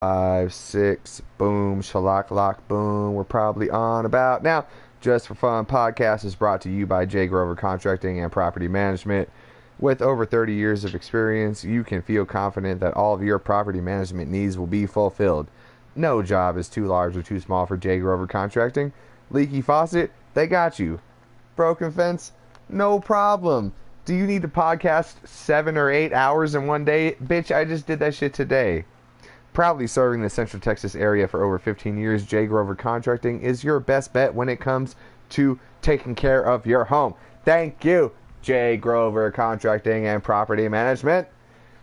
5, 6, boom, shalak lock, boom. We're probably on about now. Just for Fun podcast is brought to you by J. Grover Contracting and Property Management. With over 30 years of experience, you can feel confident that all of your property management needs will be fulfilled. No job is too large or too small for J. Grover Contracting. Leaky faucet, they got you. Broken fence, no problem. Do you need to podcast 7 or 8 hours in one day? Bitch, I just did that shit today. Proudly serving the Central Texas area for over 15 years, J. Grover Contracting is your best bet when it comes to taking care of your home. Thank you, J. Grover Contracting and Property Management.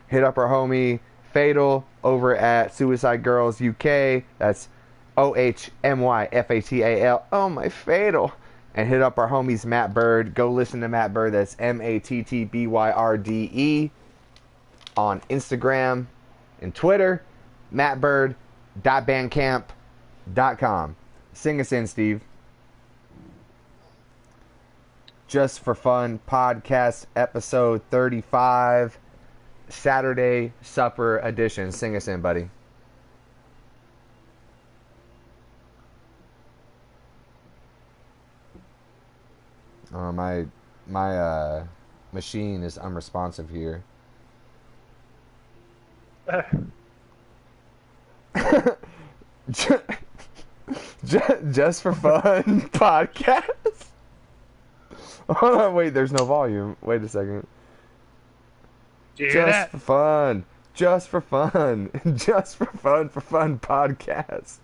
Hit up our homie Fatal over at Suicide Girls UK. That's OHMYFATAL. Oh, my Fatal. And hit up our homies Matt Bird. Go listen to Matt Bird. That's MATTBYRDE on Instagram and Twitter. mattbird.bandcamp.com. Sing us in, Steve. Just for Fun podcast episode 35, Saturday Supper edition. Sing us in, buddy. My machine is unresponsive here. Just for Fun podcast. Hold on, wait, there's no volume. Wait a second. Do you hear that? For fun. Just for fun. Just for fun podcast.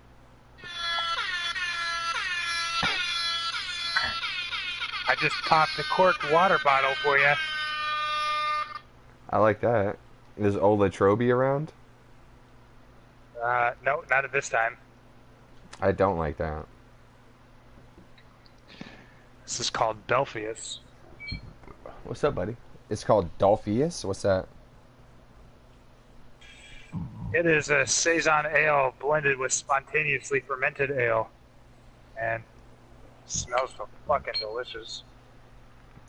I just popped a corked water bottle for you. I like that. Is Ola Troby around? No, not at this time. I don't like that. This is called Belfius. What's up, buddy? It's called Dolpheus? What's that? It is a Saison ale blended with spontaneously fermented ale. And smells so fucking delicious.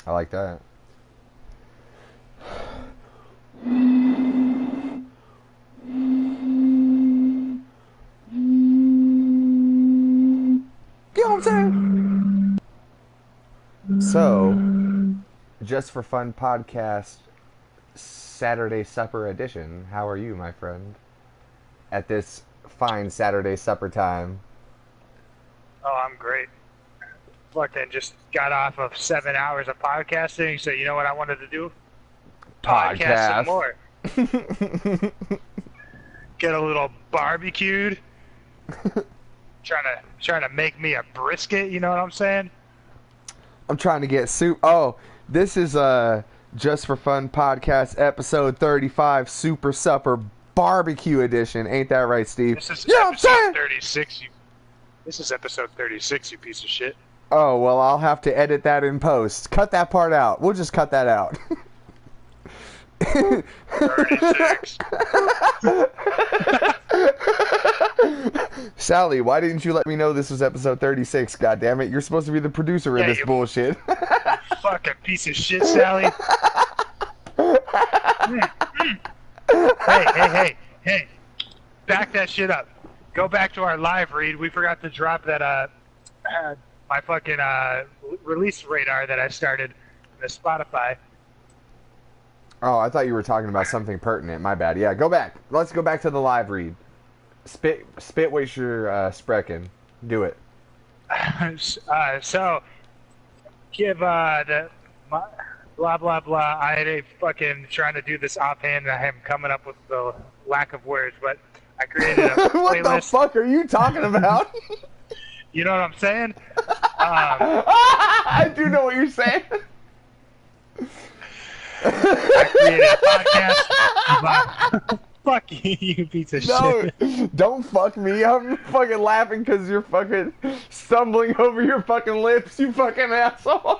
I like that. Get what I'm saying? So, Just for Fun podcast Saturday Supper edition. How are you, my friend? At this fine Saturday supper time. Oh, I'm great. Fucking just got off of 7 hours of podcasting, so you know what I wanted to do? Podcast some more. Get a little barbecued. trying to make me a brisket, you know what I'm saying? I'm trying to get soup. Oh, this is Just for Fun podcast episode 35 Super Supper Barbecue Edition. Ain't that right, Steve? This is yeah, episode 36. This is episode 36, you piece of shit. Oh, well, I'll have to edit that in post. Cut that part out. We'll just cut that out. 36. Sally, why didn't you let me know this was episode 36? God damn it! You're supposed to be the producer of this bullshit. Fucking piece of shit, Sally. Hey! Back that shit up. Go back to our live read. We forgot to drop that my fucking release radar that I started in the Spotify. Oh, I thought you were talking about something pertinent. My bad. Yeah, go back. Let's go back to the live read. Spit what you're sprechen. Do it. So, give the blah blah blah. I had a fucking trying to do this offhand, and I am coming up with the lack of words, but I created a playlist. What the fuck are you talking about? You know what I'm saying? I do know what you're saying. I created a podcast. Fuck you, you piece of shit. No, don't fuck me. I'm fucking laughing because you're fucking stumbling over your fucking lips, you fucking asshole.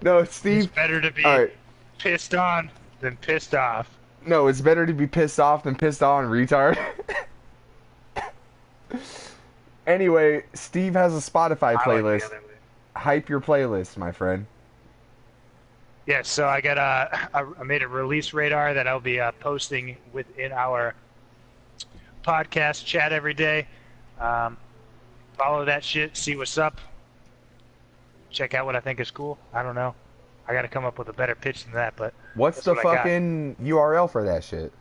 No, Steve. It's better to be pissed on than pissed off. No, it's better to be pissed off than pissed on, retard. Anyway, Steve has a Spotify playlist. Hype your playlist, my friend. Yeah, so I got I made a release radar that I'll be posting within our podcast chat every day. Follow that shit, see what's up. Check out what I think is cool. I don't know. I got to come up with a better pitch than that, but What's that's the what I got. fucking URL for that shit?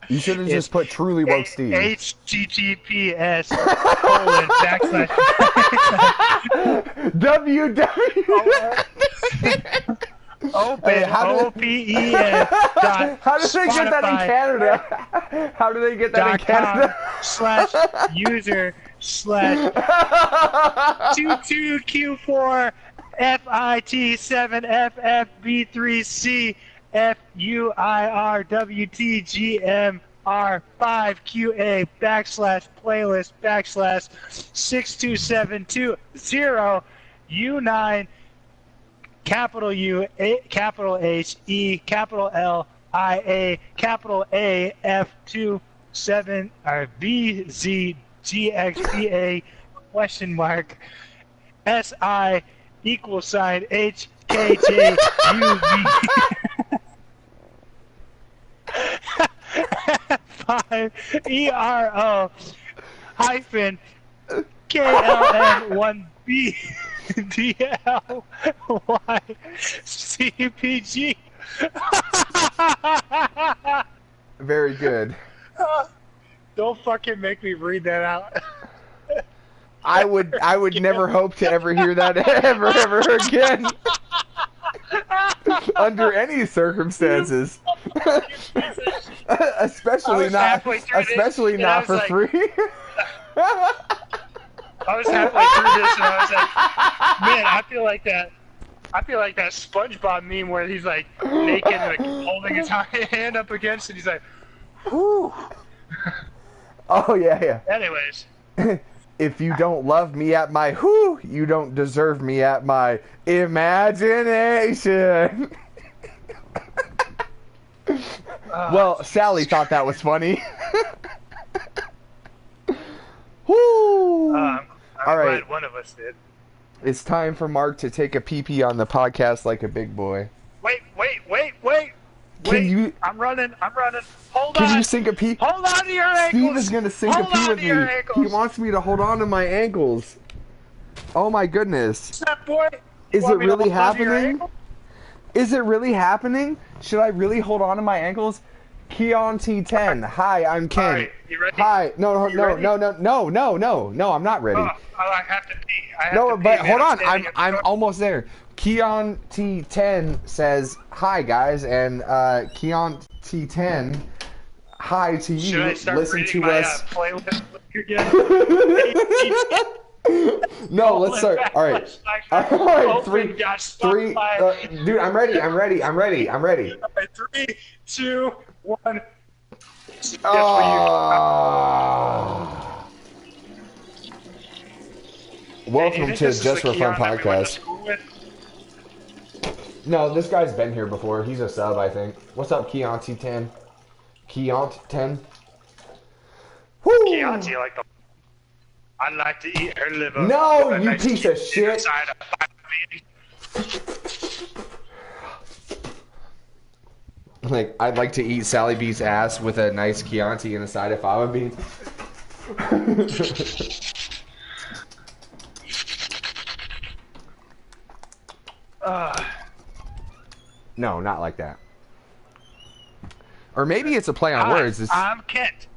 You should have It's just put Truly Woke Steve. HTTPS : www. open OPEN dot How do they get that in Canada? How do they get that in Canada? /user/ 22Q4 FIT7FFB3C FUIRWTGMR5QA /playlist /62720 U9 capital U capital H E capital L I A capital A F27 or VZGXPA question mark SI =HKJUV 5 ERO hyphen KLM1B DLY CPG. Very good. Don't fucking make me read that out. I would never hope to ever hear that ever again. Under any circumstances. especially not for free. I was halfway through this and I was like, man, I feel like that SpongeBob meme where he's like naked and like holding his hand up against it. He's like, whew. Oh yeah. Anyways. If you don't love me at my whoo, you don't deserve me at my imagination. Well, Sally thought that was funny. Woo! I'm All right. glad one of us did. It's time for Mark to take a pee-pee on the podcast like a big boy. Wait. Can you? I'm running. Hold on. Can you sink a pee? Hold on to your ankles. Steve is gonna sink a pee with me. He wants me to hold on to my ankles. Oh my goodness. That boy. Is it really happening? Is it really happening? Should I really hold on to my ankles? Keon T10. Hi, I'm Ken. All right, you ready? Hi. No, I'm not ready. Oh, I have to pee. But hold on. I'm almost there. Keon T10 says hi guys, and Keon T10, hi to you. Should I start listen reading to my, us. Playlist again? No, let's start. All right. Three. Dude, I'm ready. 3, 2, 1. Welcome to Just for Fun podcast. No, this guy's been here before. He's a sub, I think. What's up, Keonti 10? Keont 10? Woo! Keonti, like the. I like to eat her liver. No, you piece of shit. Like, I'd like to eat Sally B's ass with a nice Chianti and a side of fava beans. No, not like that. Or maybe it's a play on words. It's I'm Kent.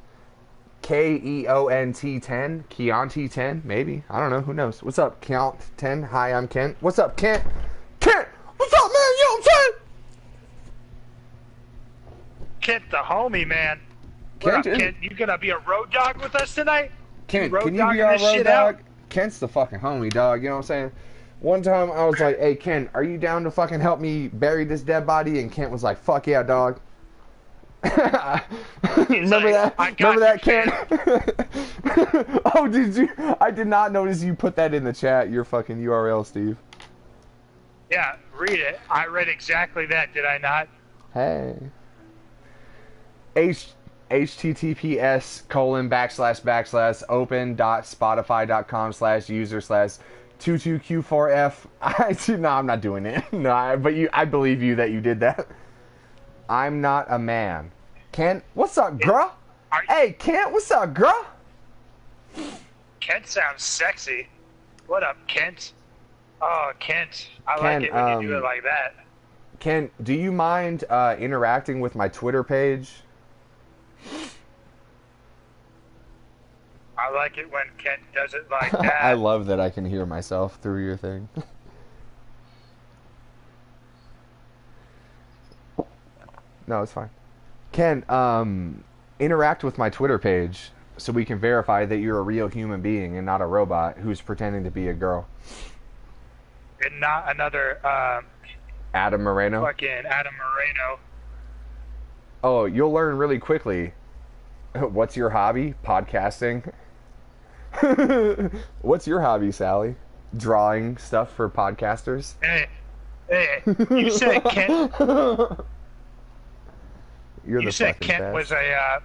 Keont 10, Chianti 10, maybe. I don't know. Who knows? What's up, Keont 10? Hi, I'm Kent. What's up, Kent? Kent! What's up, man? You know what I'm saying? Kent, the homie, man. What up, Kent? You gonna be a road dog with us tonight? Kent, can you be our road dog? Kent's the fucking homie, dog. You know what I'm saying? One time I was like, hey, Kent, are you down to fucking help me bury this dead body? And Kent was like, fuck yeah, dog. Remember that, Kent? Oh, did you? I did not notice you put that in the chat, your fucking URL, Steve. Yeah, read it. I read exactly that, did I not? Hey. https:// open.spotify.com/user/ 22Q4F. No, I'm not doing it. No, I believe you that you did that. I'm not a man. Kent, what's up, girl? Hey, Kent, what's up, girl? Kent sounds sexy. What up, Kent? Oh, Kent. I like it when you do it like that. Kent, do you mind interacting with my Twitter page? I like it when Kent does it like that. I love that I can hear myself through your thing. No, it's fine. Ken, interact with my Twitter page so we can verify that you're a real human being and not a robot who's pretending to be a girl. And not another Adam Moreno? Fucking Adam Moreno. Oh, you'll learn really quickly. What's your hobby? Podcasting. What's your hobby, Sally? Drawing stuff for podcasters? Hey, you said Kent. You said Kent was a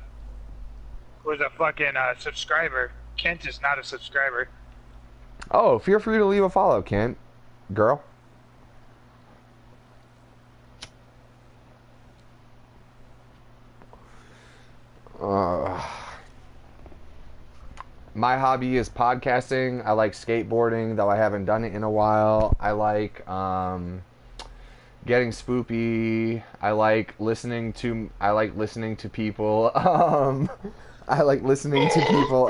fucking subscriber. Kent is not a subscriber. Oh, feel free to leave a follow, Kent. Girl. My hobby is podcasting. I like skateboarding, though I haven't done it in a while. I like getting spoopy. I like listening to people. I like listening to people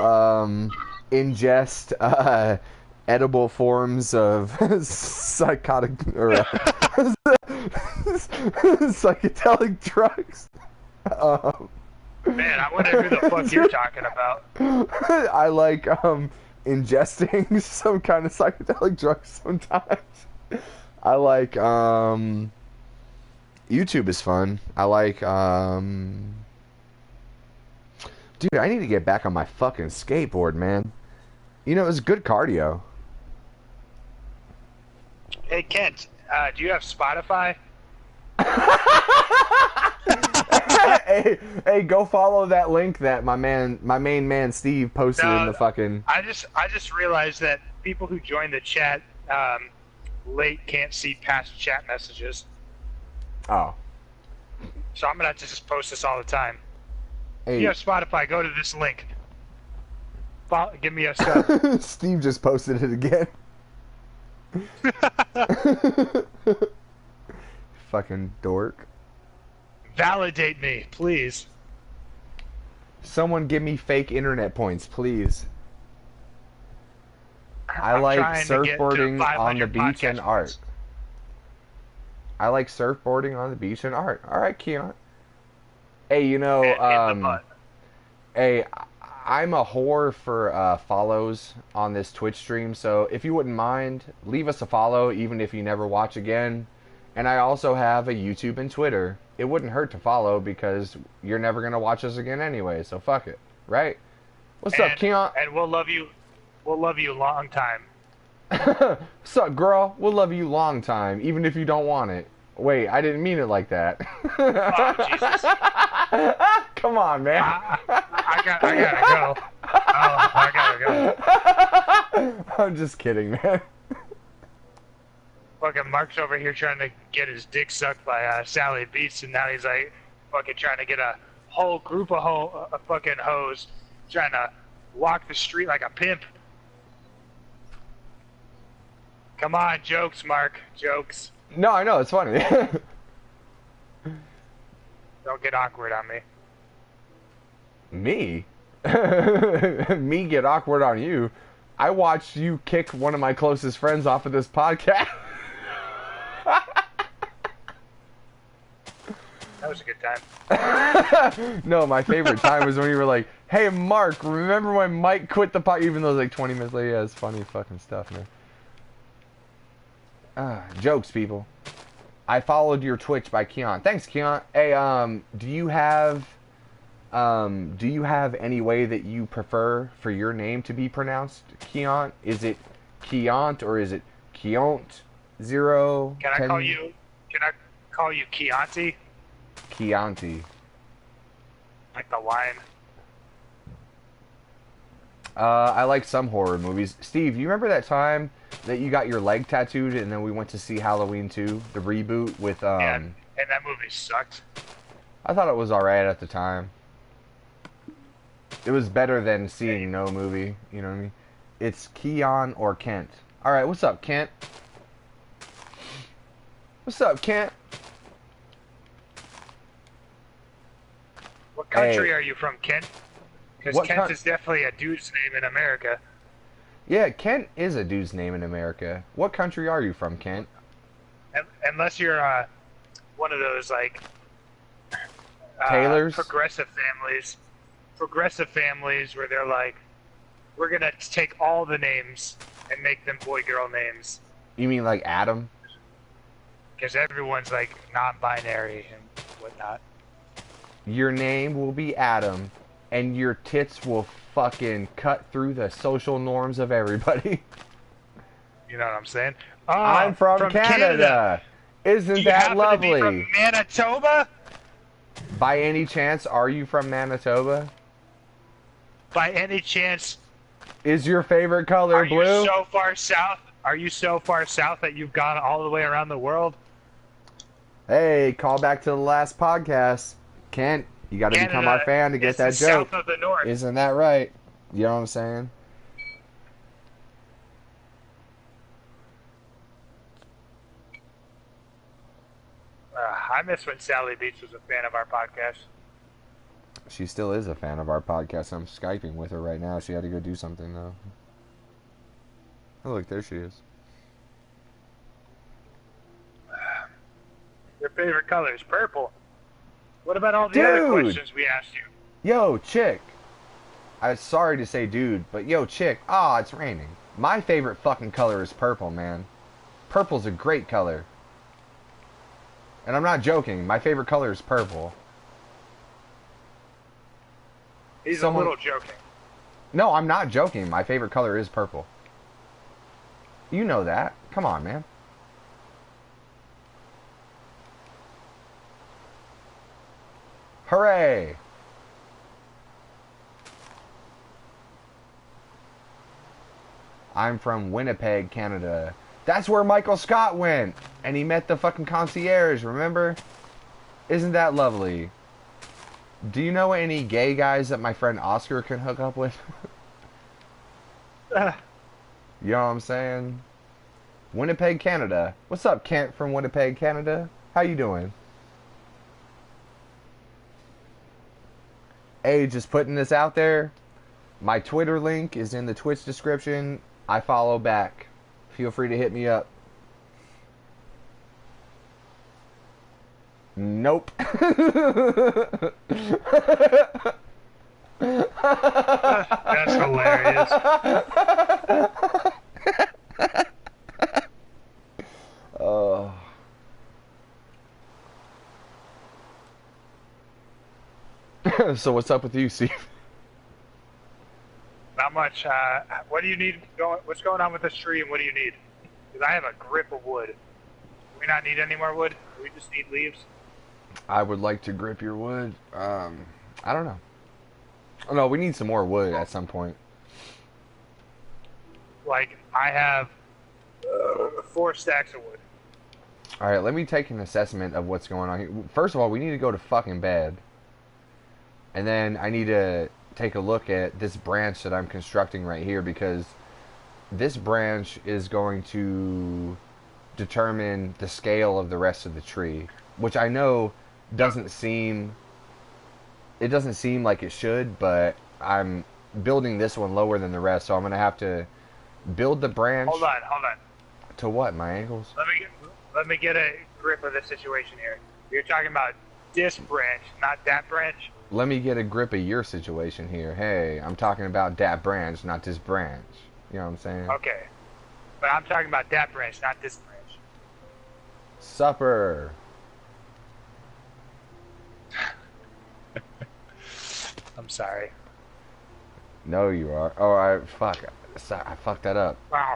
ingest edible forms of psychotic or psychedelic drugs. Man, I wonder who the fuck you're talking about. I like ingesting some kind of psychedelic drugs sometimes. I like YouTube is fun. I like dude, I need to get back on my fucking skateboard, man. You know, it's good cardio. Hey Kent, do you have Spotify? hey, go follow that link that my main man Steve posted in the fucking. I just realized that people who join the chat late can't see past chat messages. Oh. So I'm gonna have to just post this all the time. Hey. If you have Spotify, go to this link. Give me a sub. Steve just posted it again. Fucking dork. Validate me, please. Someone give me fake internet points, please. I like surfboarding on the beach and art. I like surfboarding on the beach and art. All right, Keon. Hey, you know, hey, I'm a whore for follows on this Twitch stream, so if you wouldn't mind, leave us a follow, even if you never watch again. And I also have a YouTube and Twitter. It wouldn't hurt to follow because you're never going to watch us again anyway, so fuck it, right? What's up, Keon? And we'll love you long time. What's up, girl? We'll love you long time, even if you don't want it. Wait, I didn't mean it like that. Oh, Jesus. Come on, man. I gotta go. Oh, I gotta go. I'm just kidding, man. Fucking Mark's over here trying to get his dick sucked by Sally Beats, and now he's like fucking trying to get a whole group of fucking hoes trying to walk the street like a pimp. Come on, jokes, Mark. Jokes. No, I know, it's funny. Don't get awkward on me. Me? Me get awkward on you? I watched you kick one of my closest friends off of this podcast. That was a good time. No, my favorite time was when you were like, hey, Mark, remember when Mike quit the pod? Even though it was like 20 minutes later. Yeah, it's funny fucking stuff, man. Jokes, people. I followed your Twitch by Keon. Thanks, Keon. Hey, do you have any way that you prefer for your name to be pronounced, Keon? Is it Keont or is it Keont 0? Can I call you Chianti? Chianti. Like the wine. I like some horror movies. Steve, you remember that time that you got your leg tattooed, and then we went to see Halloween 2, the reboot with Yeah, and that movie sucked. I thought it was alright at the time. It was better than seeing no movie, you know what I mean? It's Keon or Kent. Alright, what's up, Kent? What's up, Kent? What country Hey. are you from, Kent? Because What Kent is definitely a dude's name in America. Yeah, Kent is a dude's name in America. What country are you from, Kent? Unless you're one of those, like, Taylors? progressive families where they're like, we're going to take all the names and make them boy-girl names. You mean like Adam? Because everyone's, like, non-binary and whatnot. Your name will be Adam, and your tits will fucking cut through the social norms of everybody. You know what I'm saying? Oh, I'm from Canada. Isn't Do you that happen lovely? to be from Manitoba? By any chance, are you from Manitoba? By any chance, Is your favorite color are blue? you so far south? Are you so far south that you've gone all the way around the world? Hey, call back to the last podcast. Kent, you got to become our fan to get that is the joke. South of the north. Isn't that right? You know what I'm saying? I miss when Sally Beats was a fan of our podcast. She still is a fan of our podcast. I'm Skyping with her right now. She had to go do something, though. Oh, look, there she is. Your favorite color is purple. What about all the other Dude! questions we asked you? Yo, chick. I'm sorry to say dude, but yo, chick. Ah, it's raining. My favorite fucking color is purple, man. Purple's a great color. And I'm not joking. My favorite color is purple. He's Someone- a little joking. No, I'm not joking. My favorite color is purple. You know that. Come on, man. Hooray! I'm from Winnipeg, Canada. That's where Michael Scott went. And he met the fucking concierge, remember? Isn't that lovely? Do you know any gay guys that my friend Oscar can hook up with? You know what I'm saying? Winnipeg, Canada. What's up, Kent from Winnipeg, Canada? How you doing? Hey, just putting this out there. My Twitter link is in the Twitch description. I follow back. Feel free to hit me up. Nope. That's hilarious. Oh. So what's up with you, Steve? Not much. What do you need? What's going on with this tree, and what do you need? Because I have a grip of wood. Do we not need any more wood? Do we just need leaves? I would like to grip your wood. I don't know. Oh, no, we need some more wood at some point. Like, I have 4 stacks of wood. All right, let me take an assessment of what's going on here. First of all, we need to go to fucking bed. And then I need to take a look at this branch that I'm constructing right here, because this branch is going to determine the scale of the rest of the tree, which I know doesn't seem like it should, but I'm building this one lower than the rest, so I'm going to have to build the branch. Hold on. To what, my ankles? Let me get a grip of the situation here. You're talking about this branch, not that branch. Let me get a grip of your situation here. Hey, I'm talking about that branch, not this branch. You know what I'm saying? Okay. But I'm talking about that branch, not this branch. Supper. I'm sorry. No, you are. Oh, I fucked that up. Ho,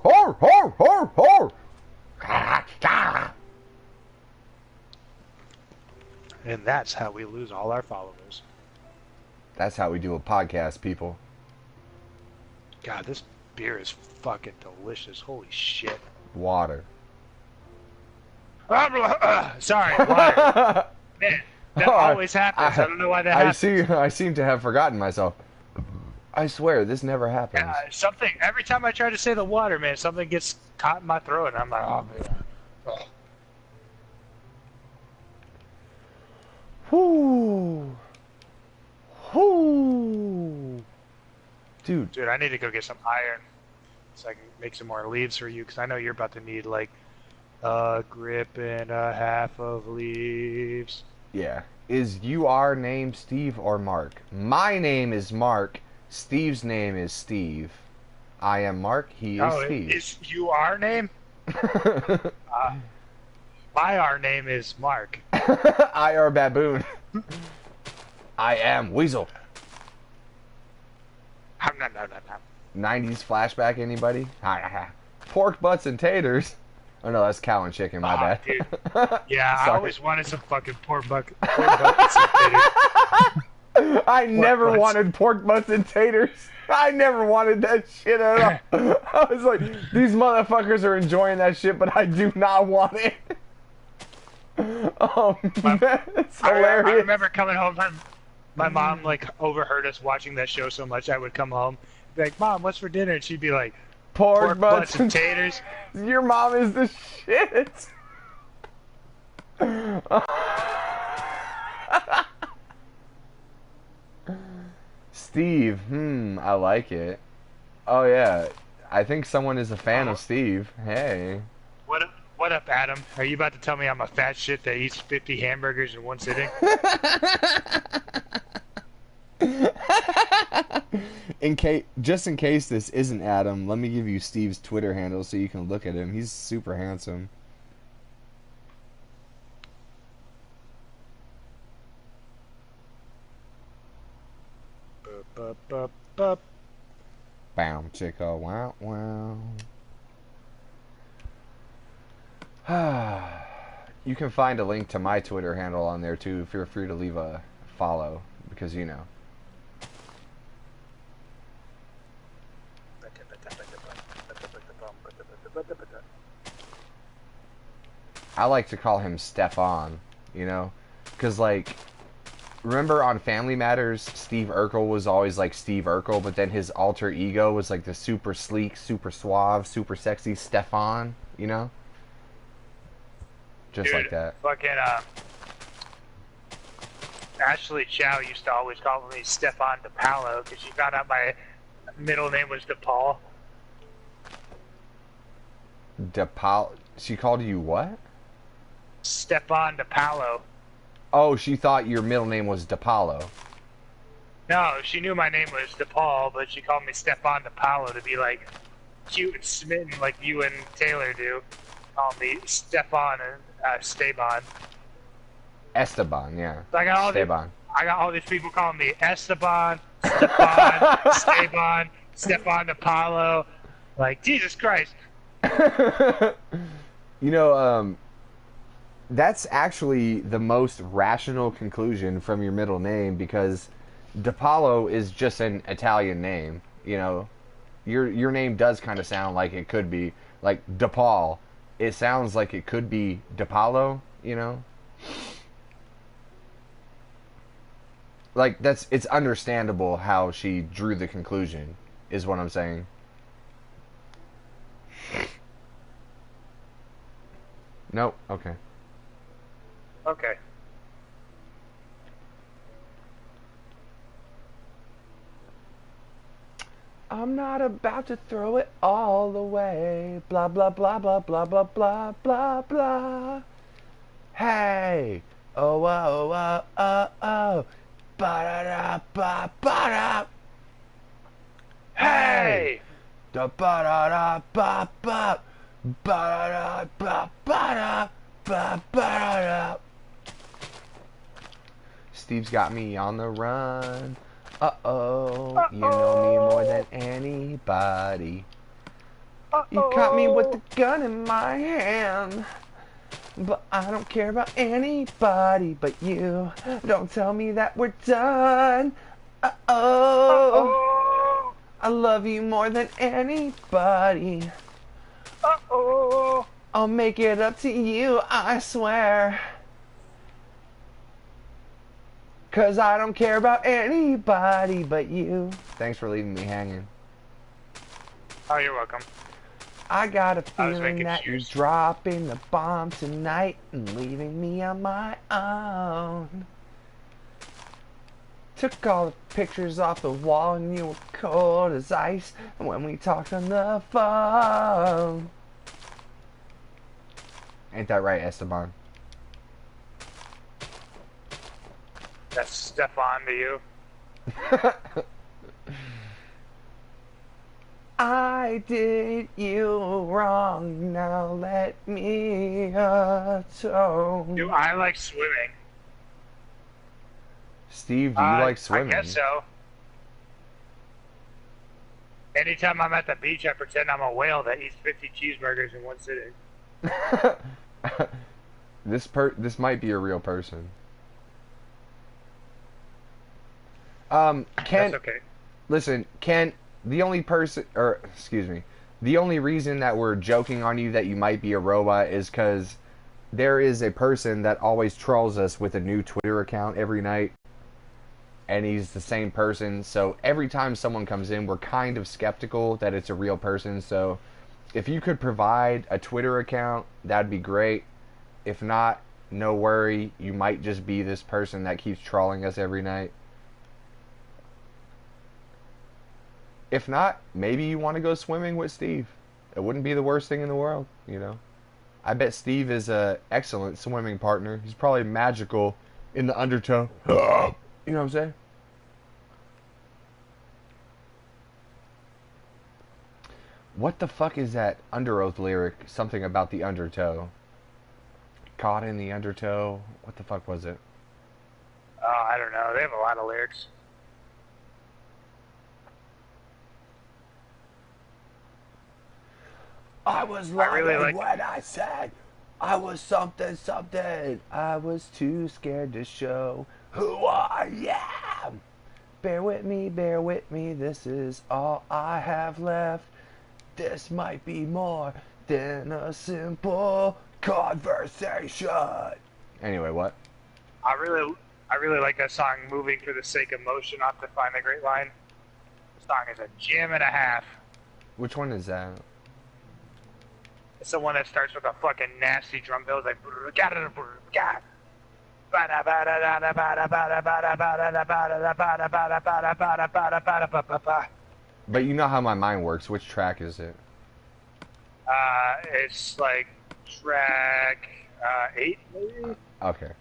ho, ho, ho, ho. And that's how we lose all our followers. That's how we do a podcast, people. God, this beer is fucking delicious. Holy shit. Water. Sorry, water. Man, that always happens. I don't know why that happens. I seem to have forgotten myself. I swear, this never happens. Something, every time I try to say the water, man, something gets caught in my throat, and I'm like, oh, man. Oh. Whoo. Whoo. Dude, I need to go get some iron so I can make some more leaves for you, because I know you're about to need, like, a grip and a half of leaves. Yeah. Is your name Steve or Mark? My name is Mark. Steve's name is Steve. I am Mark. He is Steve. Is you our name? My our name is Mark. I are Baboon. I am Weasel. 90s flashback, anybody? Pork butts and taters. Oh no, that's cow and chicken, my bad. Dude. Yeah, I always wanted some fucking pork butts and taters. I never wanted pork butts and taters. I never wanted that shit at all. I was like, these motherfuckers are enjoying that shit, but I do not want it. Oh, man, that's hilarious. I remember coming home, my mom, like, overheard us watching that show so much, I would come home, be like, Mom, what's for dinner? And she'd be like, pork butts and taters. Your mom is the shit. Steve, I like it. Oh yeah, I think someone is a fan of Steve. Hey. What up, Adam? Are you about to tell me I'm a fat shit that eats 50 hamburgers in one sitting? Just in case this isn't Adam, let me give you Steve's Twitter handle so you can look at him. He's super handsome. Bam, chicka, wow, wow. You can find a link to my Twitter handle on there too. Feel free to leave a follow because you know. I like to call him Stefan, you know, because like, remember on Family Matters, Steve Urkel was always like Steve Urkel, but then his alter ego was like the super sleek, super suave, super sexy Stefan, you know? Just like that. Fucking, Ashley Chow used to always call me Stefan DePaulo because she found out my middle name was DePaul. DePaulo? She called you what? Stefan DePaulo. Oh, she thought your middle name was DePaulo. No, she knew my name was DePaul, but she called me Stefan DePaulo to be like cute and smitten like you and Taylor do. Call me Stefan and Esteban. Esteban, yeah. So I got all these people calling me Esteban, Stefan, Esteban, Stefan DePaulo. Like, Jesus Christ. You know, that's actually the most rational conclusion from your middle name because DePaulo is just an Italian name. You know, your name does kind of sound like it could be like DePaul. It sounds like it could be DePaulo. You know, like it's understandable how she drew the conclusion. Is what I'm saying. Nope. Okay. Okay. I'm not about to throw it all away. Blah, blah, blah, blah, blah, blah, blah, blah, blah. Hey. Oh, oh, oh, oh, oh. Ba-da-da, ba, ba-da. Hey. Da, ba-da-da, ba, ba. Ba-da-da, ba, ba-da. Ba, ba-da-da. Steve's got me on the run. Uh-oh, you know me more than anybody. You caught me with the gun in my hand. But I don't care about anybody but you. Don't tell me that we're done. Uh-oh. I love you more than anybody. Uh-oh. I'll make it up to you, I swear. 'Cause I don't care about anybody but you. Thanks for leaving me hanging. Oh, you're welcome. I got a I was feeling making that you're cheers. dropping the bomb tonight and leaving me on my own. Took all the pictures off the wall and you were cold as ice when we talked on the phone. Ain't that right, Esteban? That's Stefan to you. I did you wrong, now let me atone. Do I like swimming? Steve, do you like swimming? I guess so. Anytime I'm at the beach, I pretend I'm a whale that eats 50 cheeseburgers in one sitting. This might be a real person. Ken, That's okay. listen, Ken, the only reason that we're joking on you that you might be a robot is because there is a person that always trolls us with a new Twitter account every night, and he's the same person. So every time someone comes in, we're kind of skeptical that it's a real person. So if you could provide a Twitter account, that'd be great. If not, no worry, you might just be this person that keeps trolling us every night. If not, maybe you want to go swimming with Steve. It wouldn't be the worst thing in the world, you know. I bet Steve is an excellent swimming partner. He's probably magical in the undertow. You know what I'm saying? What the fuck is that Under Oath lyric? Something about the undertow. Caught in the undertow. What the fuck was it? Oh, I don't know. They have a lot of lyrics. I was lying really like when I said I was something, something. I was too scared to show who I am. Bear with me, this is all I have left. This might be more than a simple conversation. Anyway, what? I really like that song, "Moving for the Sake of Motion" off the Find the Great Line. The song is a jam and a half. Which one is that? It's the one that starts with a fucking nasty drum fill. It's like, But you know how my mind works. Which track is it? it's like track 8, maybe? Okay.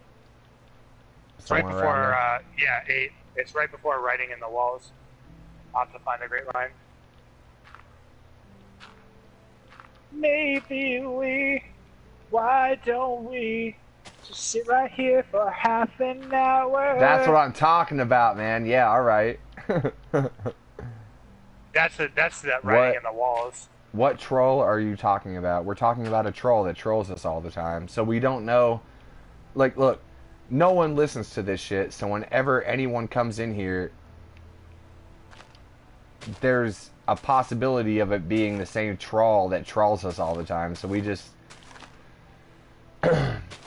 It's right Somewhere before, around yeah, 8. It's right before Writing in the Walls. Off to Find the Great Line. Why don't we just sit right here for half an hour? That's what I'm talking about, man. Yeah, all right. That's that Writing in the Walls. What troll are you talking about? We're talking about a troll that trolls us all the time. So we don't know. Like, look, no one listens to this shit. So whenever anyone comes in here, there's a possibility of it being the same troll that trolls us all the time. So we just...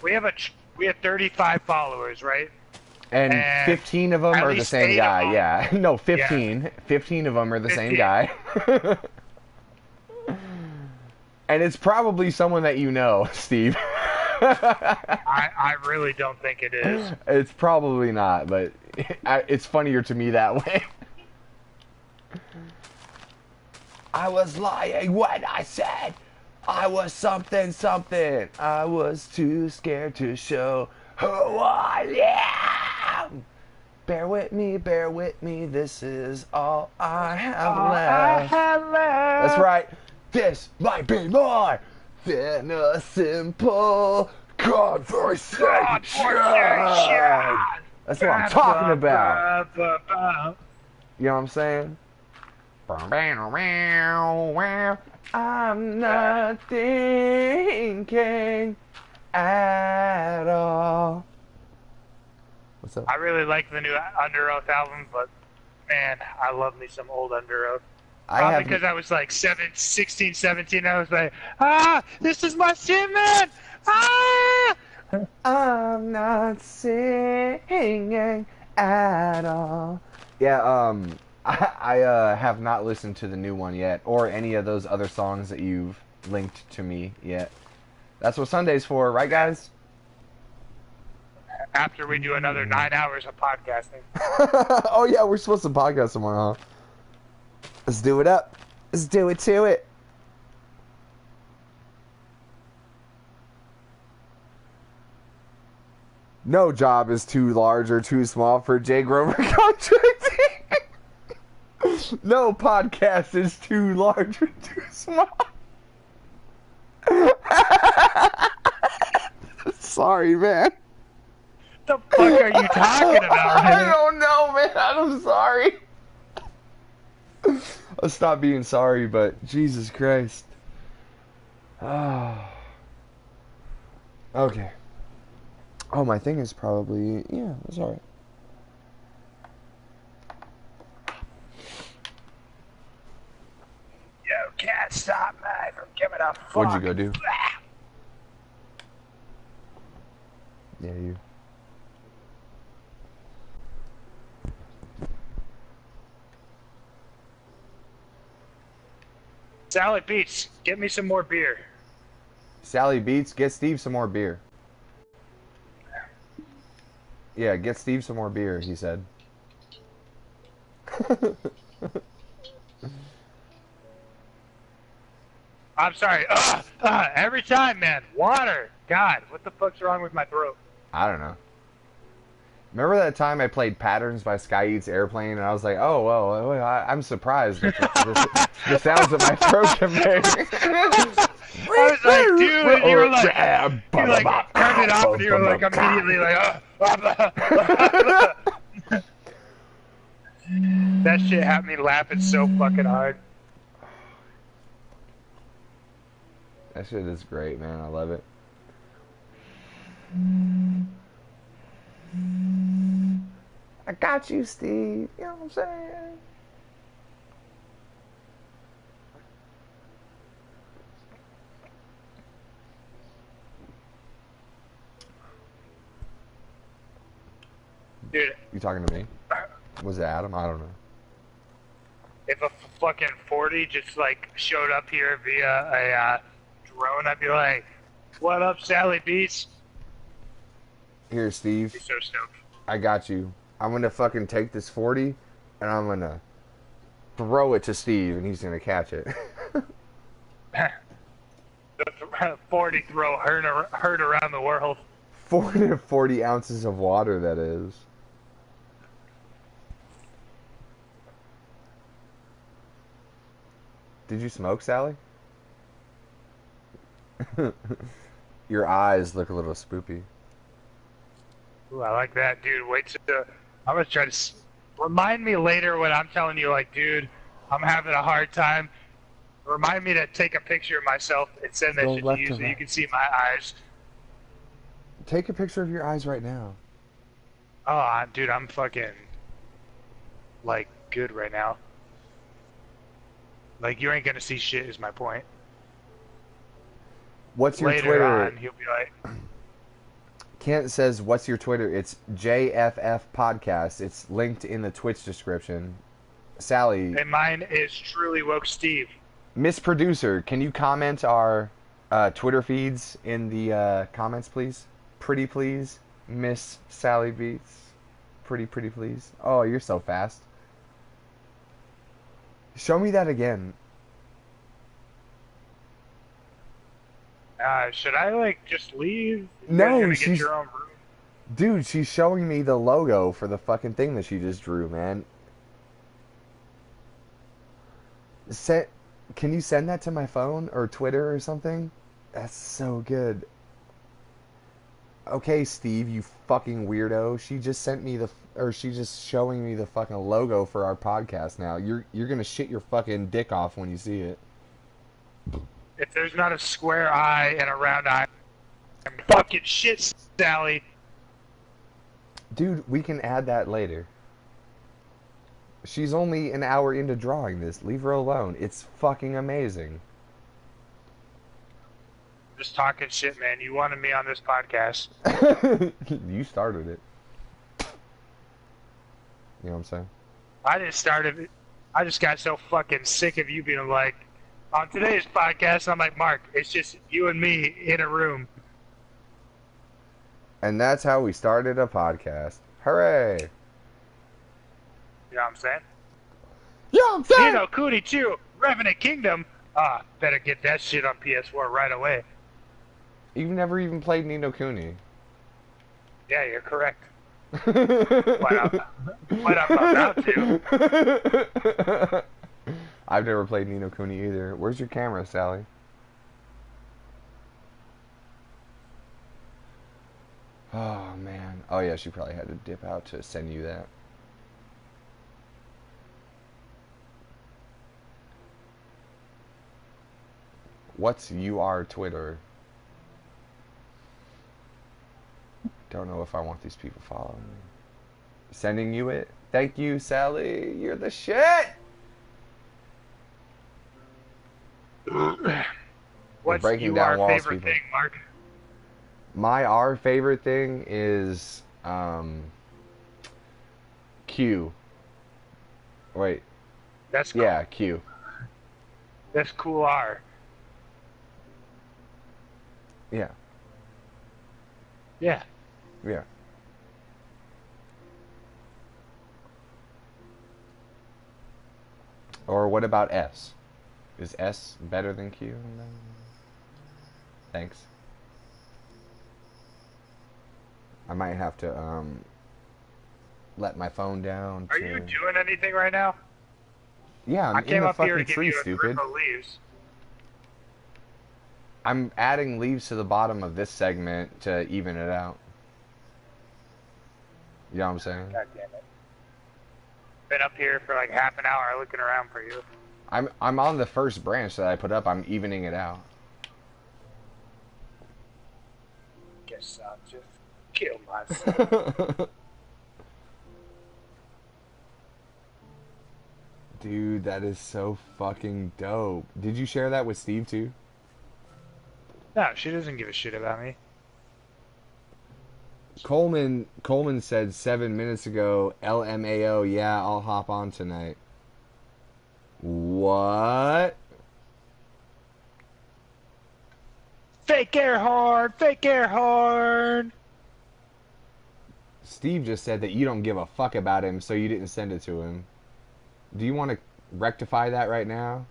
we have 35 followers, right? And 15 of them are the same guy. Yeah. No, 15. Yeah. 15 of them are the 15. same guy. And it's probably someone that you know, Steve. I really don't think it is. It's probably not, but it's funnier to me that way. I was lying when I said I was something, something. I was too scared to show who I am. Bear with me, this is all I have left. That's right. This might be more than a simple conversation. That's what I'm talking about. You know what I'm saying? I'm not thinking at all. What's up? I really like the new Under Oath album, but man, I love me some old Under Oath. I Probably have. because I was like 16, 17. I was like, this is my shit, man. I'm not singing at all. Yeah, I have not listened to the new one yet, or any of those other songs that you've linked to me yet. That's what Sunday's for, right, guys? After we do another 9 hours of podcasting. Oh yeah, we're supposed to podcast tomorrow, huh? Let's do it up. Let's do it to it. No job is too large or too small for Jay Grover contracting. No podcast is too large or too small. Sorry, man. What the fuck are you talking about, I man? don't know, man. I'm sorry. I'll stop being sorry, but Jesus Christ. Oh. Okay. Oh, my thing is probably... Yeah, it's alright. Yo, can't stop me from giving a fuck. What'd you go do? Yeah, you. Sally Beats, get me some more beer. Sally Beats, get Steve some more beer. Yeah, get Steve some more beer, he said. I'm sorry. Every time, man. Water. God, what the fuck's wrong with my throat? I don't know. Remember that time I played Patterns by Sky Eats Airplane, and I was like, oh, well, I'm surprised at the sounds that my throat can make. I was like, dude, you were like, turned it off, and you were like, immediately like, That shit had me laughing so fucking hard. That shit is great, man. I love it. I got you, Steve. You know what I'm saying? Dude. You talking to me? Was it Adam? I don't know. If a fucking 40 just like showed up here via a drone, I'd be like, what up, Sally Beats? Here, Steve. I'd be so stoked. I got you. I'm gonna fucking take this 40 and I'm gonna throw it to Steve and he's gonna catch it. The 40 throw heard around the world. 40 ounces of water, that is. Did you smoke, Sally? Your eyes look a little spoopy. Ooh, I like that, dude. Wait till I'm gonna try to remind me later when I'm telling you, like, dude, I'm having a hard time. Remind me to take a picture of myself and send that shit to you so you can see my eyes. Take a picture of your eyes right now. Oh, dude, I'm fucking like good right now. Like, you ain't gonna see shit is my point. What's your Later Twitter? on, he'll be like, Kent says, what's your Twitter? It's JFF Podcast. It's linked in the Twitch description. Sally. and mine is Truly Woke Steve. Miss Producer, can you comment our Twitter feeds in the comments, please? Pretty please. Miss Sally Beats. Pretty please. Oh, you're so fast. Show me that again. Should I, like, just leave? No, You're gonna she's... get your own room? Dude, she's showing me the logo for the fucking thing that she just drew, man. Can you send that to my phone or Twitter or something? That's so good. Okay, Steve, you fucking weirdo. She just sent me she's just showing me the fucking logo for our podcast now. You're gonna shit your fucking dick off when you see it. If there's not a square eye and a round eye, I'm fucking shit, Sally. Dude, we can add that later. She's only an hour into drawing this. Leave her alone. It's fucking amazing. Just talking shit, man. You wanted me on this podcast. You started it. You know what I'm saying? I didn't start it. I just got so fucking sick of you being like, on today's podcast, I'm like, Mark, it's just you and me in a room. And that's how we started a podcast. Hooray! You know what I'm saying? Yeah, I'm saying. Nino Cooney 2, Revenant Kingdom. Better get that shit on PS4 right away. You've never even played Nino Cooney. Yeah, you're correct. But I'm about to. I've never played Nino Cooney either. Where's your camera, Sally? Oh, man. Oh, yeah, she probably had to dip out to send you that. What's UR Twitter? Don't know if I want these people following me. Sending you it? Thank you, Sally. You're the shit! What's breaking your down walls, favorite people. thing, Mark? Our favorite thing is Q. Wait. That's cool. Yeah, Q. That's cool R. Yeah. Yeah. Yeah. Or what about S? Is S better than Q? Thanks. I might have to let my phone down. Are you doing anything right now? Yeah, I I'm came in the up here to fucking give tree, you a stupid. grip of leaves. I'm adding leaves to the bottom of this segment to even it out. You know what I'm saying? God damn it. Been up here for like half an hour looking around for you. I'm on the first branch that I put up. I'm evening it out. Guess I'll just kill myself. Dude, that is so fucking dope. Did you share that with Steve too? No, she doesn't give a shit about me. Coleman said 7 minutes ago, LMAO, yeah, I'll hop on tonight. What? Fake air horn! Fake air horn! Steve just said that you don't give a fuck about him, so you didn't send it to him. Do you want to rectify that right now?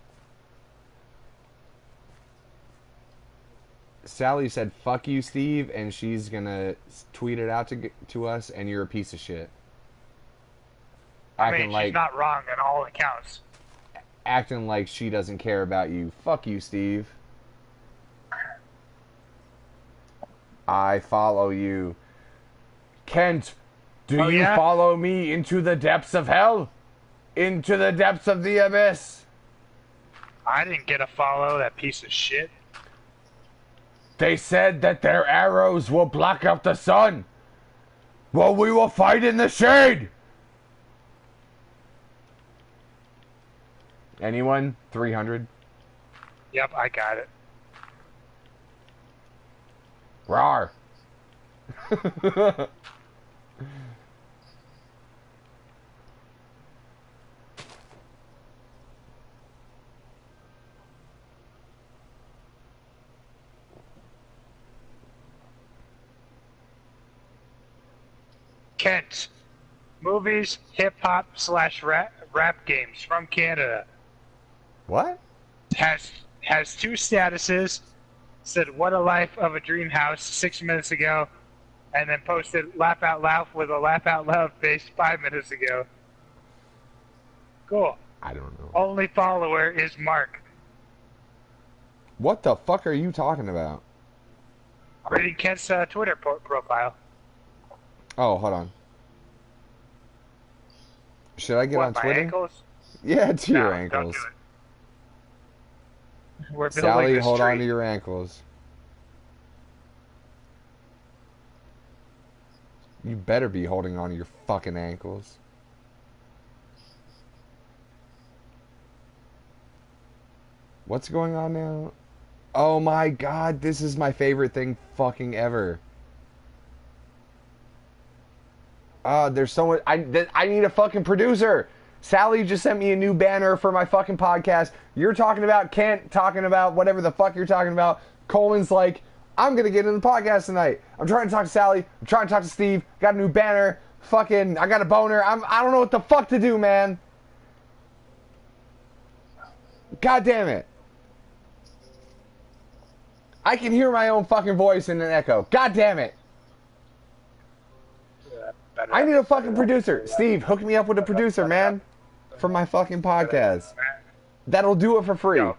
Sally said, fuck you, Steve, and she's gonna tweet it out to us, and you're a piece of shit. I mean, she's not wrong on all accounts. Acting like she doesn't care about you. Fuck you, Steve. I follow you. Kent, do you follow me into the depths of hell? Into the depths of the abyss? I didn't get a follow, that piece of shit. They said that their arrows will block out the sun. Well, we will fight in the shade. Anyone? 300? Yep, I got it. Rawr. Kent. Movies, hip-hop / rap games from Canada. What? Has 2 statuses. Said, what a life of a dream house 6 minutes ago. And then posted laugh out loud with a laugh out loud face 5 minutes ago. Cool. I don't know. Only follower is Mark. What the fuck are you talking about? I'm reading Kent's Twitter profile. Oh, hold on. Should I get on my Twitter? Ankles? Yeah, to your No, ankles. don't do it. We're building Sally, this hold tree. on to your ankles. You better be holding on to your fucking ankles. What's going on now? Oh my god, this is my favorite thing fucking ever. There's so much. I need a fucking producer. Sally just sent me a new banner for my fucking podcast. You're talking about Kent, talking about whatever the fuck you're talking about. Coleman's like, I'm gonna get in the podcast tonight. I'm trying to talk to Sally. I'm trying to talk to Steve. Got a new banner. Fucking, I got a boner. I don't know what the fuck to do, man. God damn it. I can hear my own fucking voice in an echo. God damn it. I need a fucking producer. Steve, hook me up with a producer, man. For my fucking podcast. That'll do it for free. Yo,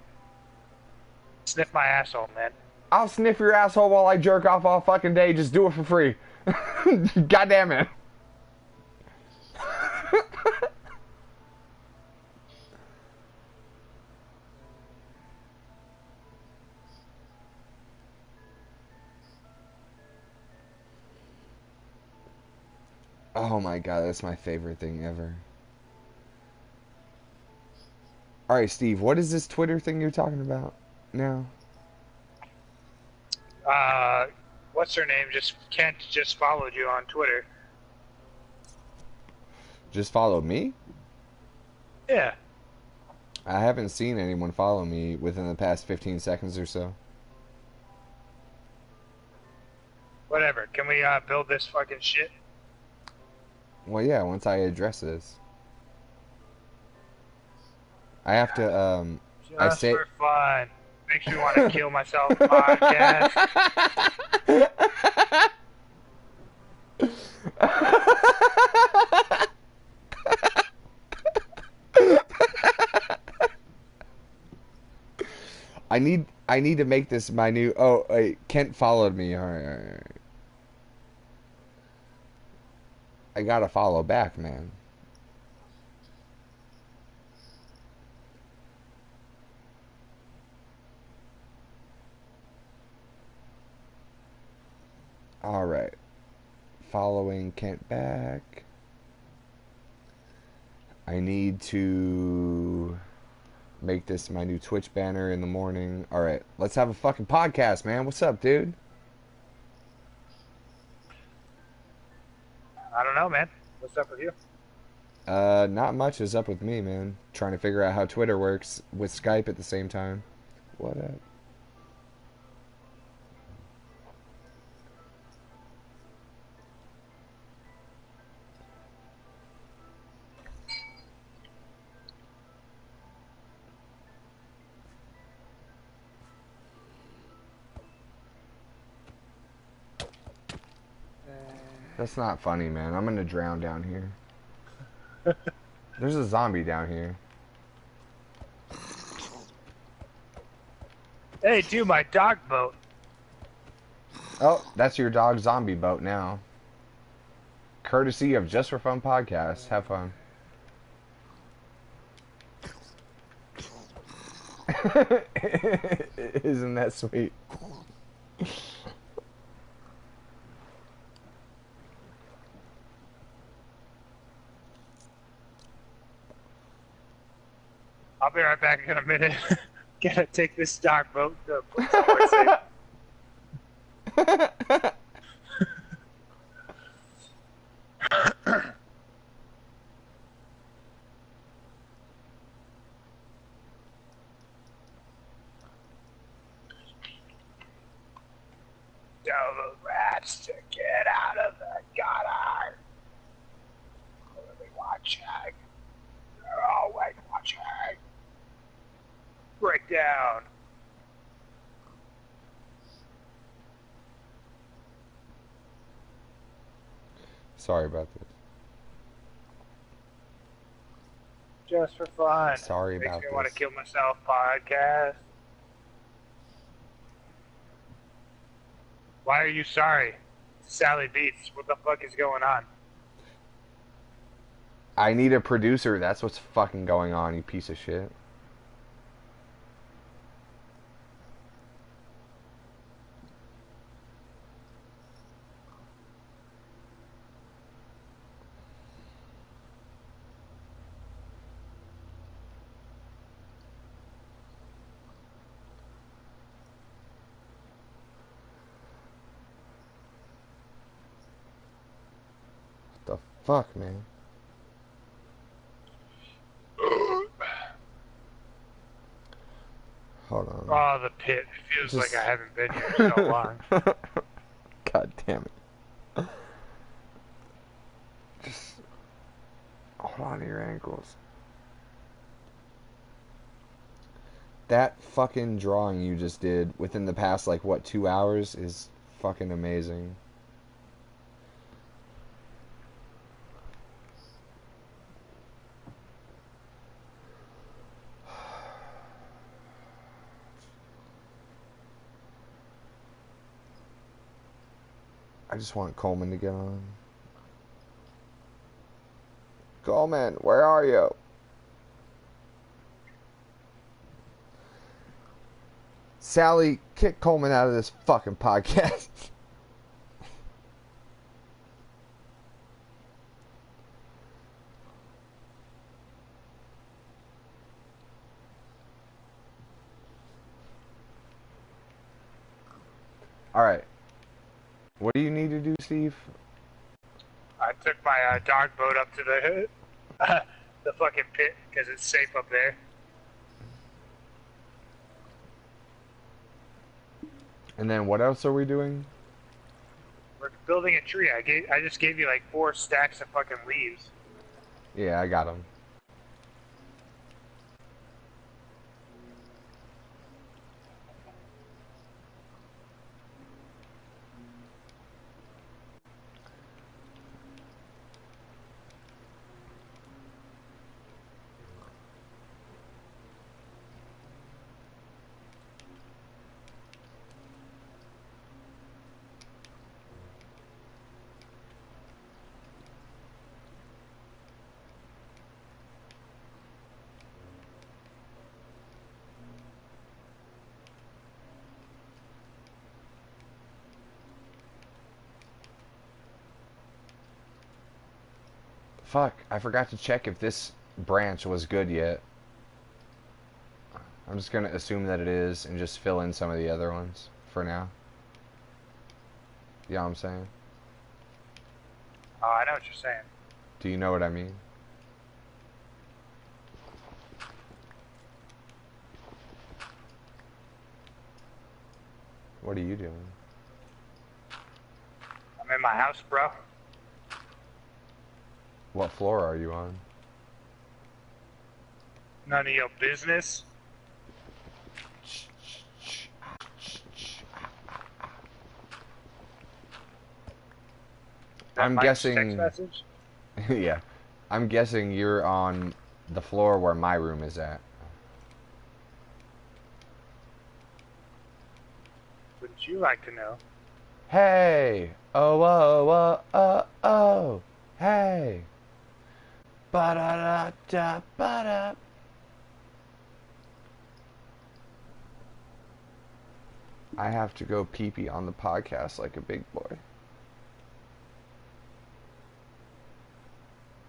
sniff my asshole, man. I'll sniff your asshole while I jerk off all fucking day. Just do it for free. God damn it. Oh my god, that's my favorite thing ever. Alright, Steve, what is this Twitter thing you're talking about now? What's her name? Kent just followed you on Twitter. Just follow me? Yeah. I haven't seen anyone follow me within the past 15 seconds or so. Whatever. Can we build this fucking shit? Well, yeah, once I address this. I have to, Just for fun. Makes me want to kill myself podcast. I need to make this my new. Oh, wait, Kent followed me. All right. I gotta follow back, man. All right, following Kent back. I need to make this my new Twitch banner in the morning. All right, let's have a fucking podcast, man. What's up, dude? I don't know, man. What's up with you? Not much is up with me, man. Trying to figure out how Twitter works with Skype at the same time. What up? That's not funny, man. I'm gonna drown down here. There's a zombie down here. Hey, dude, my dog boat. Oh, that's your dog zombie boat now. Courtesy of Just for Fun Podcast. Have fun. Isn't that sweet? I'll be right back in a minute. Gotta take this dog boat to put somewhere safe. Tell the rats to get out of the gutter. They're watching. They're always watching. Breakdown. Sorry about this. Just for fun. Sorry Makes about me this. want to kill myself podcast. Why are you sorry? Sally Beats, what the fuck is going on? I need a producer. That's what's fucking going on, you piece of shit. Fuck, man. Hold on. Oh, the pit. It feels like I haven't been here so long. God damn it. Just hold on to your ankles. That fucking drawing you just did within the past, like, what, 2 hours is fucking amazing. I just want Coleman to get on. Coleman, where are you? Sally, kick Coleman out of this fucking podcast. Alright. What do you need to do, Steve? I took my dog boat up to the fucking pit because it's safe up there. And then what else are we doing? We're building a tree. I just gave you like 4 stacks of fucking leaves. Yeah, I got them. Fuck, I forgot to check if this branch was good yet. I'm just gonna assume that it is and just fill in some of the other ones for now. You know what I'm saying? Oh, I know what you're saying. Do you know what I mean? What are you doing? I'm in my house, bro. What floor are you on? None of your business. I'm Mike's guessing. text message? Yeah. I'm guessing you're on the floor where my room is at. Wouldn't you like to know? Hey! Oh, oh, oh, oh, oh! Hey! Ba-da-da-da, ba-da. I have to go pee-pee on the podcast like a big boy.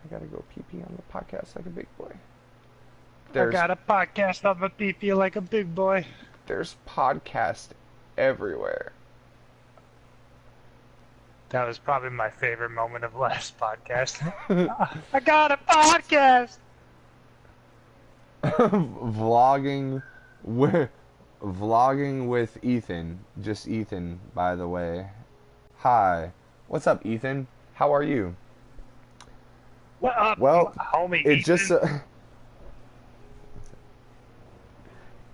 I gotta go pee-pee on the podcast like a big boy. I got a podcast on my pee-pee like a big boy. There's podcasts everywhere. That was probably my favorite moment of last podcast. I got a podcast! Vlogging with Ethan. Just Ethan, by the way. Hi. What's up, Ethan? How are you? What up, Well, homie it Ethan? just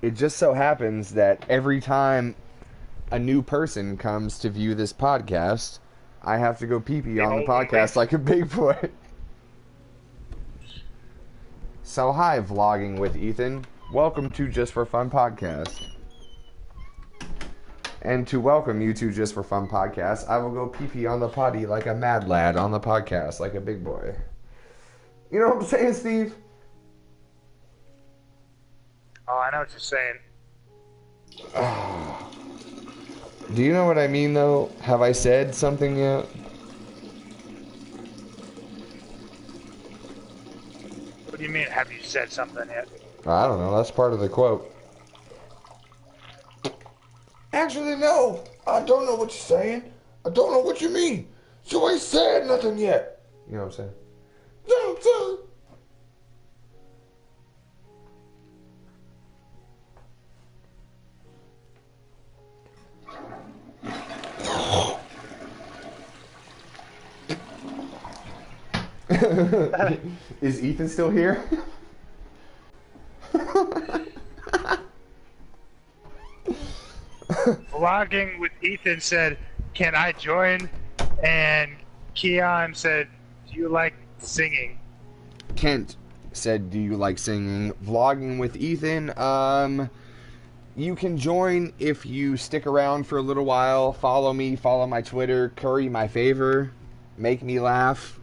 it just so happens that every time a new person comes to view this podcast, I have to go pee-pee on the podcast like a big boy. So hi, Vlogging with Ethan. Welcome to Just for Fun Podcast. And to welcome you to Just for Fun Podcast, I will go pee-pee on the potty like a mad lad on the podcast like a big boy. You know what I'm saying, Steve? Oh, I know what you're saying. Do you know what I mean, though? Have I said something yet? What do you mean, have you said something yet? I don't know. That's part of the quote. Actually, no. I don't know what you're saying. I don't know what you mean. So I said nothing yet. You know what I'm saying? Is Ethan still here? Vlogging with Ethan said, "Can I join?" And Keon said, "Do you like singing?" Kent said, "Do you like singing?" Vlogging with Ethan. You can join if you stick around for a little while. Follow me. Follow my Twitter. Curry my favor. Make me laugh.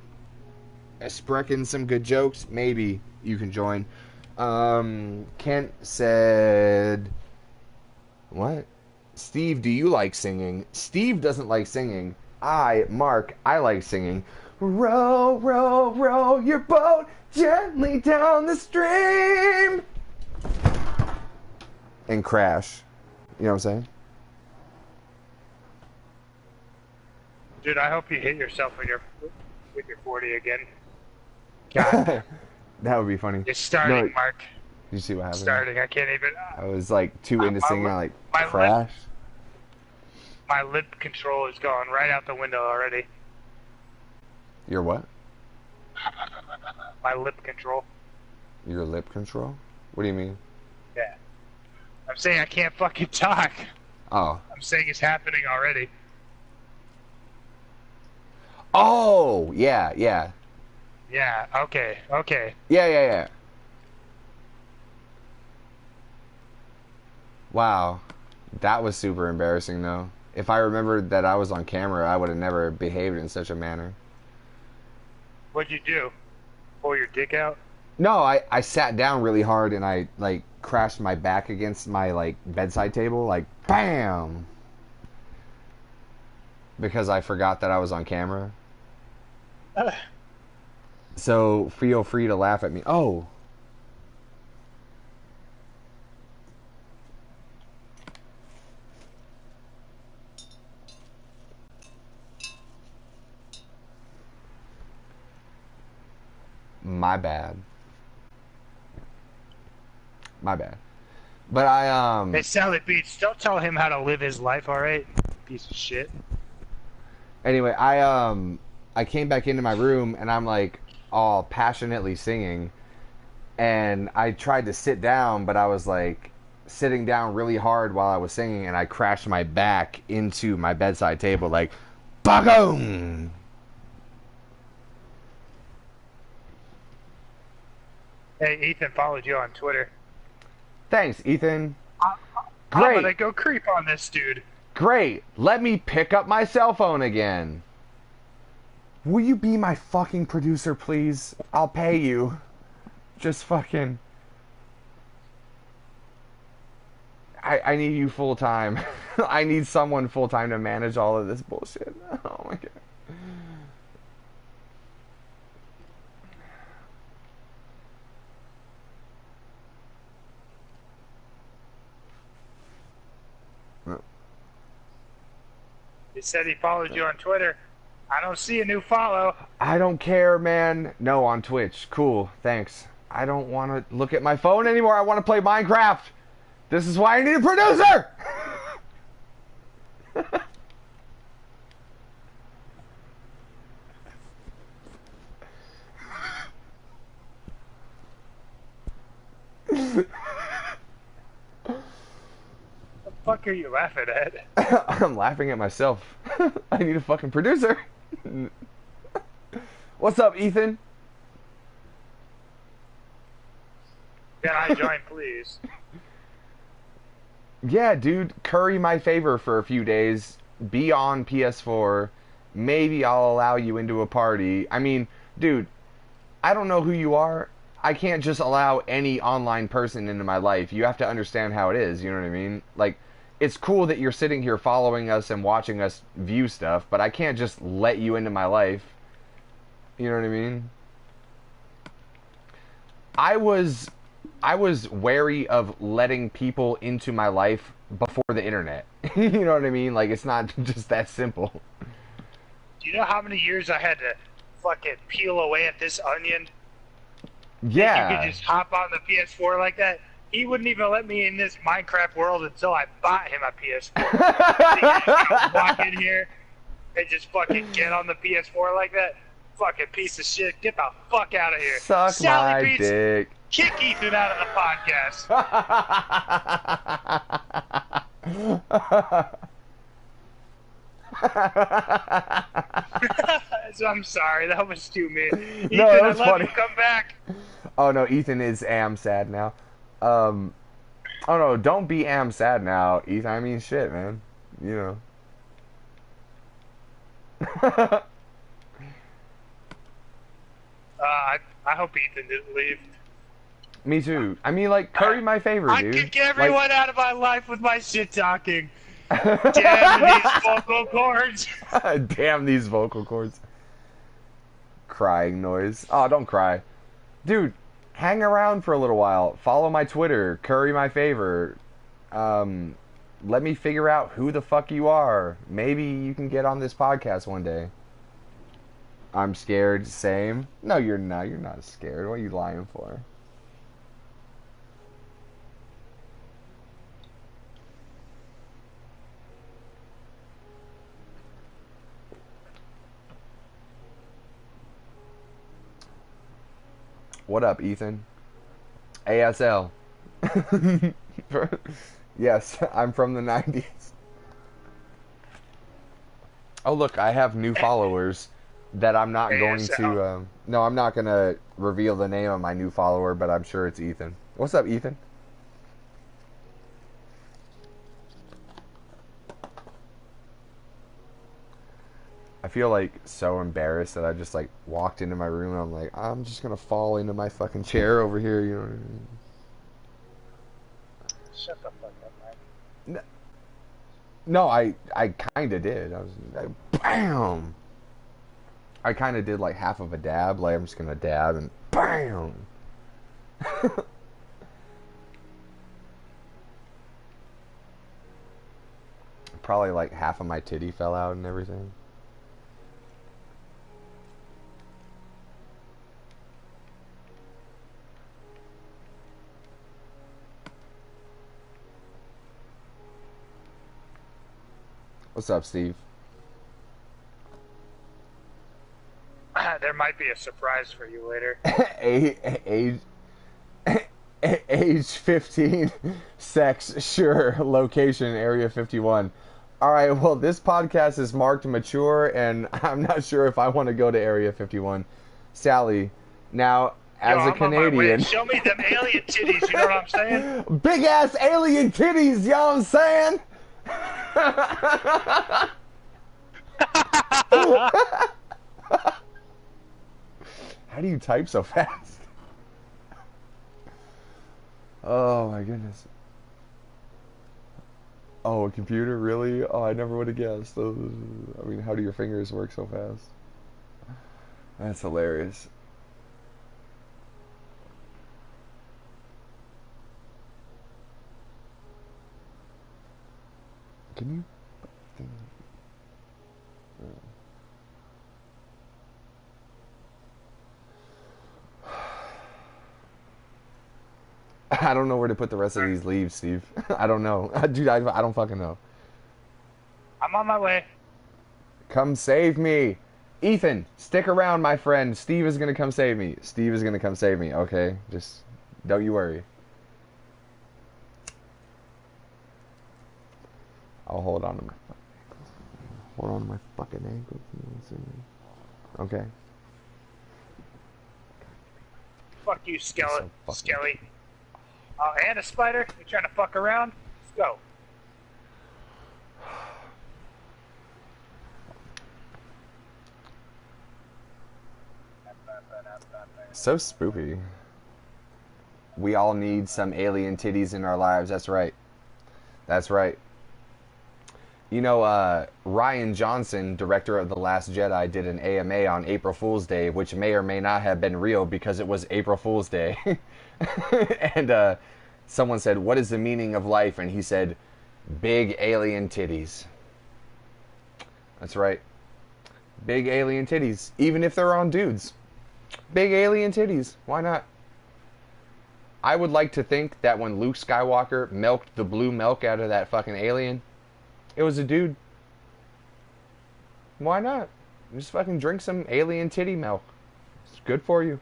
Sprechen some good jokes. Maybe you can join. Kent said, "What? Steve, do you like singing?" Steve doesn't like singing. Mark, I like singing. Row, row, row your boat gently down the stream. And crash. You know what I'm saying? Dude, I hope you hit yourself with your 40 again. God, That would be funny. it's starting, No, Mark. you see what happened? Starting. I can't even. I was like too into singing. I like my crash. My lip control is going right out the window already. Your what? My lip control. Your lip control? What do you mean? Yeah. I'm saying I can't fucking talk. Oh. I'm saying it's happening already. Oh, yeah, yeah. Yeah, okay. Yeah. Wow. That was super embarrassing, though. If I remembered that I was on camera, I would have never behaved in such a manner. What'd you do? Pull your dick out? No, I sat down really hard and I, like, crashed my back against my, like, bedside table. Like, BAM! Because I forgot that I was on camera. So, feel free to laugh at me. Oh! My bad. But Hey, Sally Beats, don't tell him how to live his life, alright? Piece of shit. Anyway, I came back into my room and I'm like all passionately singing, and I tried to sit down, but I was like sitting down really hard while I was singing, and I crashed my back into my bedside table like BAGOOM! Hey, Ethan followed you on Twitter. Thanks, Ethan. I'm Great. gonna go creep on this dude. Great. Let me pick up my cell phone again. Will you be my fucking producer, please? I'll pay you. Just fucking... I need you full time. I need someone full time to manage all of this bullshit. Oh my god. He said he followed you on Twitter. I don't see a new follow. I don't care, man. No, on Twitch. Cool. Thanks. I don't want to look at my phone anymore. I want to play Minecraft. This is why I need a producer. What the fuck are you laughing at? I'm laughing at myself. I need a fucking producer. What's up, Ethan? Can I join, please? Yeah, dude, curry my favor for a few days. Be on PS4. Maybe I'll allow you into a party. I mean, dude, I don't know who you are. I can't just allow any online person into my life. You have to understand how it is, you know what I mean? Like, it's cool that you're sitting here following us and watching us view stuff, but I can't just let you into my life. You know what I mean? I was wary of letting people into my life before the internet. You know what I mean? Like, it's not just that simple. Do you know how many years I had to fucking peel away at this onion. Yeah. You could just hop on the PS4 like that. He wouldn't even let me in this Minecraft world until I bought him a PS4. He walk in here and just fucking get on the PS4 like that. Fucking piece of shit. Get the fuck out of here. Suck Sally my Beats, dick. kick Ethan out of the podcast. So I'm sorry, that was too mean. Ethan, No, that was I love funny. you. Come back. Oh no, Ethan is am sad now. Oh no, don't be am sad now, Ethan. I mean, shit, man. You know. I hope Ethan didn't leave. Me too. I mean, like, curry my favor, I dude. kick everyone Like, out of my life with my shit talking. Damn these vocal cords. Damn these vocal cords. Crying noise. Oh, don't cry. Dude, hang around for a little while. Follow my Twitter. Curry my favor. Let me figure out who the fuck you are. Maybe you can get on this podcast one day. I'm scared. Same. No, you're not. You're not scared. What are you lying for? What up, Ethan? ASL. Yes, I'm from the 90s. Oh, look, I have new followers that I'm not going to... no, I'm not going to reveal the name of my new follower, but I'm sure it's Ethan. What's up, Ethan? I feel like so embarrassed that I just like walked into my room and I'm like, I'm just gonna fall into my fucking chair over here, you know what I mean? Shut the fuck up, man. No, I kinda did. BAM! I kinda did like half of a dab, like I'm just gonna dab and BAM! Probably like half of my titty fell out and everything. What's up, Steve? There might be a surprise for you later. Age 15, sex, sure, location, Area 51. Alright, well, this podcast is marked mature, and I'm not sure if I want to go to Area 51. Sally, now, as a Canadian... Show me them alien titties, you know what I'm saying? Big-ass alien titties, you know what I'm saying? How do you type so fast? Oh my goodness. Oh, a computer? Really? Oh, I never would have guessed. I mean, how do your fingers work so fast? That's hilarious. Can you... I don't know where to put the rest of these leaves, Steve. I don't know. Dude, I don't fucking know. I'm on my way. Come save me. Ethan, stick around, my friend. Steve is going to come save me. Steve is going to come save me, okay? Just don't you worry. I'll hold on to my fucking ankles. Okay. Fuck you, Skelly. Oh, and a spider? You trying to fuck around? Let's go. So spoopy. We all need some alien titties in our lives. That's right. That's right. You know, Rian Johnson, director of The Last Jedi, did an AMA on April Fool's Day, which may or may not have been real because it was April Fool's Day. And someone said, "What is the meaning of life?" And he said, "Big alien titties." That's right. Big alien titties, even if they're on dudes. Big alien titties. Why not? I would like to think that when Luke Skywalker milked the blue milk out of that fucking alien, it was a dude. Why not? Just fucking drink some alien titty milk. It's good for you.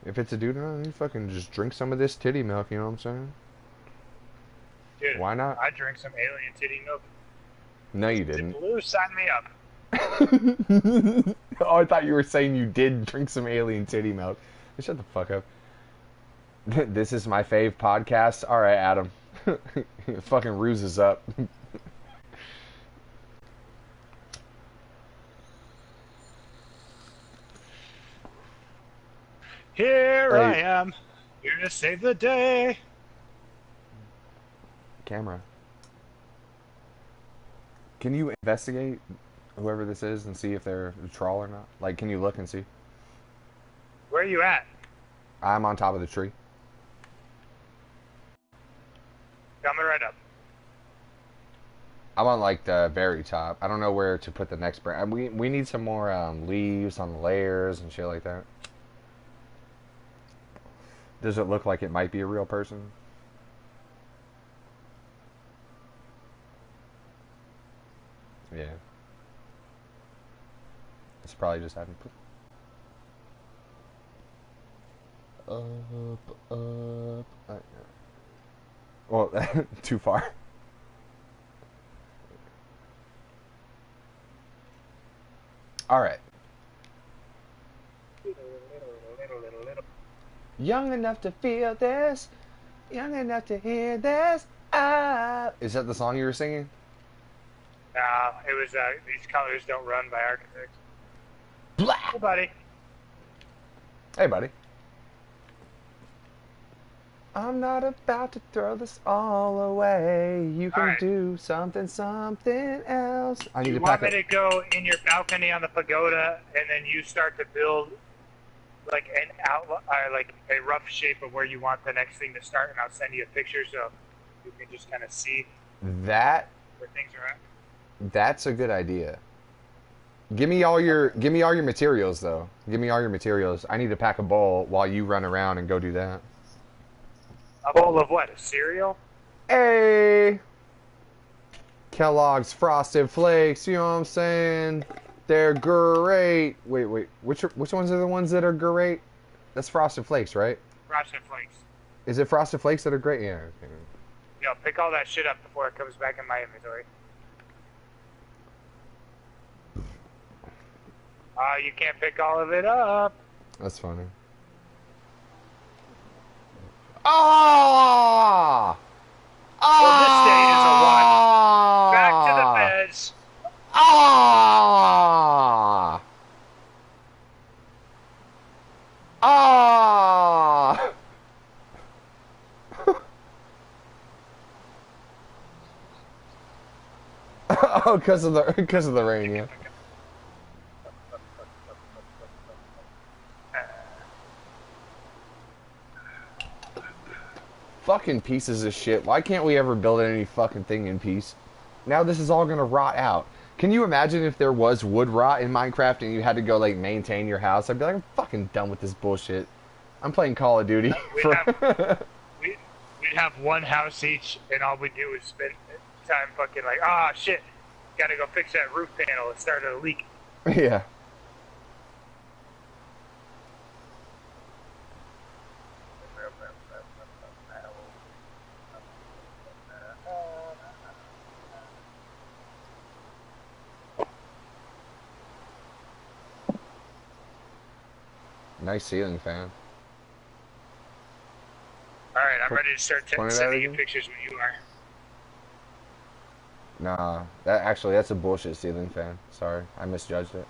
If it's a dude, you fucking just drink some of this titty milk, you know what I'm saying? Dude, why not? I drank some alien titty milk. No, you didn't. Blue, sign me up. Oh, I thought you were saying you did drink some alien titty milk. Shut the fuck up. This is my fave podcast. All right, Adam. Fucking ruse is up. Here I am, here to save the day. Camera. Can you investigate whoever this is and see if they're a troll or not? Like, can you look and see? Where are you at? I'm on top of the tree. Coming right up. I'm on like the very top. I don't know where to put the next branch. We need some more leaves on the layers and shit like that. Does it look like it might be a real person? Yeah. It's probably just having. Up. Well, too far. All right. Young enough to feel this, young enough to hear this. Ah. Is that the song you were singing? It was These Colors Don't Run by Architects. Blah. Hey, buddy. Hey, buddy. I'm not about to throw this all away. You can do something else. I need to pack me to go in your balcony on the pagoda, and then you start to build like an outline, like a rough shape of where you want the next thing to start, and I'll send you a picture so you can just kind of see that where things are at. That's a good idea. Give me all your materials though. Give me all your materials. I need to pack a bowl while you run around and go do that. A bowl of what? A cereal? Hey, Kellogg's Frosted Flakes. You know what I'm saying? They're great. Wait. Which ones are the ones that are great? That's Frosted Flakes, right? Frosted Flakes. Is it Frosted Flakes that are great? Yeah. Okay. Yo, pick all that shit up before it comes back in my inventory. You can't pick all of it up. That's funny. Ah! Well, this day is a watch. Back to the beds. Ah! Ah! Oh, because of the rain, yeah. Fucking pieces of shit. Why can't we ever build any fucking thing in peace? Now this is all gonna rot out. Can you imagine if there was wood rot in Minecraft and you had to go like maintain your house? I'd be like, I'm fucking done with this bullshit. I'm playing Call of Duty. We'd have one house each, and all we do is spend time fucking like, shit, gotta go fix that roof panel. It started a leak. Yeah. Nice ceiling fan. Alright, I'm ready to start sending you pictures when you are. Nah, that's a bullshit ceiling fan. Sorry, I misjudged it.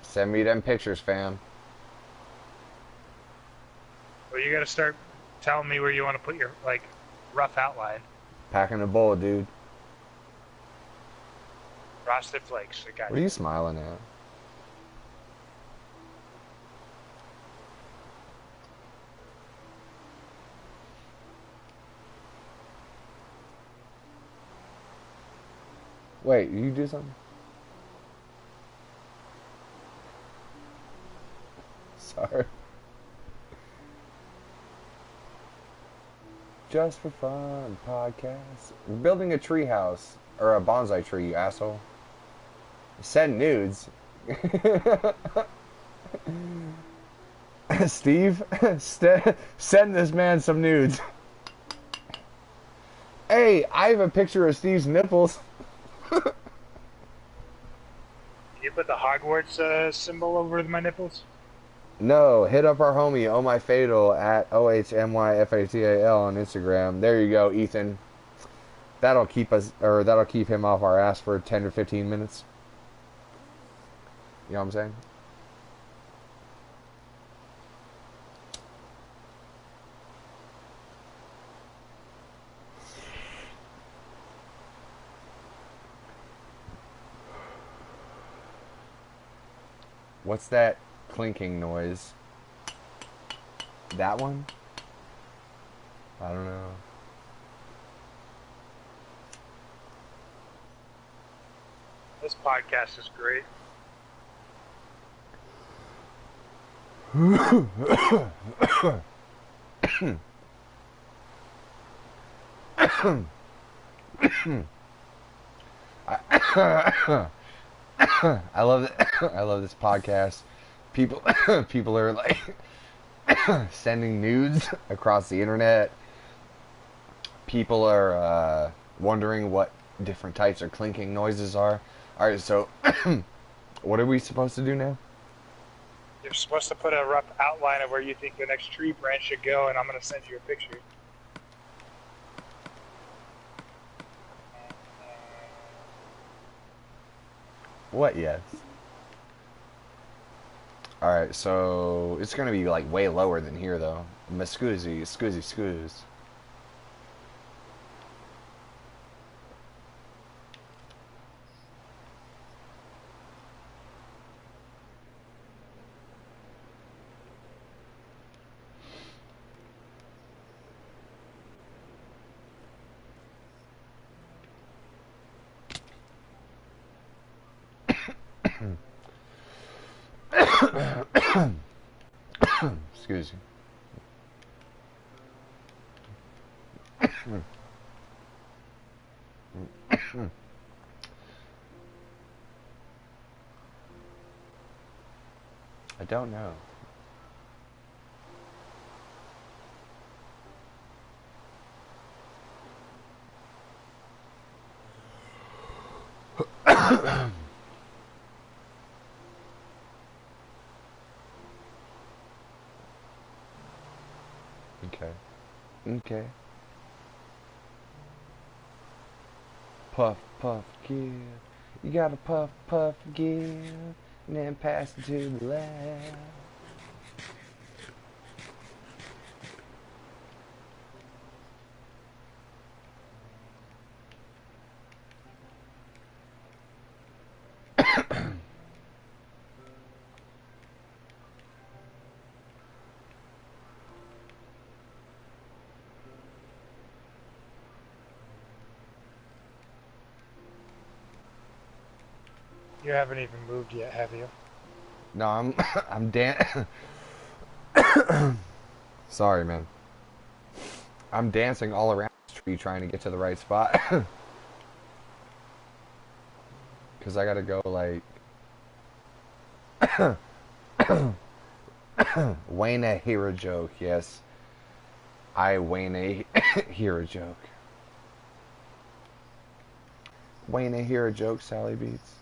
Send me them pictures, fam. Well, you gotta start telling me where you want to put your, like, rough outline. Packing a bowl, dude. Frosted Flakes. What are you smiling at? Wait, you do something? Sorry. Just for fun podcast. We're building a tree house. Or a bonsai tree, you asshole. Send nudes. Steve, send this man some nudes. Hey, I have a picture of Steve's nipples. You put the Hogwarts symbol over my nipples? No, hit up our homie, Oh My Fatal, at OHMYFATAL on Instagram. There you go, Ethan. That'll keep him off our ass for 10 to 15 minutes. You know what I'm saying? What's that clinking noise? That one? I don't know. This podcast is great. I love it. I love this podcast. People are like sending nudes across the internet. People are wondering what different types of clinking noises are. All right, so what are we supposed to do now? You're supposed to put a rough outline of where you think the next tree branch should go, and I'm going to send you a picture. What? Yes. All right, so it's gonna be like way lower than here, though. Scoozy. Excuse you. I don't know. Okay. Puff, puff, give. You gotta puff, puff, give. And then pass it to the left. You haven't even moved yet, have you? No, I'm Sorry, man. I'm dancing all around this tree trying to get to the right spot. Because I gotta go, like... Wayne hear a joke, yes. Wayne hear a joke. Wayne hear a joke, Sally Beats.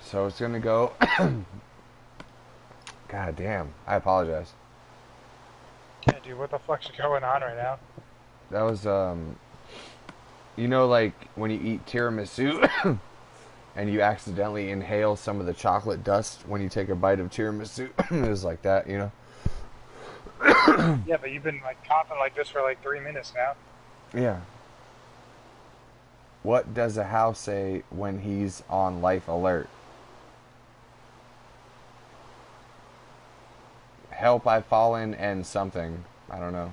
So it's gonna go... God damn, I apologize. Yeah, dude, what the fuck's going on right now? That was, you know, like, when you eat tiramisu, and you accidentally inhale some of the chocolate dust when you take a bite of tiramisu? It was like that, you know? Yeah, but you've been, like, coughing like this for, like, 3 minutes now. Yeah. What does a house say when he's on life alert? Help, I've fallen, and something. I don't know.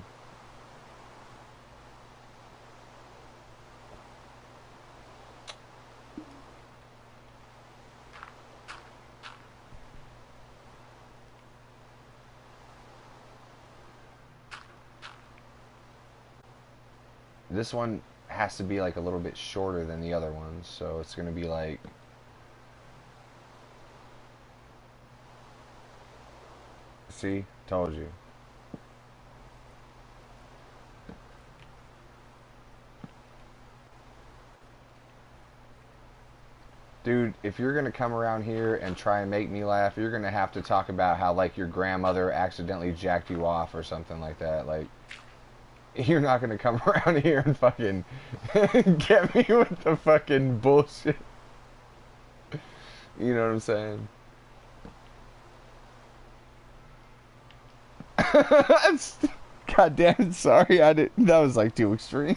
This one has to be like a little bit shorter than the other ones, so it's gonna be like, see, told you. Dude, if you're gonna come around here and try and make me laugh, you're gonna have to talk about how like your grandmother accidentally jacked you off or something like that. Like, you're not gonna come around here and fucking get me with the fucking bullshit. You know what I'm saying? God damn it, sorry, I didn't. That was like too extreme.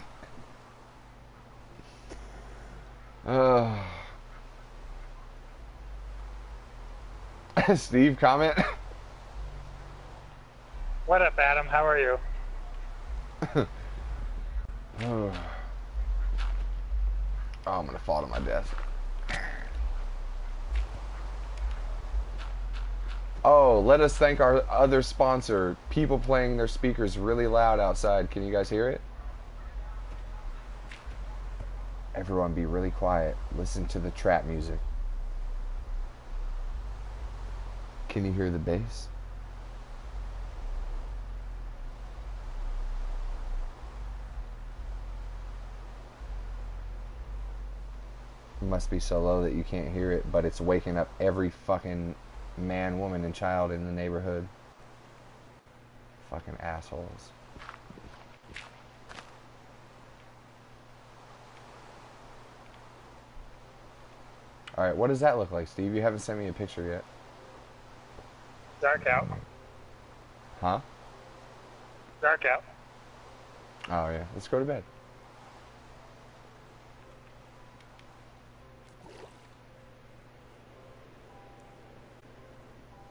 Uh, Steve, comment. What up, Adam? How are you? Oh, I'm gonna fall to my death. Oh, let us thank our other sponsor. People playing their speakers really loud outside. Can you guys hear it? Everyone be really quiet. Listen to the trap music. Can you hear the bass? It must be so low that you can't hear it, but it's waking up every fucking man, woman, and child in the neighborhood. Fucking assholes. Alright, what does that look like, Steve? You haven't sent me a picture yet. Dark out. Huh? Dark out. Oh, yeah. Let's go to bed.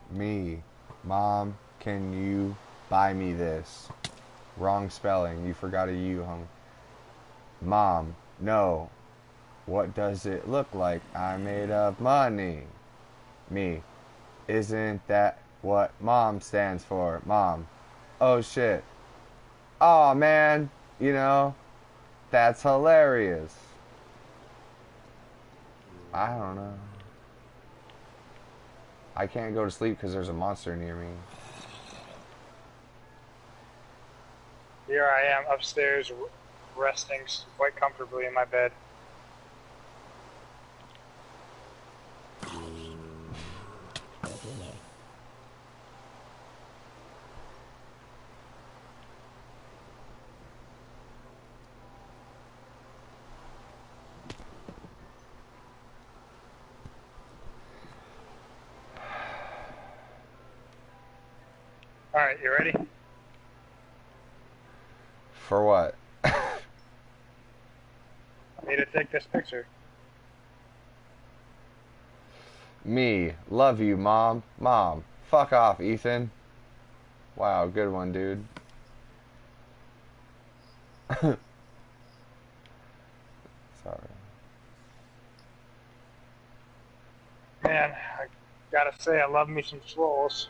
Me. Mom, can you buy me this? Wrong spelling. You forgot a U, homie. Mom, no. What does it look like? I made of money. Me. Isn't that what mom stands for? Mom. Oh shit. Oh man. You know, that's hilarious. I don't know. I can't go to sleep because there's a monster near me. Here I am upstairs, resting quite comfortably in my bed. All right, you ready? For what? I need to take this picture. Me. Love you, mom. Mom. Fuck off, Ethan. Wow, good one, dude. Sorry. Man, I gotta say, I love me some swolls.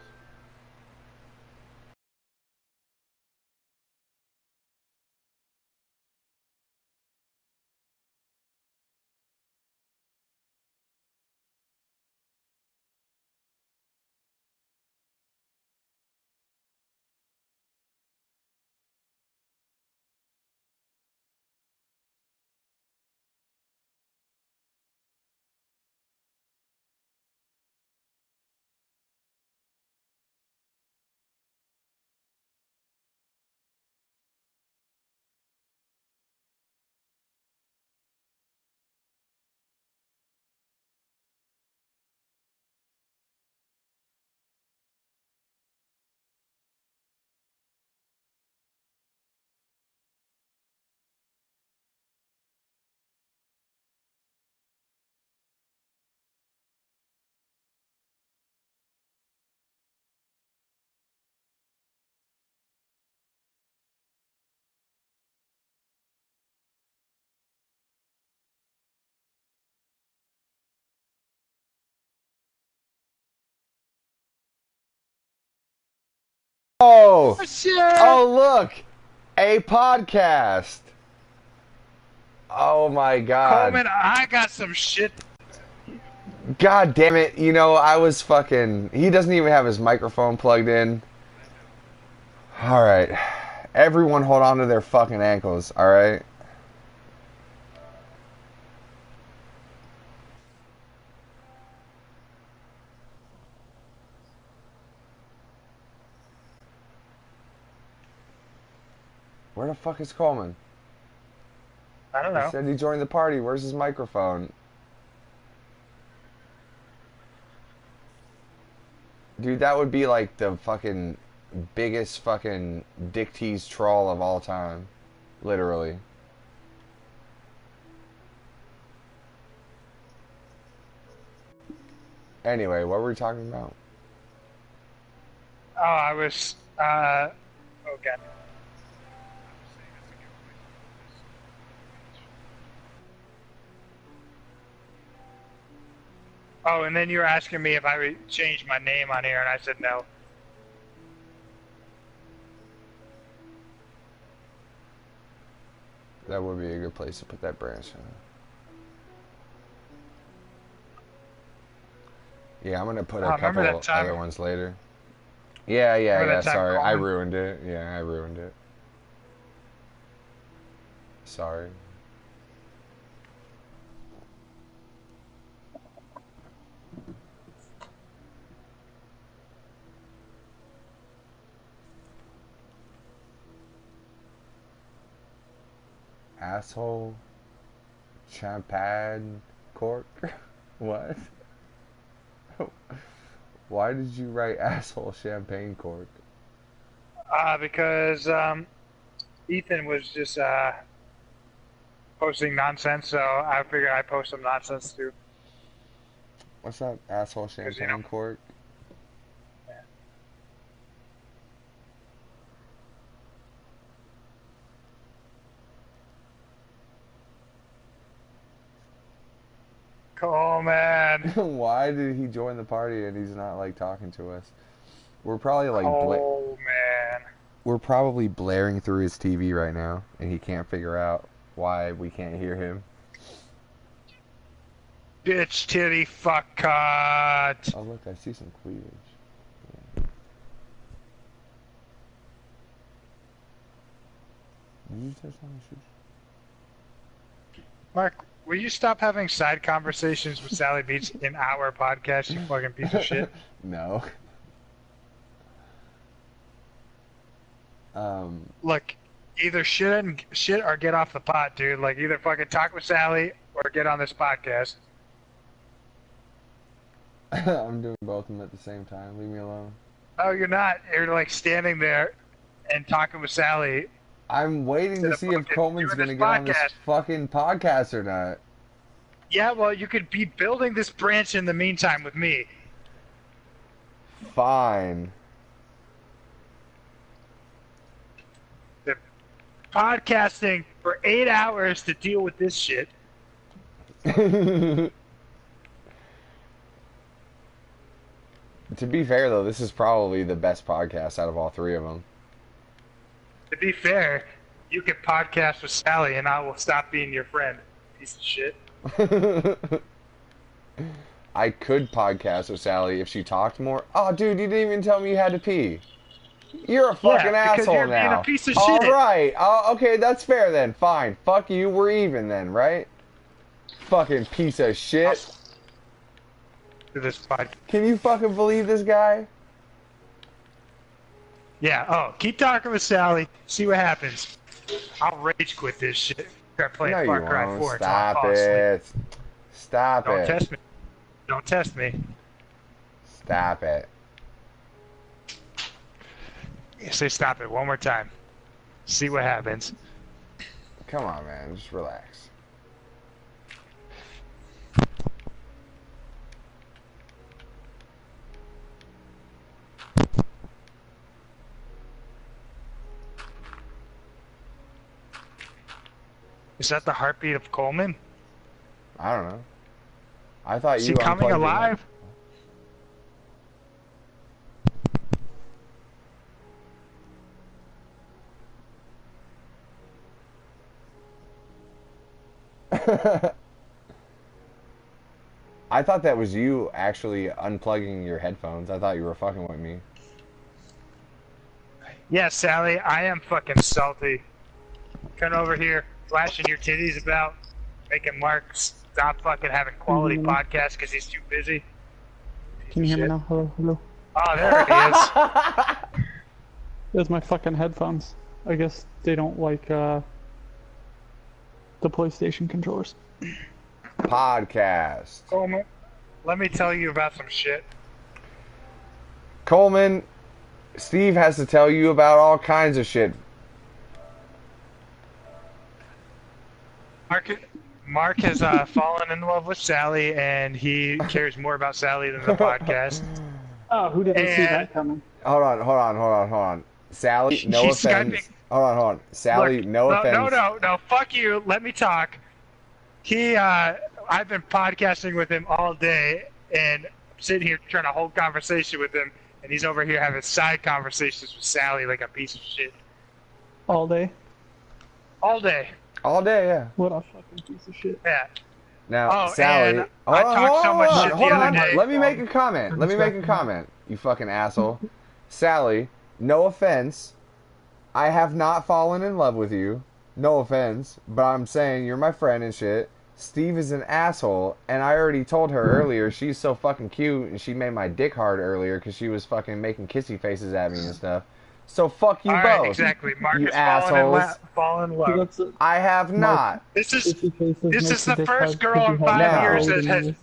Oh! Shit! Oh, look! A podcast! Oh my god. Coleman, I got some shit. God damn it. You know, I was fucking... He doesn't even have his microphone plugged in. Alright. Everyone hold on to their fucking ankles, alright? Where the fuck is Coleman? I don't He know. said he joined the party. Where's his microphone? Dude, that would be like the fucking biggest fucking dick tease troll of all time. Literally. Anyway, what were we talking about? Oh, I was. Oh god. Oh, and then you were asking me if I would change my name on here, and I said no. That would be a good place to put that branch in. Yeah, I'm gonna put a couple other ones later. Yeah, sorry. I ruined it. Yeah, I ruined it. Sorry. Asshole. Champagne cork. What? Why did you write asshole champagne cork? Because Ethan was just posting nonsense, so I figured I'd post some nonsense too. What's that asshole champagne cork? Yeah. Coleman. Why did he join the party and he's not like talking to us? We're probably like we're probably blaring through his TV right now and he can't figure out why we can't hear him. Bitch titty fuck cut. Oh look, I see some cleavage. Yeah. Did you touch on the shoes? Mark, will you stop having side conversations with Sally Beach in our podcast, you fucking piece of shit? No. Look, either shit or get off the pot, dude. Like, either fucking talk with Sally or get on this podcast. I'm doing both of them at the same time. Leave me alone. Oh, you're not. You're like standing there and talking with Sally. I'm waiting to see if Coleman's gonna get on this fucking podcast or not. Yeah, well, you could be building this branch in the meantime with me. Fine. The podcasting for 8 hours to deal with this shit. To be fair, though, this is probably the best podcast out of all three of them. To be fair, you can podcast with Sally and I will stop being your friend, piece of shit. I could podcast with Sally if she talked more. Oh, dude, you didn't even tell me you had to pee. You're a fucking asshole you're now. Being a piece of All shit. right. Okay, that's fair then. Fine. Fuck you. We're even then, right? Fucking piece of shit. This podcast. Can you fucking believe this guy? Yeah. Oh, keep talking with Sally. See what happens. I'll rage quit this shit. Start playing No, Far you Cry won't. 4 Stop it. Stop Don't it. test me. Don't test me. Stop it. Say stop it one more time. See what happens. Come on, man. Just relax. Is that the heartbeat of Coleman? I don't know. I thought Is you he coming unplugged alive? I thought that was you actually unplugging your headphones. I thought you were fucking with me. Yeah, Sally, I am fucking salty. Coming over here, flashing your titties about, making Mark stop fucking having quality podcasts because he's too busy. Can you hear me now? Hello, hello. Oh, there he is. There's my fucking headphones. I guess they don't like the PlayStation controllers. Podcast. Coleman, let me tell you about some shit. Coleman, Steve has to tell you about all kinds of shit. Mark has fallen in love with Sally, and he cares more about Sally than the podcast. Oh, who didn't see that coming? Hold on. Sally, no She's offense. Skyping. Hold on. Sally, Look, no offense. No, fuck you. Let me talk. I've been podcasting with him all day, and sitting here trying to hold conversation with him, and he's over here having side conversations with Sally like a piece of shit. All day? All day. All day, yeah. What a fucking piece of shit. Yeah. Now, Sally, and I talked so much shit the other day. Let me make a comment. You fucking asshole. Sally, no offense. I have not fallen in love with you. No offense, but I'm saying you're my friend and shit. Steve is an asshole, and I already told her earlier she's so fucking cute, and she made my dick hard earlier because she was fucking making kissy faces at me and stuff. So fuck you all both. Right, exactly. Mark you is assholes. fallen in love. I have not. This is the first girl in 5 years that has.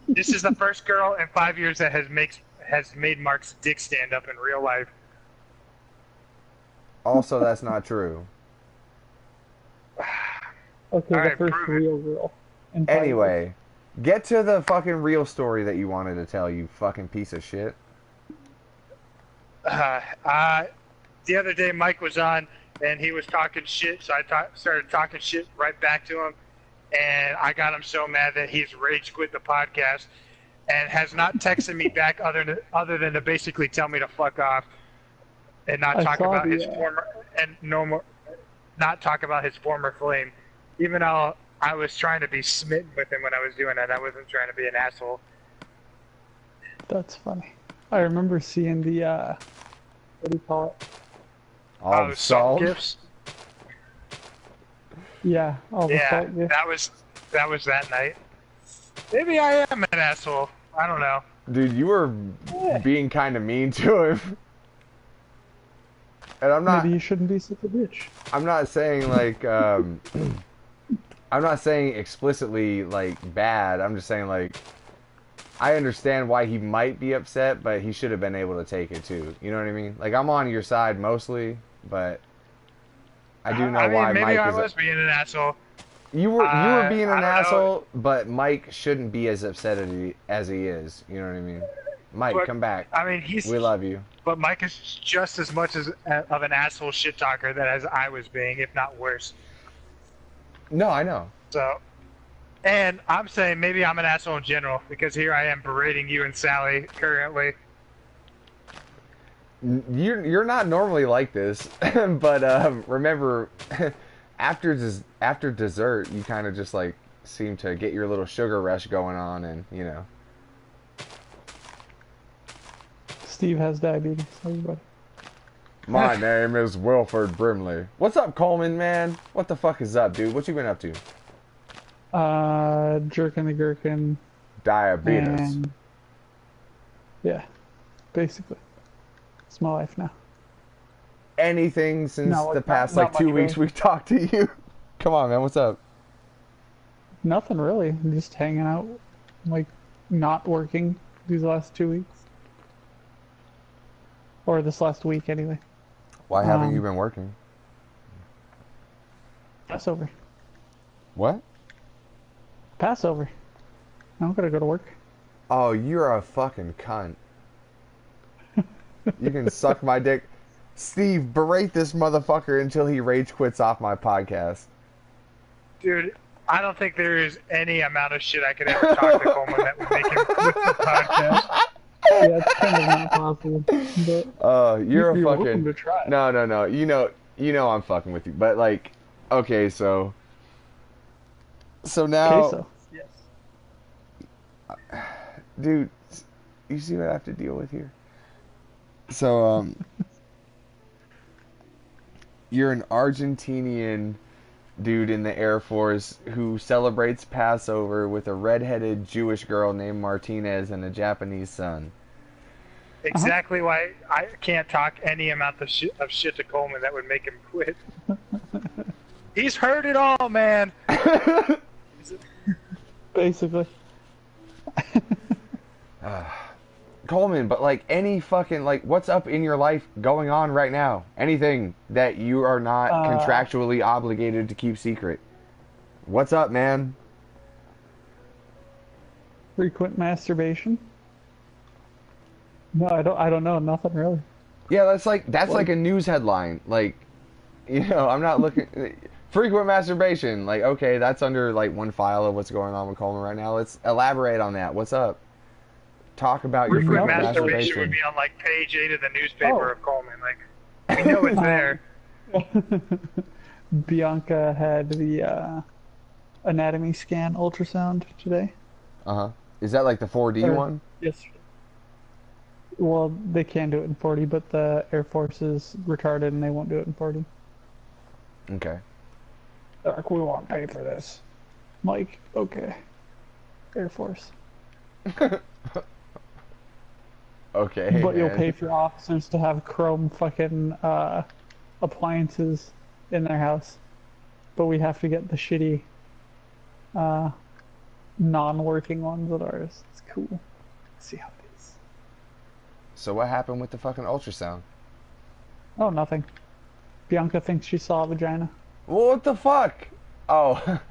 This is the first girl in 5 years that has made Mark's dick stand up in real life. Also, that's not true. Okay, all the right, first real girl. Anyway, get to the fucking real story that you wanted to tell, you fucking piece of shit. The other day Mike was on and he was talking shit, so I started talking shit right back to him, and I got him so mad that he's rage quit the podcast and has not texted me back other than to basically tell me to fuck off and not talk about his former and not talk about his former flame, even though I was trying to be smitten with him when I was doing that. I wasn't trying to be an asshole. That's funny. I remember seeing the what do you call it? All the salt gifts. Yeah, all the salt gifts. that was that night. Maybe I am an asshole. I don't know. Dude, you were being kind of mean to him. And I'm not. Maybe you shouldn't be such a bitch. I'm not saying like. I'm not saying explicitly like bad. I'm just saying like. I understand why he might be upset, but he should have been able to take it too. You know what I mean? Like, I'm on your side mostly, but I do know why maybe Mike I is. was being an asshole. You were being an asshole, know. but Mike shouldn't be as upset as he is. You know what I mean? Mike, come back. I mean, we love you. But Mike is just as much of an asshole shit talker that as I was being, if not worse. No, I know. So. And I'm saying maybe I'm an asshole in general, because here I am berating you and Sally currently. You're not normally like this, but remember, after dessert, you kind of just like seem to get your little sugar rush going on, and you know. Steve has diabetes. Everybody. My name is Wilford Brimley. What's up, Coleman, man? What the fuck is up, dude? What you been up to? Jerkin the Gherkin. Diabetes. And yeah, basically. It's my life now. Anything since the past like 2 weeks we've talked to you? Come on, man. What's up? Nothing really. I'm just hanging out, like not working these last 2 weeks. Or this last week, anyway. Why haven't you been working? Passover. What? Passover. I don't gotta go to work. Oh, you're a fucking cunt. You can suck my dick. Steve, berate this motherfucker until he rage quits off my podcast. Dude, I don't think there is any amount of shit I could ever talk to Coleman that would make him quit the podcast. Yeah, it's kind of not possible. But you're a fucking. Welcome to try. No. You know I'm fucking with you. But like, okay, so So now, Queso. Yes. dude, you see what I have to deal with here? So, you're an Argentinian dude in the Air Force who celebrates Passover with a redheaded Jewish girl named Martinez and a Japanese son. Exactly why I can't talk any amount of shit to Coleman that would make him quit. He's heard it all, man. Basically. Coleman, but like any fucking, like, what's up in your life going on right now? Anything that you are not contractually obligated to keep secret. What's up, man? Frequent masturbation. No, I don't know. Nothing really. Yeah, that's like a news headline. Like, you know, I'm not looking. Frequent masturbation. Like, okay, that's under like one file of what's going on with Coleman right now. Let's elaborate on that. What's up? Talk about your Frequent frequent masturbation masturbation. would be on like page 8 of the newspaper of Coleman. Like, we know it's there. Bianca had the anatomy scan ultrasound today. Is that like the 4D one? Yes. Well, they can do it in 40, but the Air Force is retarded and they won't do it in 40. Okay. They're like, we won't pay for this. I'm like, okay. Air Force. Okay. But you'll man. pay for your officers to have chrome fucking appliances in their house. But we have to get the shitty non-working ones at ours. It's cool. Let's see how it is. So what happened with the fucking ultrasound? Oh, nothing. Bianca thinks she saw a vagina. Well, what the fuck? Oh,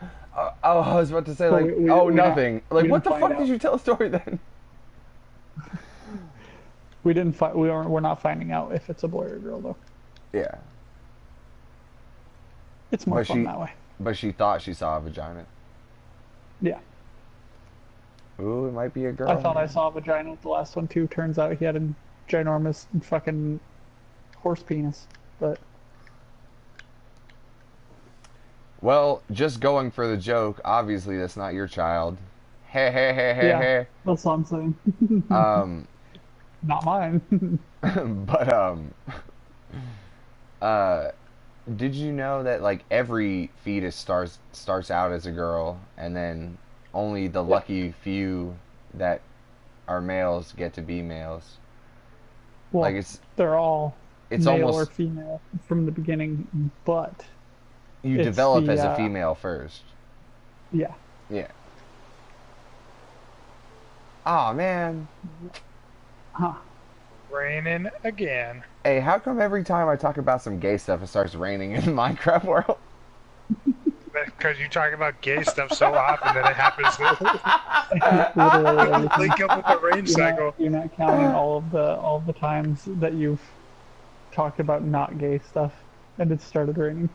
I was about to say like, nothing. Like, what the fuck did you tell a story then? We didn't find. We're not finding out if it's a boy or a girl though. Yeah. It's more fun that way. But she thought she saw a vagina. Yeah. Ooh, it might be a girl. I thought I saw a vagina with the last one too. Turns out he had a ginormous fucking horse penis. But well, just going for the joke. Obviously, that's not your child. Hey, hey, hey, hey, yeah, hey. that's what I'm saying. Not mine. But did you know that like every fetus starts out as a girl, and then only the lucky few that are males get to be males? Well, like they're all it's male almost or female from the beginning, but you it's develop the, as a female first. Yeah. Yeah. Oh man. Huh. Raining again. Hey, how come every time I talk about some gay stuff, it starts raining in the Minecraft world? Because you talk about gay stuff so often that it happens. Literally, Link up with the rain cycle. You're not counting all of the times that you've talked about not gay stuff, and it started raining.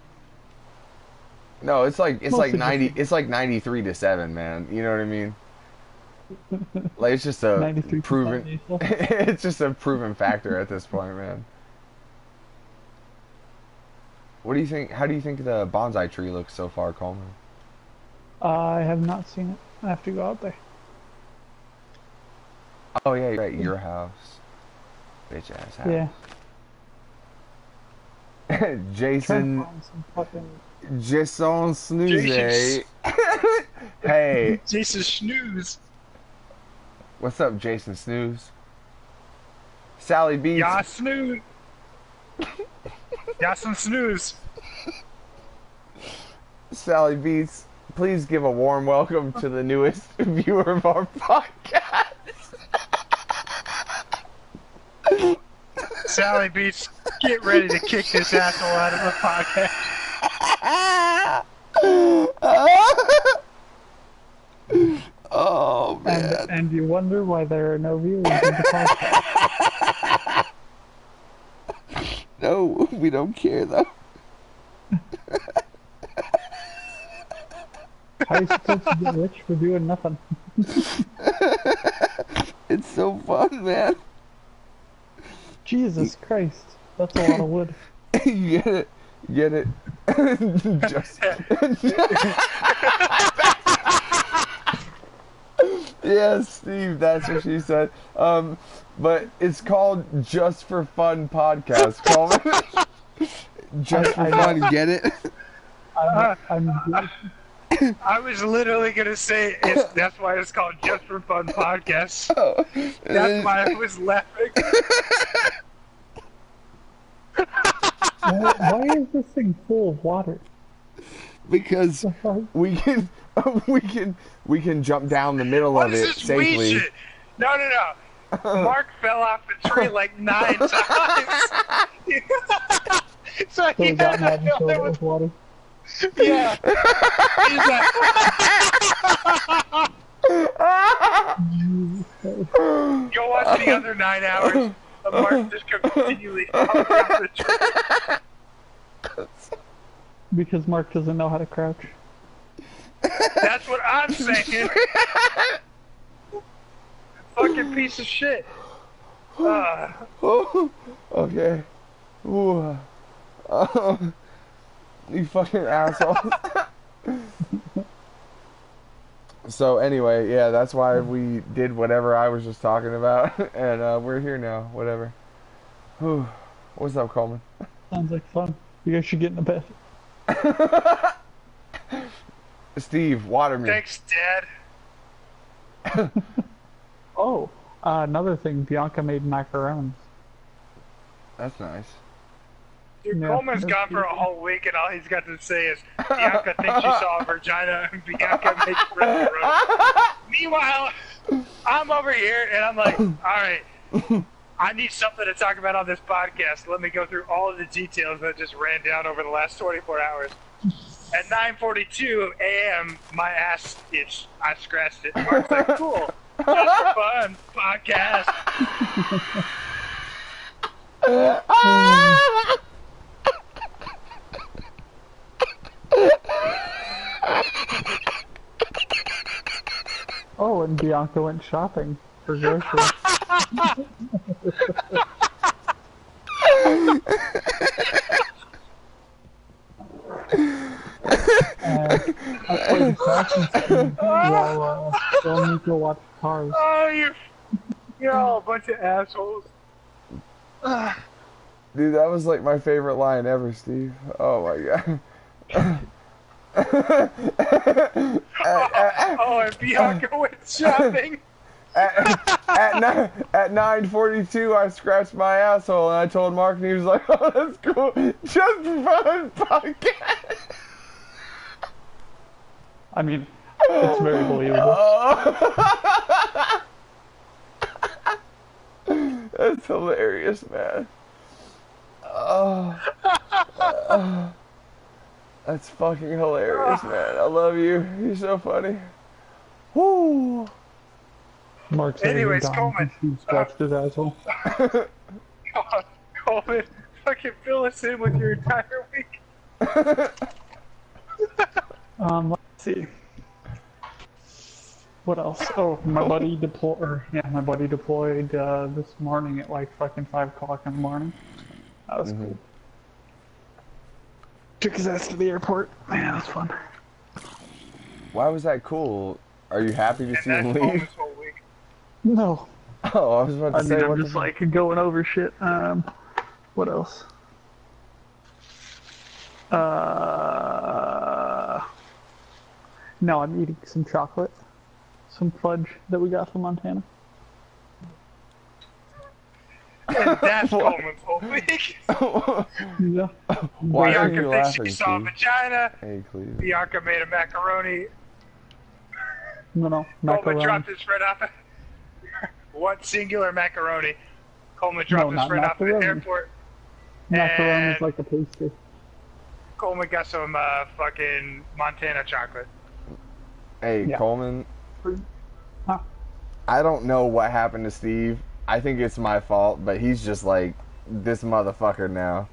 No, it's like Mostly 90. just- It's like 93-7, man. You know what I mean? Like it's just a 93% proven. gay stuff. It's just a proven factor at this point, man. What do you think? How do you think the bonsai tree looks so far, Coleman? I have not seen it. I have to go out there. Oh yeah, you're at your house, bitch ass house. Yeah. Jason. Try to find some fucking... Jason Snooze. Hey, Jesus snooze. what's up, Jason Snooze? Sally Beats. Ya snooze. Ya some snooze. Sally Beats, please give a warm welcome to the newest viewer of our podcast. Sally Beats, get ready to kick this asshole out of the podcast. Oh man. And you wonder why there are no viewers of the podcast. No, we don't care though. How are you supposed to get rich for doing nothing? It's so fun, man. Jesus Christ. That's a lot of wood. You get it? Get it? Just... Yeah, Steve, that's what she said. But it's called Just for Fun Podcast, Coleman. Just for fun, get it? I was literally gonna say that's why it's called Just for Fun Podcast. Oh, That's why I was laughing. Why is this thing full of water? because we can jump down the middle What of is it this safely. weed shit? No. Mark fell off the tree like 9 times. So So he we got had mad and filled it to with water. yeah. He's like, go watch the other 9 hours of Mark just continually falling off the tree. Because Mark doesn't know how to crouch. That's what I'm saying. Fucking piece of shit. Okay. Ooh. You fucking asshole. So anyway, yeah, that's why we did whatever I was just talking about, and we're here now. Whatever. Whew. What's up, Coleman? Sounds like fun. You guys should get in the bed. Steve, water me. Thanks, Dad. Oh, another thing. Bianca made macarons. That's nice. Dude, Yeah, Coleman's that's gone for a whole week, and all he's got to say is Bianca thinks she saw a vagina, and Bianca makes macarons. Meanwhile, I'm over here, and I'm like, all right, I need something to talk about on this podcast. Let me go through all of the details that just ran down over the last 24 hours. At 9:42 a.m., my ass itched. I scratched it. Mark's like, cool. Just for fun. Podcast. Oh, and Bianca went shopping for groceries. I played Assassin's Creed while Nico watched Cars. Oh, you're all a bunch of assholes. Dude, that was like my favorite line ever, Steve. Oh my god. Oh, and Bianca went shopping. At 9:42, I scratched my asshole, and I told Mark, and he was like, "Oh, that's cool, just for fun podcast." I mean, it's very believable. That's hilarious, man. That's fucking hilarious, man. I love you. You're so funny. Woo. Mark said Anyways, he died Coleman, because he scratched his asshole. Coleman, fucking fill us in with your entire week. Let's see. What else? Oh, my buddy deployed this morning at like fucking 5 o'clock in the morning. That was cool. Took his ass to the airport. Man, that was fun. Why was that cool? Are you happy to see him And that's leave? this whole week. No. Oh, I was about to I mean, say, I'm what just the like going over shit. What else? No, I'm eating some chocolate. Some fudge that we got from Montana. And that's Coleman's whole week. Yeah. Why are Bianca you thinks laughing, she saw a Steve? vagina. Hey, Cleve. Bianca made a macaroni. No, Coleman macaroni. dropped his friend off. What singular macaroni? Coleman dropped his not friend off at the macaroni. airport. Macaroni is And like a pastry. Coleman got some fucking Montana chocolate. Hey, Yeah. Coleman. Huh. I don't know what happened to Steve. I think it's my fault, but he's just like this motherfucker now.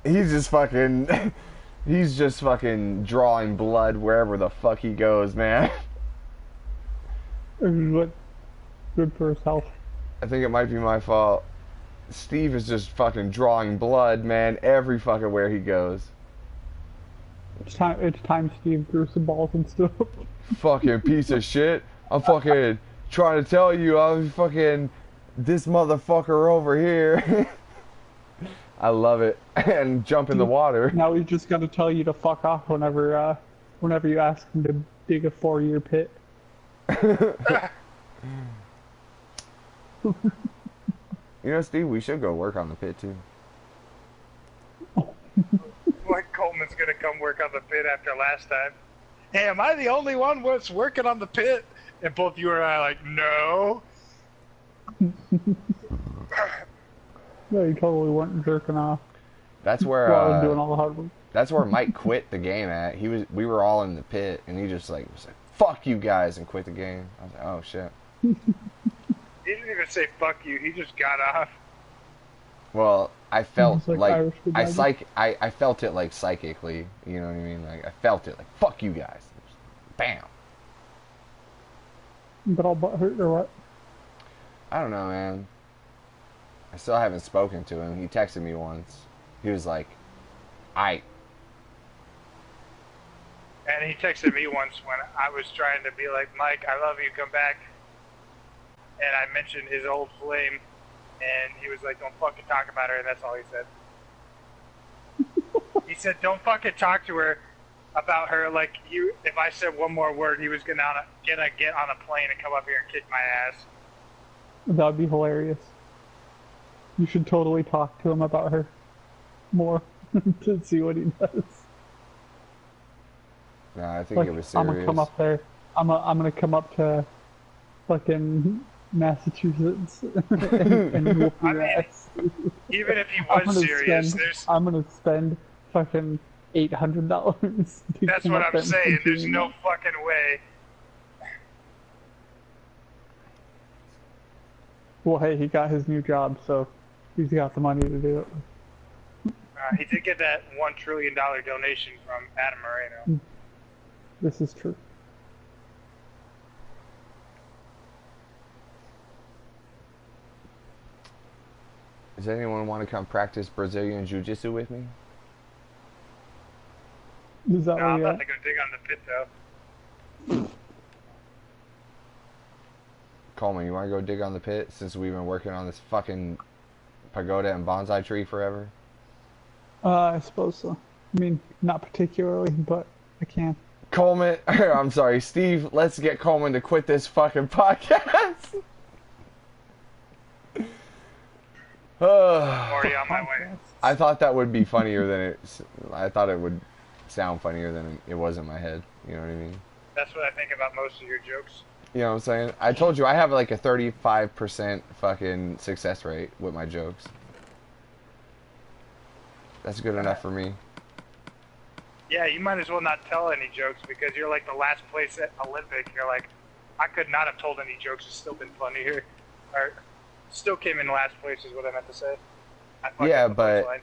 He's just fucking drawing blood wherever the fuck he goes, man. What? Good for his health. I think it might be my fault. Steve is just fucking drawing blood, man, every fucking where he goes. It's time Steve grew some balls and stuff. Fucking piece of shit. I'm fucking trying to tell you I was fucking this motherfucker over here. I love it. And jump in the water. Now we just got to tell you to fuck off whenever you ask him to dig a 4-year pit. You know, Steve, we should go work on the pit too. Like Coleman's gonna come work on the pit after last time. Hey, am I the only one that's working on the pit? And both you and I are like, no. No, you totally weren't jerking off That's where while I was doing all the hard work. that's where Mike quit the game at. We were all in the pit, and he just like was like, "Fuck you guys," and quit the game. I was like, "Oh shit." He didn't even say fuck you. He just got off. Well, I felt Just like like Irish goodbye. I felt it like psychically. You know what I mean? Like I felt it like "fuck you guys." Bam. But all butt hurt or what? I don't know, man. I still haven't spoken to him. He texted me once. He was like, "I." And he texted me once when I was trying to be like, Mike, I love you, come back. And I mentioned his old flame, and he was like, don't fucking talk about her, and that's all he said. He said, don't fucking talk to her about her. Like, if I said one more word, he was gonna get on a plane and come up here and kick my ass. That would be hilarious. You should totally talk to him about her more to see what he does. No, I think Like, it was I'm serious. gonna come up there. I'm gonna come up to fucking Massachusetts and whoop I your mean, ass. Even if he I'm was gonna serious, spend, I'm gonna spend fucking $800. that's what I'm saying. There's no fucking way. Well, hey, he got his new job, so he's got the money to do it. He did get that $1 trillion donation from Adam Moreno. This is true. Does anyone want to come practice Brazilian Jiu-Jitsu with me? Is that No, where I'm you about at? to go dig on the pit though. Coleman, you want to go dig on the pit since we've been working on this fucking pagoda and bonsai tree forever? I suppose so. I mean, not particularly, but I can. Coleman, I'm sorry, Steve, let's get Coleman to quit this fucking podcast. Already on my way. I thought that would be funnier than it. I thought it would sound funnier than it was in my head. You know what I mean? That's what I think about most of your jokes. You know what I'm saying? I told you I have like a 35% fucking success rate with my jokes. That's good enough for me. Yeah, you might as well not tell any jokes because you're like the last place at Olympic. You're like, I could not have told any jokes. It's still been funny here. Or still came in last place is what I meant to say. I fucked Yeah, up the but punchline.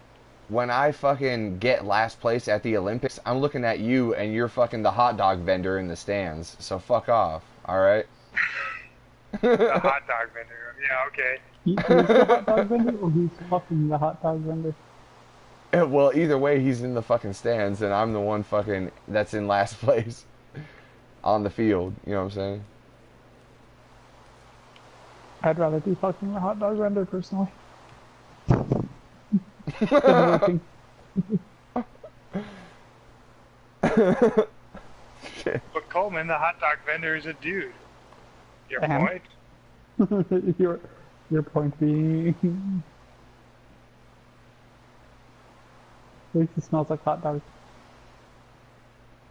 when I fucking get last place at the Olympics, I'm looking at you and you're fucking the hot dog vendor in the stands. So fuck off, alright? The hot dog vendor. Yeah, okay. He's the hot dog vendor, or he's fucking the hot dog vendor? Well, either way, he's in the fucking stands and I'm the one fucking that's in last place on the field. You know what I'm saying? I'd rather be fucking the hot dog vendor, personally. Than working. But Coleman, the hot dog vendor, is a dude. Your Damn. point? your point being... At least it smells like hot dogs.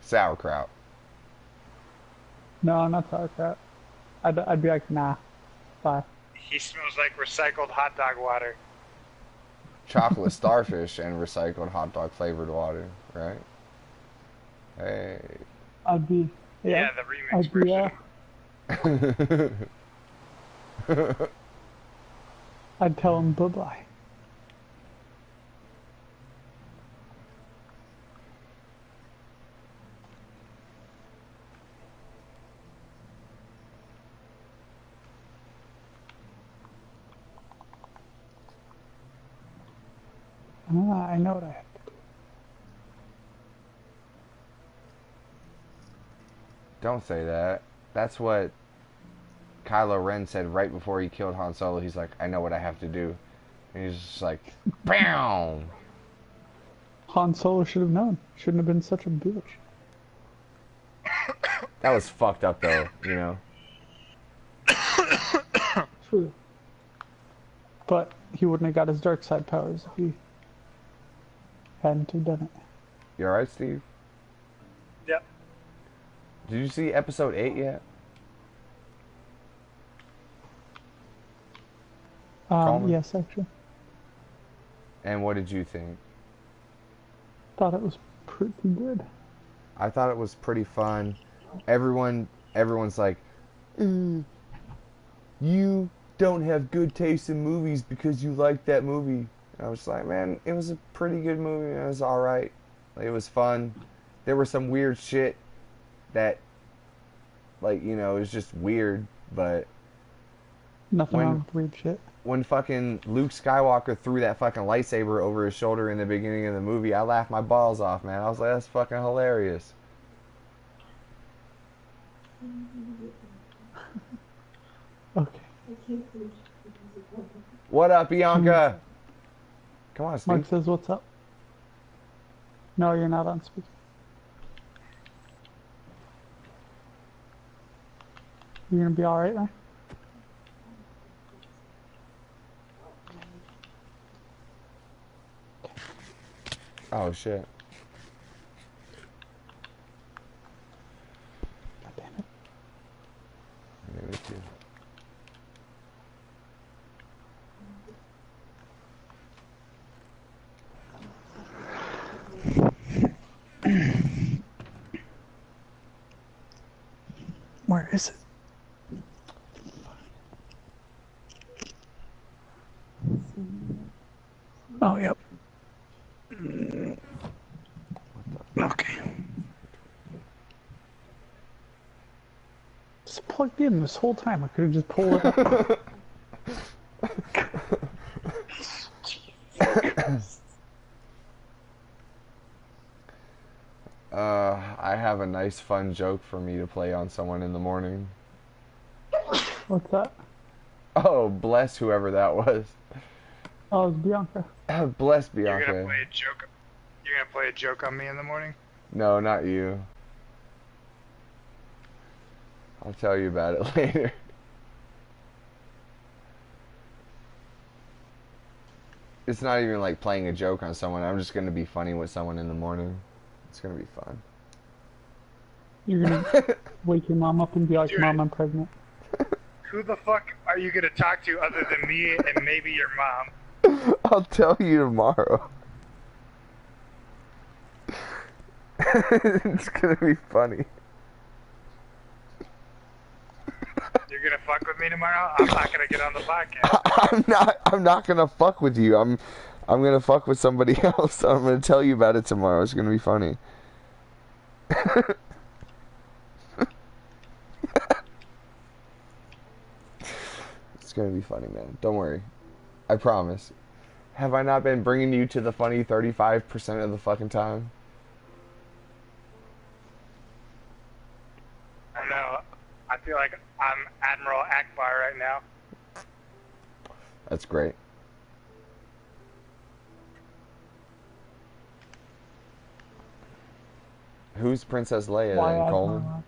Sauerkraut. No, not sauerkraut. I'd be like, nah. Bye. He smells like recycled hot dog water. Chocolate starfish and recycled hot dog flavored water, right? Hey. I'd be... Yeah, Yeah, the remix I'd be, version. I'd tell him bye-bye. I know what I have to do. Don't say that. That's what Kylo Ren said right before he killed Han Solo, he's like, I know what I have to do. And he's just like, BAM! Han Solo should have known. Shouldn't have been such a bitch. That was fucked up though, you know? True. But he wouldn't have got his dark side powers if he hadn't have done it. You alright, Steve? Yep. Did you see episode 8 yet? Coleman? Yes, actually. And what did you think? Thought it was pretty good. I thought it was pretty fun. Everyone's like, you don't have good taste in movies because you like that movie. And I was like, man, it was a pretty good movie. It was alright. Like, it was fun. There was some weird shit that, like, you know, it was just weird, but Nothing wrong with weird shit. when fucking Luke Skywalker threw that fucking lightsaber over his shoulder in the beginning of the movie, I laughed my balls off, man. I was like, that's fucking hilarious. Okay. What up, Bianca? Come on, Steve. Mark says, what's up? No, you're not on speaker. You gonna be alright, man? Oh, shit. God damn it. Yeah, me too. Where is it? Oh, yep. Okay. It's plugged in this whole time. I could have just pulled it up. I have a nice fun joke for me to play on someone in the morning. What's that? Oh, bless whoever that was. Oh, it's Bianca. Bless You're Bianca. gonna play a joke. You're gonna play a joke on me in the morning. No, not you. I'll tell you about it later. It's not even like playing a joke on someone. I'm just gonna be funny with someone in the morning. It's gonna be fun. You're gonna wake your mom up and be like, Dude. Mom, I'm pregnant. Who the fuck are you gonna talk to other than me and maybe your mom? I'll tell you tomorrow. It's gonna be funny. You're gonna fuck with me tomorrow? I'm not gonna get on the podcast. I'm not gonna fuck with you. I'm gonna fuck with somebody else. I'm gonna tell you about it tomorrow. It's gonna be funny. It's gonna be funny, man. Don't worry. I promise. Have I not been bringing you to the funny 35% of the fucking time? I know. I feel like I'm Admiral Akbar right now. That's great. Who's Princess Leia Why then, I Coleman? don't know.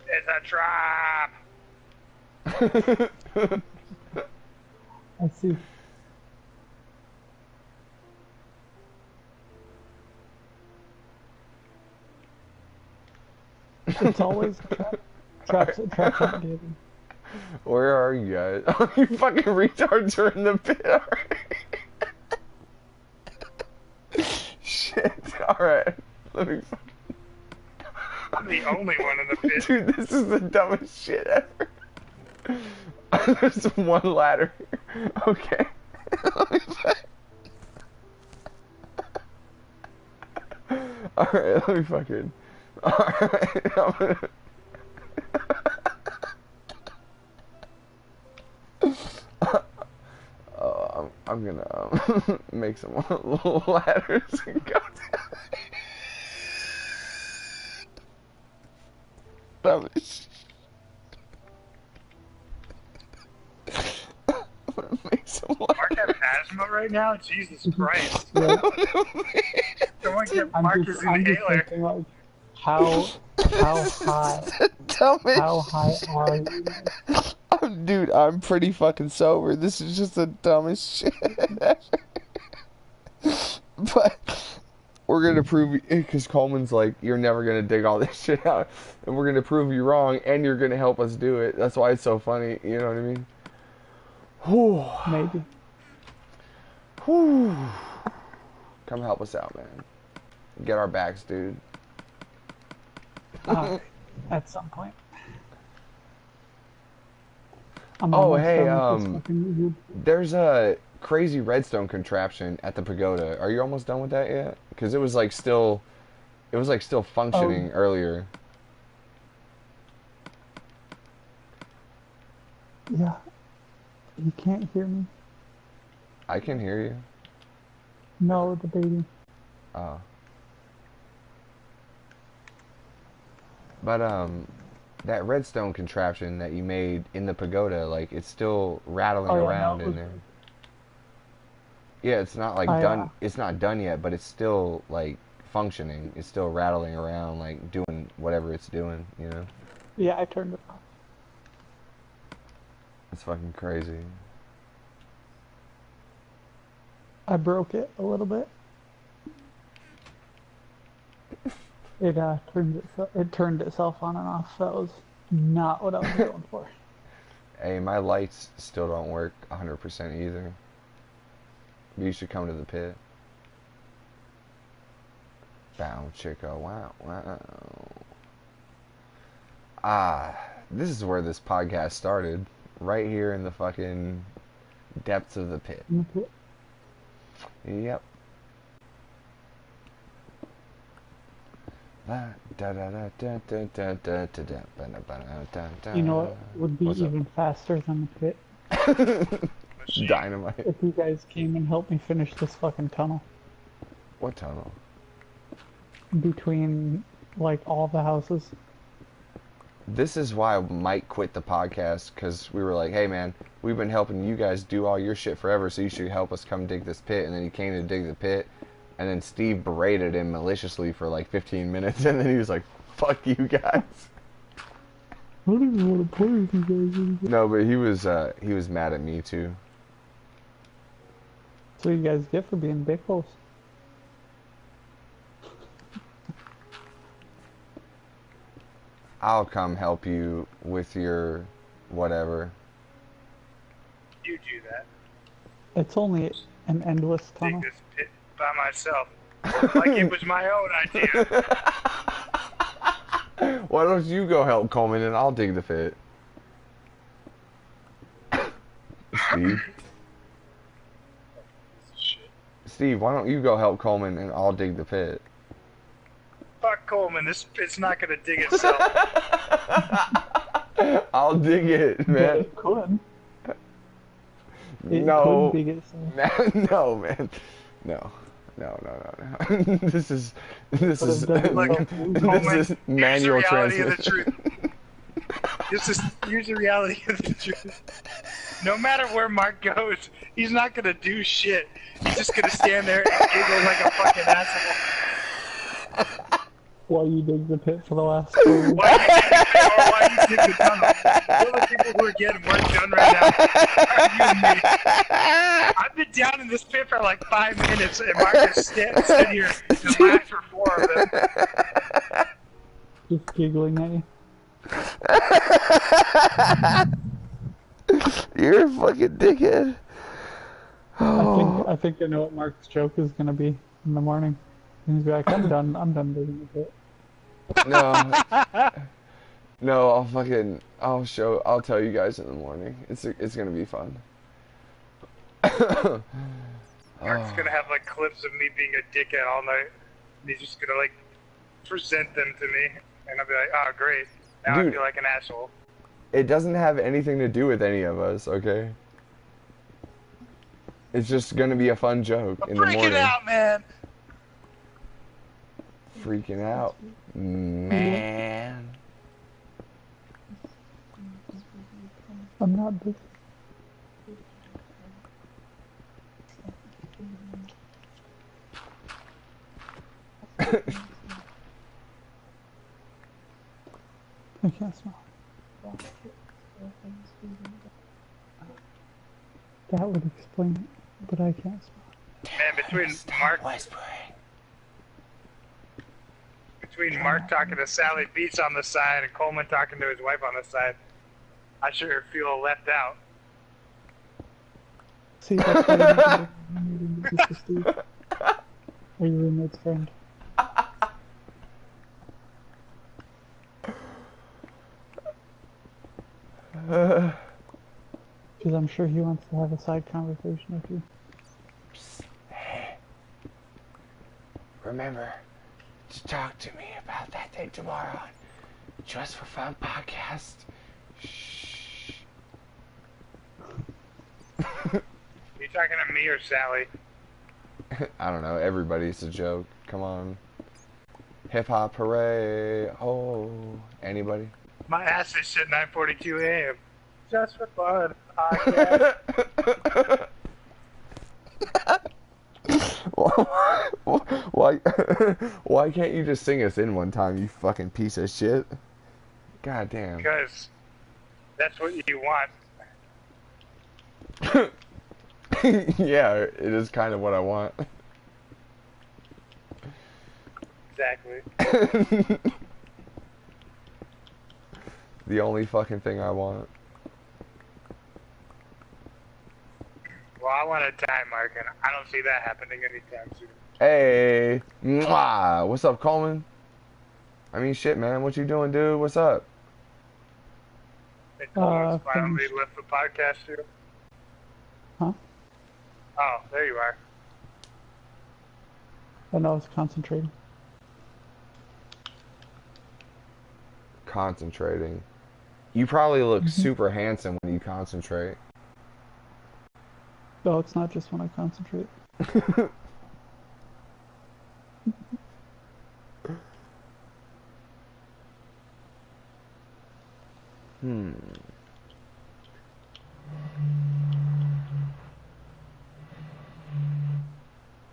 It's a trap. I see. It's always a trap. Traps aren't given. Where are you guys? Oh, you fucking retards are in the pit already. Shit. Alright. Let me I'm the only one in the pit. Dude, this is the dumbest shit ever. There's one ladder. Okay. Alright, let me fucking. Alright, I'm gonna. I'm gonna make some little ladders and go down. Dumbest. right now? Jesus Christ. Yeah. Someone get I'm Marcus just inhaler. thinking like, how high Dumbest are you? Dude, I'm pretty fucking sober. This is just the dumbest shit. But we're gonna prove, because Coleman's like, you're never gonna dig all this shit out, and we're gonna prove you wrong, and you're gonna help us do it. That's why it's so funny. You know what I mean? Whew. Maybe. Whew. Come help us out, man. Get our backs, dude. At some point. I'm Oh, almost hey, done with this fucking there's a crazy redstone contraption at the pagoda. Are you almost done with that yet? Because it was like still functioning earlier. Yeah. You can't hear me. I can hear you. No, the baby. Oh. But that redstone contraption that you made in the pagoda, like it's still rattling around in there. Yeah, it's not like done. It's not done yet, but it's still like functioning. It's still rattling around, like doing whatever it's doing. You know? Yeah, I turned it off. It's fucking crazy. I broke it a little bit. It turned itself on and off. That was not what I was going for. Hey, my lights still don't work 100% either. But you should come to the pit. Bow chicka, wow, wow. This is where this podcast started. Right here in the fucking depths of the pit. Yep. You know what would be even faster than the pit? Dynamite. If you guys came and helped me finish this fucking tunnel. What tunnel? Between, like, all the houses. This is why Mike quit the podcast, because we were like, hey man, we've been helping you guys do all your shit forever, so you should help us come dig this pit. And then he came to dig the pit, and then Steve berated him maliciously for like 15 minutes, and then he was like, fuck you guys. I don't even want to play with you guys anymore. No, but he was mad at me too. So you guys get for being big holes. I'll come help you with your whatever. You do that. It's only an endless Dig tunnel. this pit by myself. Like it was my own idea. Why don't you go help Coleman and I'll dig the pit? Steve. Steve, why don't you go help Coleman and I'll dig the pit? Fuck Coleman, this pit's not gonna dig itself. I'll dig it, man. It could. It No. could dig itself. No, man. No. This is manual transmission. Here's the reality of the truth. No matter where Mark goes, he's not gonna do shit. He's just gonna stand there and giggle like a fucking asshole. While you dig the pit for the last 2 weeks. Why you dig the tunnel? The other people who are getting work done right now are you and me. I've been down in this pit for like 5 minutes, and Mark is sitting here and laughed for 4 of them. Just giggling at you. You're a fucking dickhead. I think I know what Mark's joke is gonna be in the morning. He's like, I'm done digging the pit. No, I'll tell you guys in the morning. It's gonna be fun. Mark's gonna have like clips of me being a dickhead all night. And he's just gonna like present them to me, and I'll be like, oh great, now Dude, I feel like an asshole. It doesn't have anything to do with any of us, okay? It's just gonna be a fun joke in the morning. Freaking out, man. Freaking out, man. I'm not big. I can't smell. That would explain it, but I can't smell. Man, between Mark talking to Sally Beats on the side and Coleman talking to his wife on the side, I sure feel left out. See, that's why you're Mr. Steve. Or your roommate's friend. Because I'm sure he wants to have a side conversation with you. Hey, remember to talk to me about that thing tomorrow on Just for Fun podcast. Shh. You talking to me or Sally? I don't know. Everybody's a joke. Come on. Hip hop hooray! Oh, anybody? My ass is at 9:42 a.m. Just for fun. Podcast. Why can't you just sing us in one time, you fucking piece of shit? God damn. Because that's what you want. Yeah, it is kind of what I want. Exactly. The only fucking thing I want. Well, I want a time mark, and I don't see that happening anytime soon. Hey, mwah. What's up, Coleman? I mean, shit, man. What you doing, dude? What's up? And Coleman's finally left the podcast too. Huh? Oh, there you are. I know, I was concentrating. Concentrating. You probably look super handsome when you concentrate. No, it's not just when I concentrate.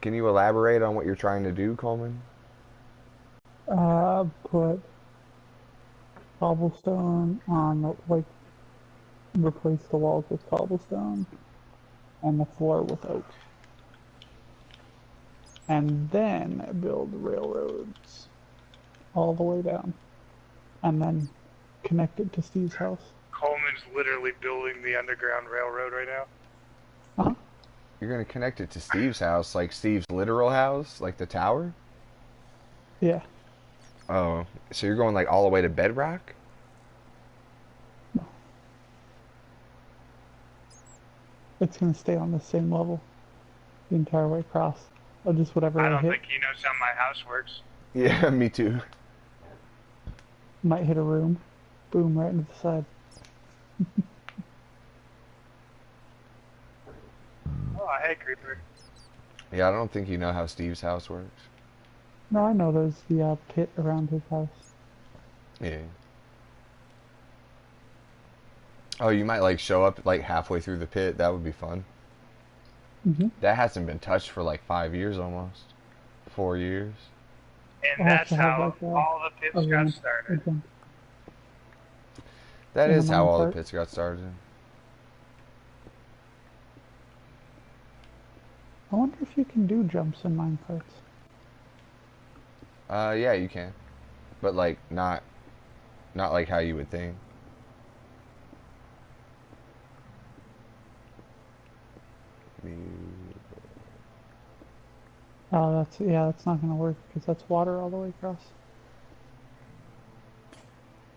Can you elaborate on what you're trying to do, Coleman? Put cobblestone on, like, replace the walls with cobblestone and the floor with oak. And then build railroads all the way down. And then connect it to Steve's house. Coleman's literally building the Underground Railroad right now. Huh? You're gonna connect it to Steve's house, like Steve's literal house, like the tower? Yeah. Oh, so you're going like all the way to bedrock? No. It's gonna stay on the same level the entire way across. Or just whatever I don't hit. think he knows how my house works. Yeah, me too. Might hit a room. Boom, right into the side. Oh, hey, Creeper. Yeah, I don't think you know how Steve's house works. No, I know there's the pit around his house. Yeah. Oh, you might like show up like halfway through the pit. That would be fun. That hasn't been touched for like 5 years almost. 4 years. And that's how all the pits got started. That is how all the minecart. pits got started. I wonder if you can do jumps in minecarts. Yeah, you can. But like not like how you would think. Oh, that's not gonna work because that's water all the way across.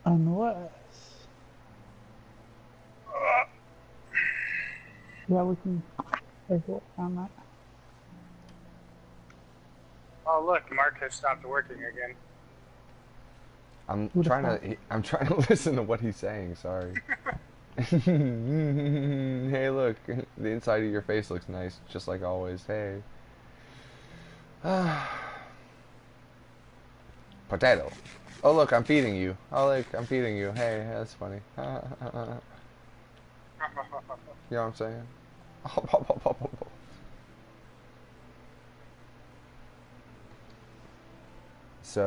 Unless, yeah, we can take it on that. Oh, look, Mark has stopped working again. I'm Who'da trying thought? to listen to what he's saying, sorry. Hey, look, the inside of your face looks nice, just like always. Hey. Potato. Oh, look, I'm feeding you. Oh, look, I'm feeding you. Hey, that's funny. You know what I'm saying? So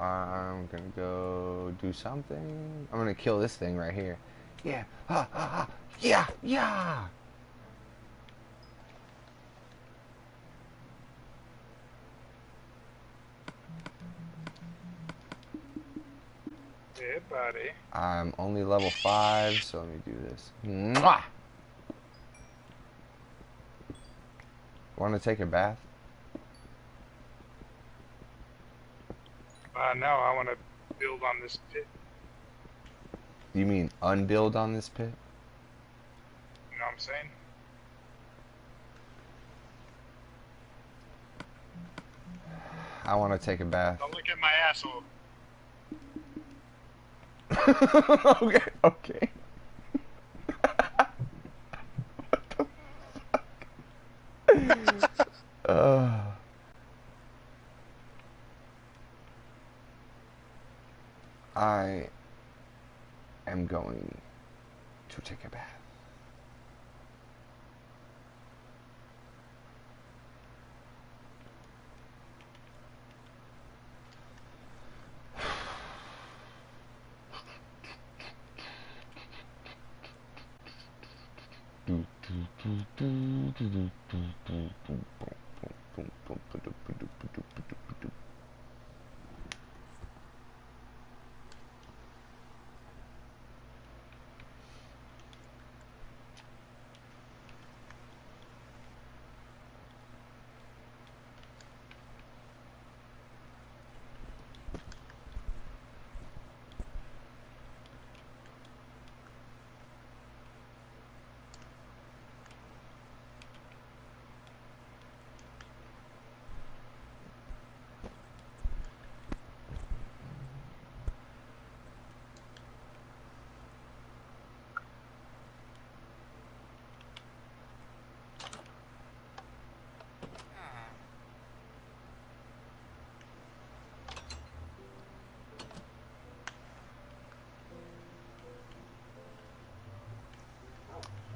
I'm gonna go do something. I'm gonna kill this thing right here. Yeah. Ha, ha, ha. Yeah. Yeah. Yeah, buddy. I'm only level 5, so let me do this. Mwah! Want to take a bath? No, I want to build on this pit. You mean unbuild on this pit? You know what I'm saying? I want to take a bath. Don't look at my asshole. Okay, okay. I am going to take a bath.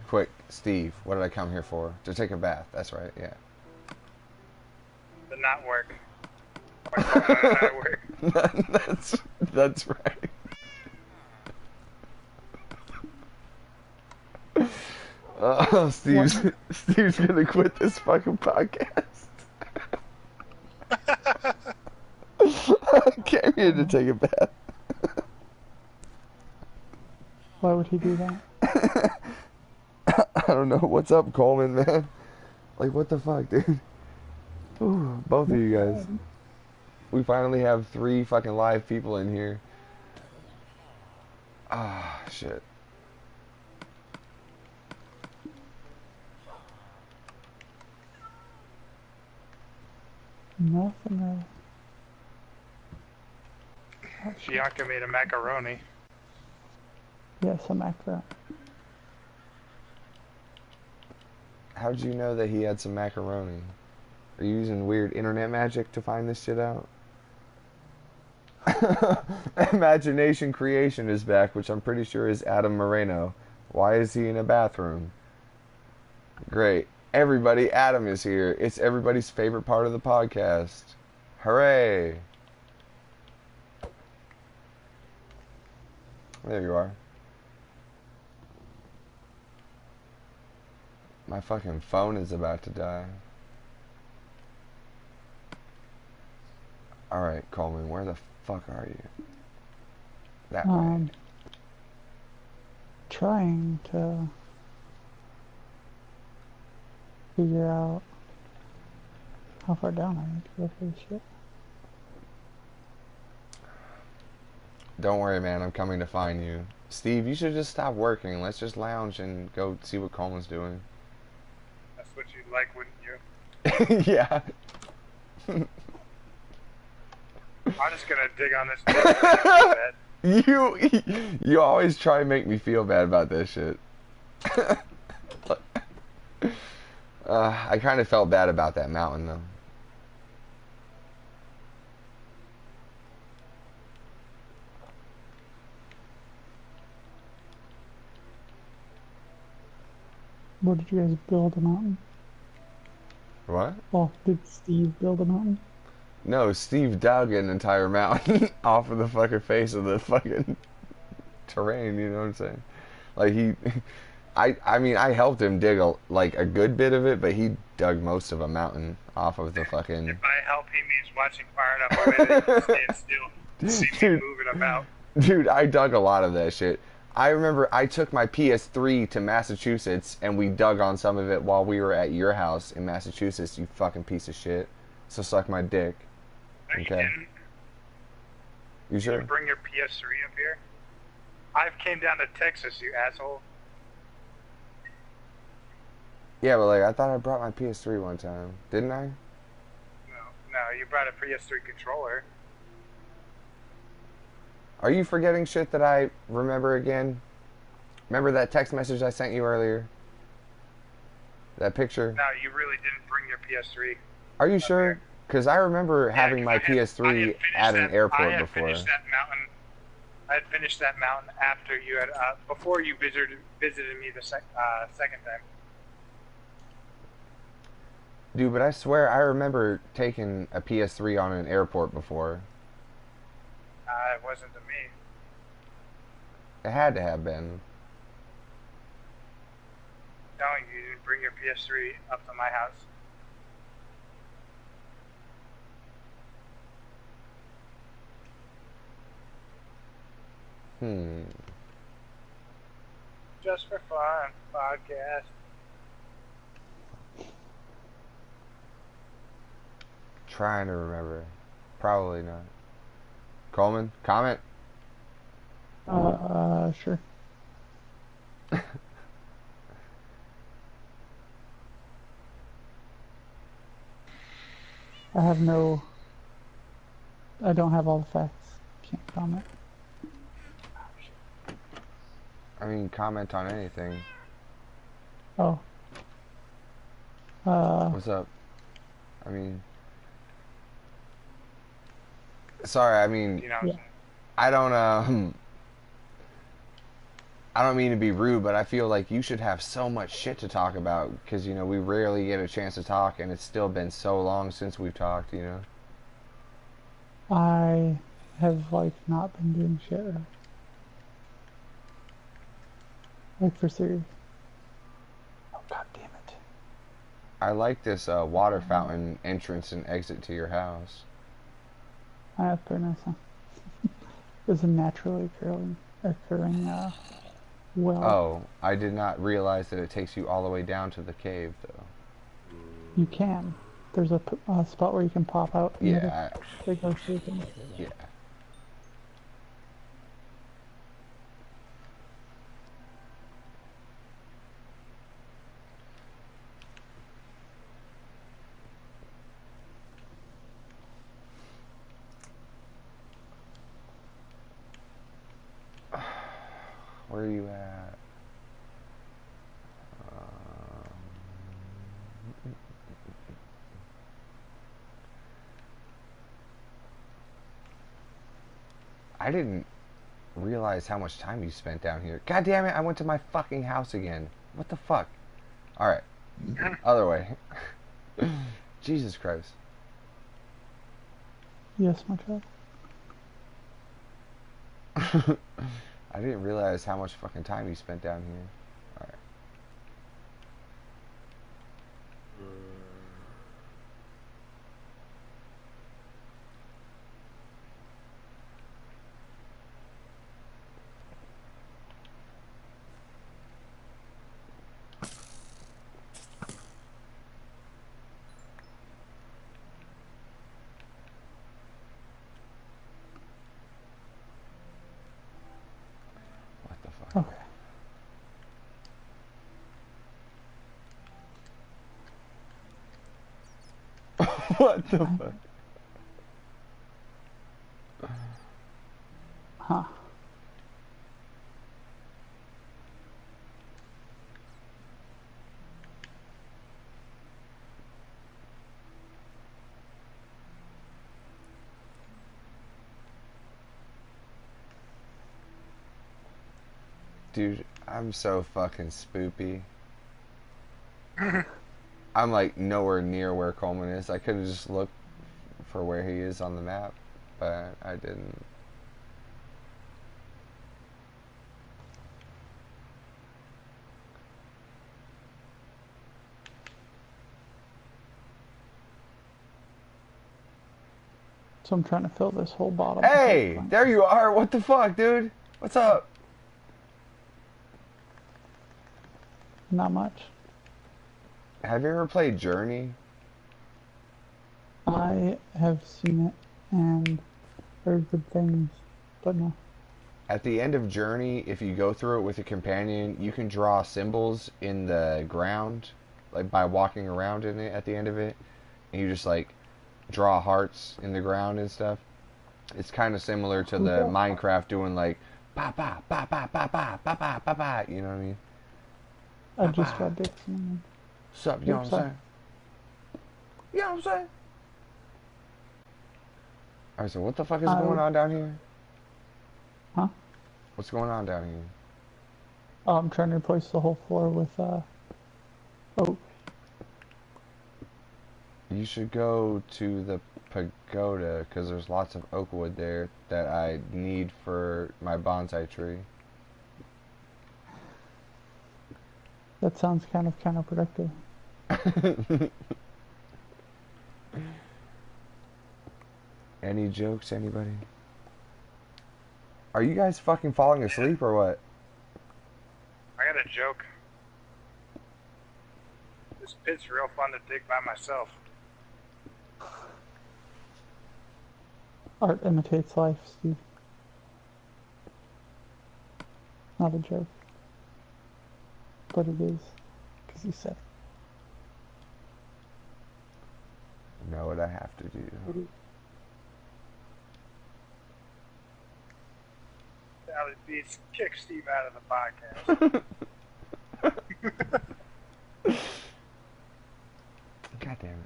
Quick, Steve, what did I come here for? To take a bath, that's right, yeah. The not work. My phone not work. That's right. Steve's gonna quit this fucking podcast. I came here to take a bath. Why would he do that? I don't know. What's up, Coleman, man? Like, what the fuck, dude? Ooh, both of you guys. We finally have 3 fucking live people in here. Ah, shit. Nothing. Bianca made a macaroni. Yes, I'm accurate. How'd you know that he had some macaroni? Are you using weird internet magic to find this shit out? Imagination Creation is back, which I'm pretty sure is Adam Moreno. Why is he in a bathroom? Great. Everybody, Adam is here. It's everybody's favorite part of the podcast. Hooray! There you are. My fucking phone is about to die. Alright, Coleman, where the fuck are you? That way. Trying to figure out how far down I need to go for this shit. Don't worry, man, I'm coming to find you. Steve, you should just stop working. Let's just lounge and go see what Coleman's doing. That's what you'd like, wouldn't you? Yeah. I'm just gonna dig on this bed. You always try and make me feel bad about this shit. I kind of felt bad about that mountain, though. What did you guys build a mountain? What? Well, did Steve build a mountain? No, Steve dug an entire mountain off of the fucking face of the fucking terrain. You know what I'm saying? Like he, I mean, I helped him dig like a good bit of it, but he dug most of a mountain off of the fucking. If I help, he means watching far enough away that he can stand still to see me Dude. moving about. Dude, I dug a lot of that shit. I remember I took my PS3 to Massachusetts and we dug on some of it while we were at your house in Massachusetts, you fucking piece of shit. So suck my dick. No, Okay. You You sure? didn't bring your PS3 up here? I came down to Texas, you asshole. Yeah, but like I thought I brought my PS3 one time. Didn't I? No, you brought a PS3 controller. Are you forgetting shit that I remember again? Remember that text message I sent you earlier? That picture? No, you really didn't bring your PS3. Are you sure? Because I remember having my 'cause I PS3 had at an I airport had before. finished that mountain. I had finished that mountain after you had, before you visited me the second time. Dude, but I swear I remember taking a PS3 on an airport before. It wasn't to me. It had to have been. No, you didn't bring your PS3 up to my house. Just for fun, podcast. Trying to remember. Probably not. Coleman, comment? Sure. I don't have all the facts. Can't comment. I mean, comment on anything. Oh. What's up? I mean... Sorry, I mean... You know, Yeah. I don't mean to be rude, but I feel like you should have so much shit to talk about because, you know, we rarely get a chance to talk and it's still been so long since we've talked, you know? I have, like, not been doing shit. Like, for serious. Oh, god damn it. I like this water fountain entrance and exit to your house. That's pretty nice, huh? It's a naturally occurring well. Oh, I did not realize that it takes you all the way down to the cave, though. You can. There's a spot where you can pop out. And Yeah. they go through things. Yeah. Where are you at? I didn't realize how much time you spent down here. God damn it, I went to my fucking house again. What the fuck? Alright. Other way. Jesus Christ. Yes, my child. I didn't realize how much fucking time you spent down here. Alright. What the fuck? Okay. What the fuck? Huh. Dude, I'm so fucking spoopy. I'm like nowhere near where Coleman is. I could have just looked for where he is on the map, but I didn't. So I'm trying to fill this whole bottle. Hey, there you are. What the fuck, dude? What's up? Not much. Have you ever played Journey? I have seen it and heard good things, but no. At the end of Journey, if you go through it with a companion, you can draw symbols in the ground, like by walking around in it at the end of it. And you just like draw hearts in the ground and stuff. It's kind of similar to the Minecraft doing like ba ba ba ba ba ba ba ba ba ba. You know what I mean? I just got dicks in What's up? You know what I'm saying? You know what I'm saying? Alright, so what the fuck is going on down here? Huh? What's going on down here? Oh, I'm trying to replace the whole floor with oak. You should go to the pagoda because there's lots of oak wood there that I need for my bonsai tree. That sounds kind of counterproductive. Any jokes, anybody? Are you guys fucking falling asleep or what? I got a joke. This pit's real fun to dig by myself. Art imitates life, Steve. Not a joke. But it is. Because you said it. Know what I have to do. Sally Beats kick Steve out of the podcast. God damn it.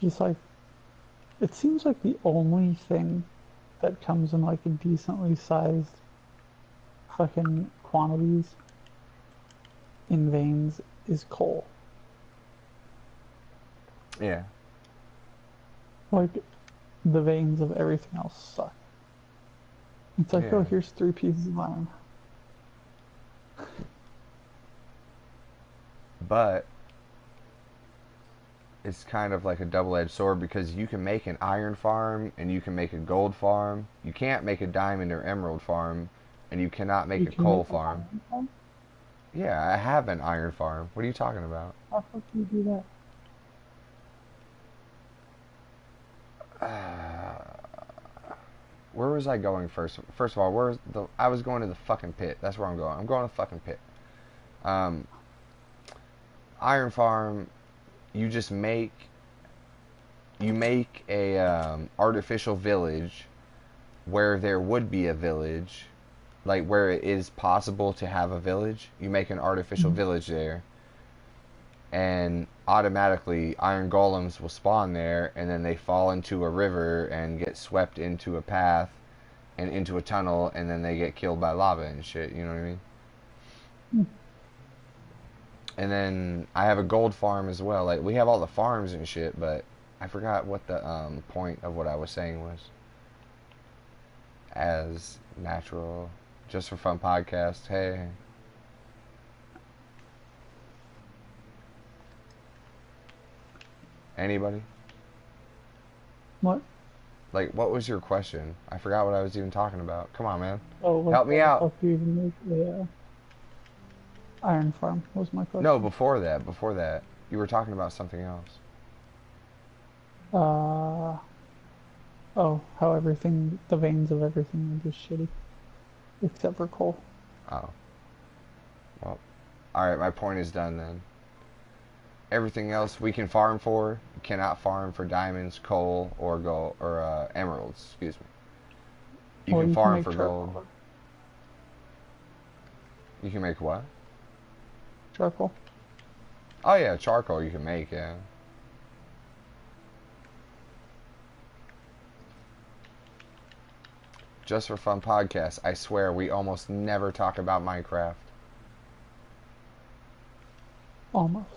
Just like, it seems like the only thing that comes in like a decently sized fucking quantities in veins is coal. Yeah. Like, the veins of everything else suck. It's like, Yeah. oh, here's 3 pieces of iron. But it's kind of like a double-edged sword because you can make an iron farm and you can make a gold farm. You can't make a diamond or emerald farm, and you cannot make a coal farm. Yeah, I have an iron farm. What are you talking about? How the fuck do you do that? Where was I going first? First of all, I was going to the fucking pit. That's where I'm going. I'm going to the fucking pit. Iron farm, you just make a artificial village where there would be a village, like where it is possible to have a village. You make an artificial village there, and automatically iron golems will spawn there, and then they fall into a river and get swept into a path and into a tunnel, and then they get killed by lava and shit. You know what I mean? And then I have a gold farm as well. Like, we have all the farms and shit, but I forgot what the point of what I was saying was. As natural, just for fun podcast. Hey. Anybody? What? Like, what was your question? I forgot what I was even talking about. Come on, man. Oh, like, Help me out. how do you even make the iron farm was my question. No, before that. You were talking about something else. Oh, how everything, the veins of everything are just shitty. Except for coal. Oh. Well, alright, my point is done then. Everything else we can farm for, you cannot farm for diamonds, coal, or gold, or emeralds, excuse me. You can farm for gold. You can make what? Charcoal. Oh yeah, charcoal you can make, yeah. Just for Fun podcast. I swear we almost never talk about Minecraft. Almost.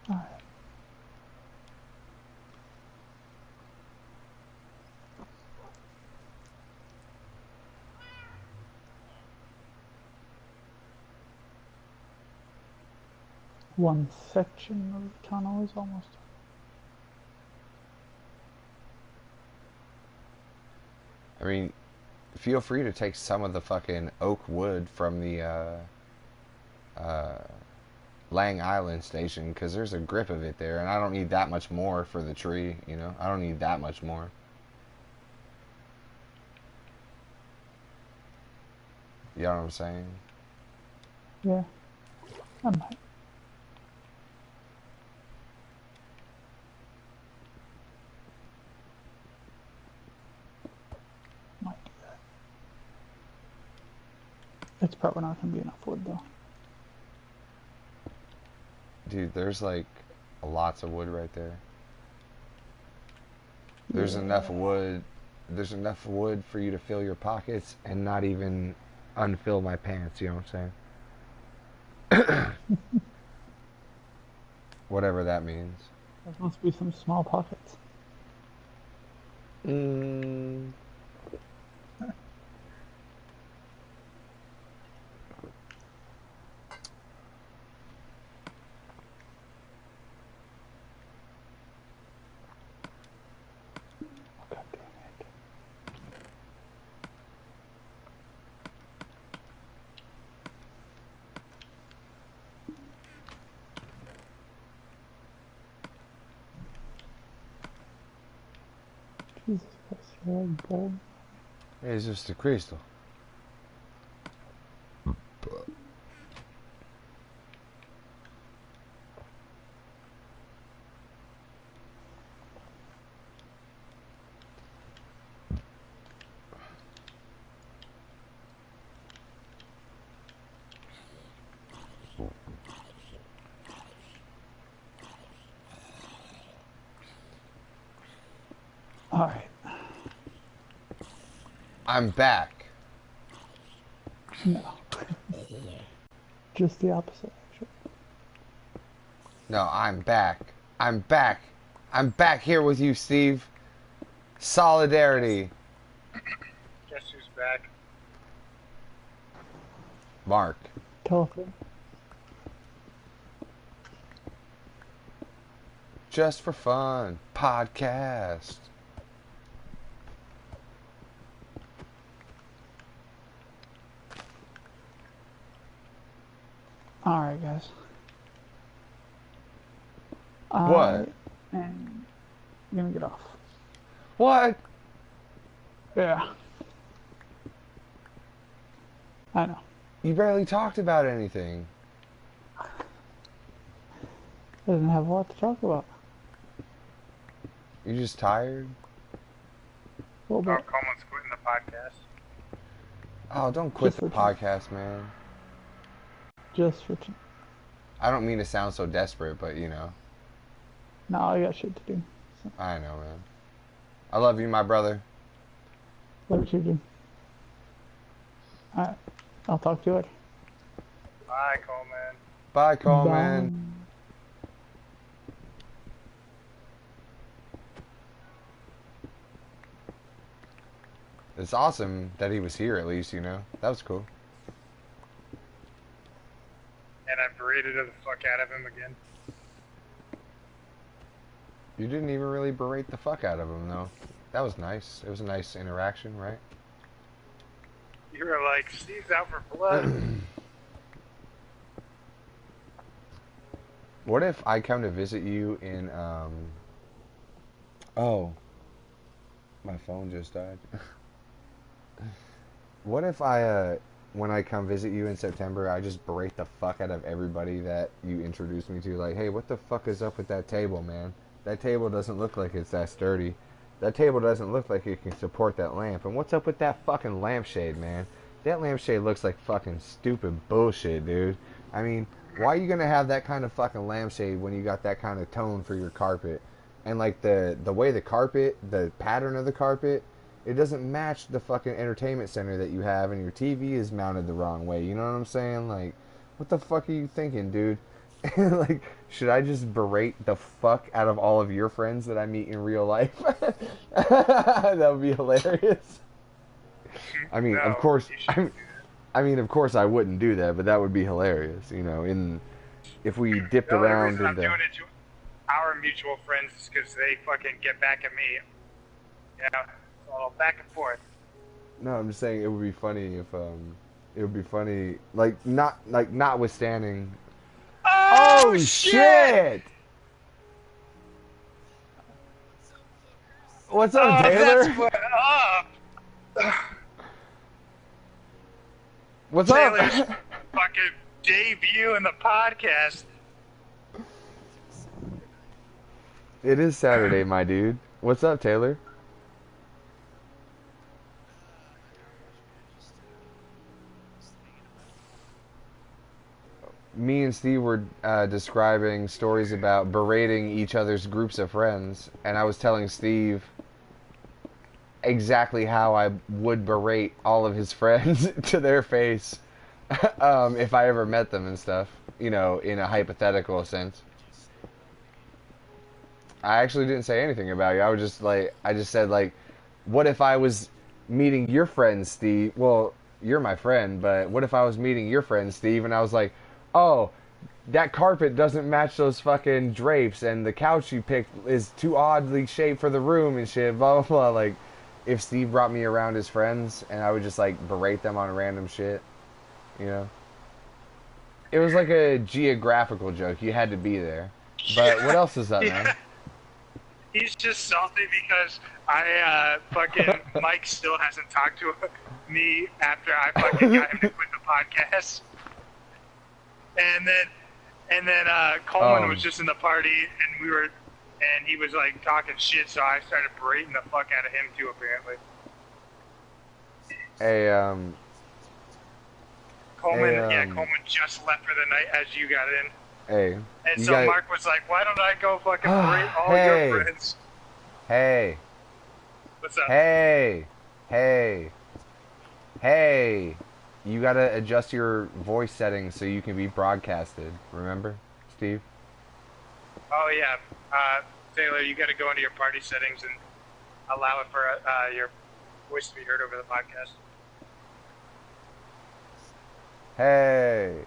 Alright. One section of the tunnel is almost done. I mean, feel free to take some of the fucking oak wood from the Lang Island station, because there's a grip of it there, and I don't need that much more for the tree, you know? I don't need that much more. You know what I'm saying? Yeah. I might. Might do that. It's probably not going to be enough wood, though. Dude, there's like lots of wood right there. There's Yeah. enough wood. There's enough wood for you to fill your pockets and not even unfill my pants, you know what I'm saying? Whatever that means. There must be some small pockets. Mm. God damn it. Jesus Christ, you're like bold. It's just a crystal. Alright. I'm back. No. Just the opposite, actually. No, I'm back. I'm back. I'm back here with you, Steve. Solidarity. Guess who's back? Mark. Telephone. Just for Fun podcast. Alright, guys. What? And I'm gonna get off. What? Yeah. I know. You barely talked about anything. I didn't have a lot to talk about. You just tired? A little Oh, bit. Coleman's quitting the podcast. Oh, don't quit Just the for- podcast, man. Just for... I don't mean to sound so desperate, but you know. No, I got shit to do. I know, man. I love you, my brother. What you do? Alright. I'll talk to you later. Bye, Coleman. Bye, Coleman. Bye. It's awesome that he was here, at least, you know. That was cool. And I berated the fuck out of him again. You didn't even really berate the fuck out of him, though. That was nice. It was a nice interaction, right? You were like, Steve's out for blood. What if I come to visit you in, Oh. My phone just died. What if when I come visit you in September, I just berate the fuck out of everybody that you introduced me to? Like, hey, what the fuck is up with that table, man? That table doesn't look like it's that sturdy. That table doesn't look like it can support that lamp. And what's up with that fucking lampshade, man? That lampshade looks like fucking stupid bullshit, dude. I mean, why are you gonna have that kind of fucking lampshade when you got that kind of tone for your carpet? And like the way the carpet, the pattern of the carpet, it doesn't match the fucking entertainment center that you have, and your TV is mounted the wrong way. You know what I'm saying? Like, what the fuck are you thinking, dude? Like, should I just berate the fuck out of all of your friends that I meet in real life? That would be hilarious. I mean, No, of course, you shouldn't do that. I mean, of course, I wouldn't do that, but that would be hilarious. You know, if we dipped The only around reason I'm into. doing it to our mutual friends is because they fucking get back at me. Yeah, all back and forth. No, I'm just saying it would be funny if it would be funny notwithstanding. Oh, shit! What's up, Oh, Taylor? that's what up. What's Taylor's up? fucking debut in the podcast. It is Saturday, my dude. What's up, Taylor? Me and Steve were describing stories about berating each other's groups of friends, and I was telling Steve exactly how I would berate all of his friends to their face if I ever met them and stuff, you know, in a hypothetical sense. I actually didn't say anything about you. I just said, like, what if I was meeting your friend, Steve? Well, you're my friend, but what if I was meeting your friend, Steve, and I was like, oh, that carpet doesn't match those fucking drapes, and the couch you picked is too oddly shaped for the room and shit, blah, blah, blah. Like, if Steve brought me around his friends, and I would just, like, berate them on random shit, you know? It was like a geographical joke. You had to be there. But what else is up, man? He's just salty because fucking Mike still hasn't talked to me after I fucking got him to quit the podcast. And then Coleman was just in the party, and he was like talking shit, so I started berating the fuck out of him too, apparently. Hey, Coleman just left for the night as you got in. Hey. And so Mark was like, why don't I go fucking berate all your friends? Hey. What's up? Hey. You gotta adjust your voice settings so you can be broadcasted. Remember, Steve? Oh, yeah. Taylor, you gotta go into your party settings and allow it for your voice to be heard over the podcast. Hey.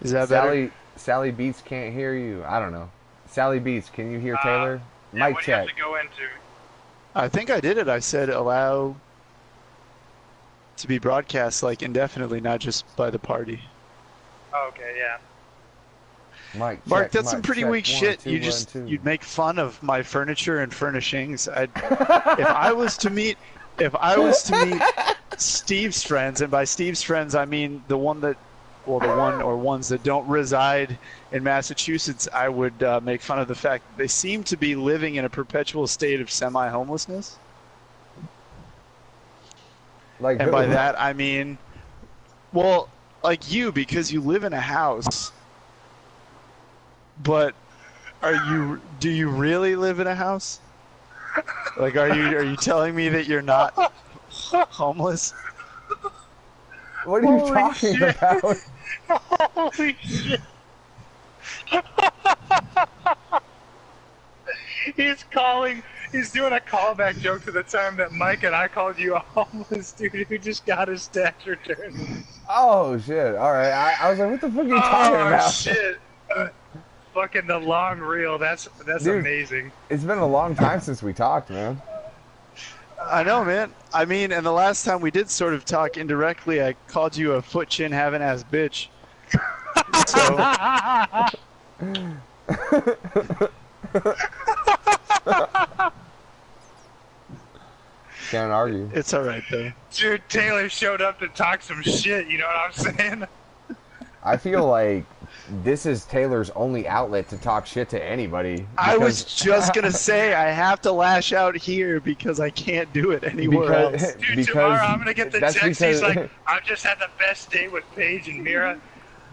Is that better? Sally Beats can't hear you. I don't know. Sally Beats, can you hear Taylor? Yeah, Mic what do you have check. to go into? I think I did it. I said allow to be broadcast like indefinitely, not just by the party. Oh, okay, yeah. Mic check. Mark, that's mic some pretty check. weak 1, shit. 2, You 1, just 2. you'd make fun of my furniture and furnishings. If I was to meet Steve's friends, and by Steve's friends I mean the one or ones that don't reside in Massachusetts, I would make fun of the fact that they seem to be living in a perpetual state of semi-homelessness. Like And who? by that I mean, well, like you, because you live in a house. But do you really live in a house? Like, are you telling me that you're not homeless? What are you Holy talking shit. about? Holy shit. He's doing a callback joke to the time that Mike and I called you a homeless dude who just got his tax return. Oh shit! All right, I was like, what the fuck are you talking about? Oh shit! Fucking the long reel. That's Dude. amazing. It's been a long time since we talked, man. I know, man. I mean, and the last time we did sort of talk indirectly, I called you a foot chin having ass bitch. So Can't argue. it's all right though. Dude, Taylor showed up to talk some shit. You know what I'm saying? I feel like this is Taylor's only outlet to talk shit to anybody. I was because- just gonna say I have to lash out here because I can't do it anywhere else. Dude, because tomorrow I'm gonna get the that's text. He's because- like, I've just had the best day with Paige and Mira.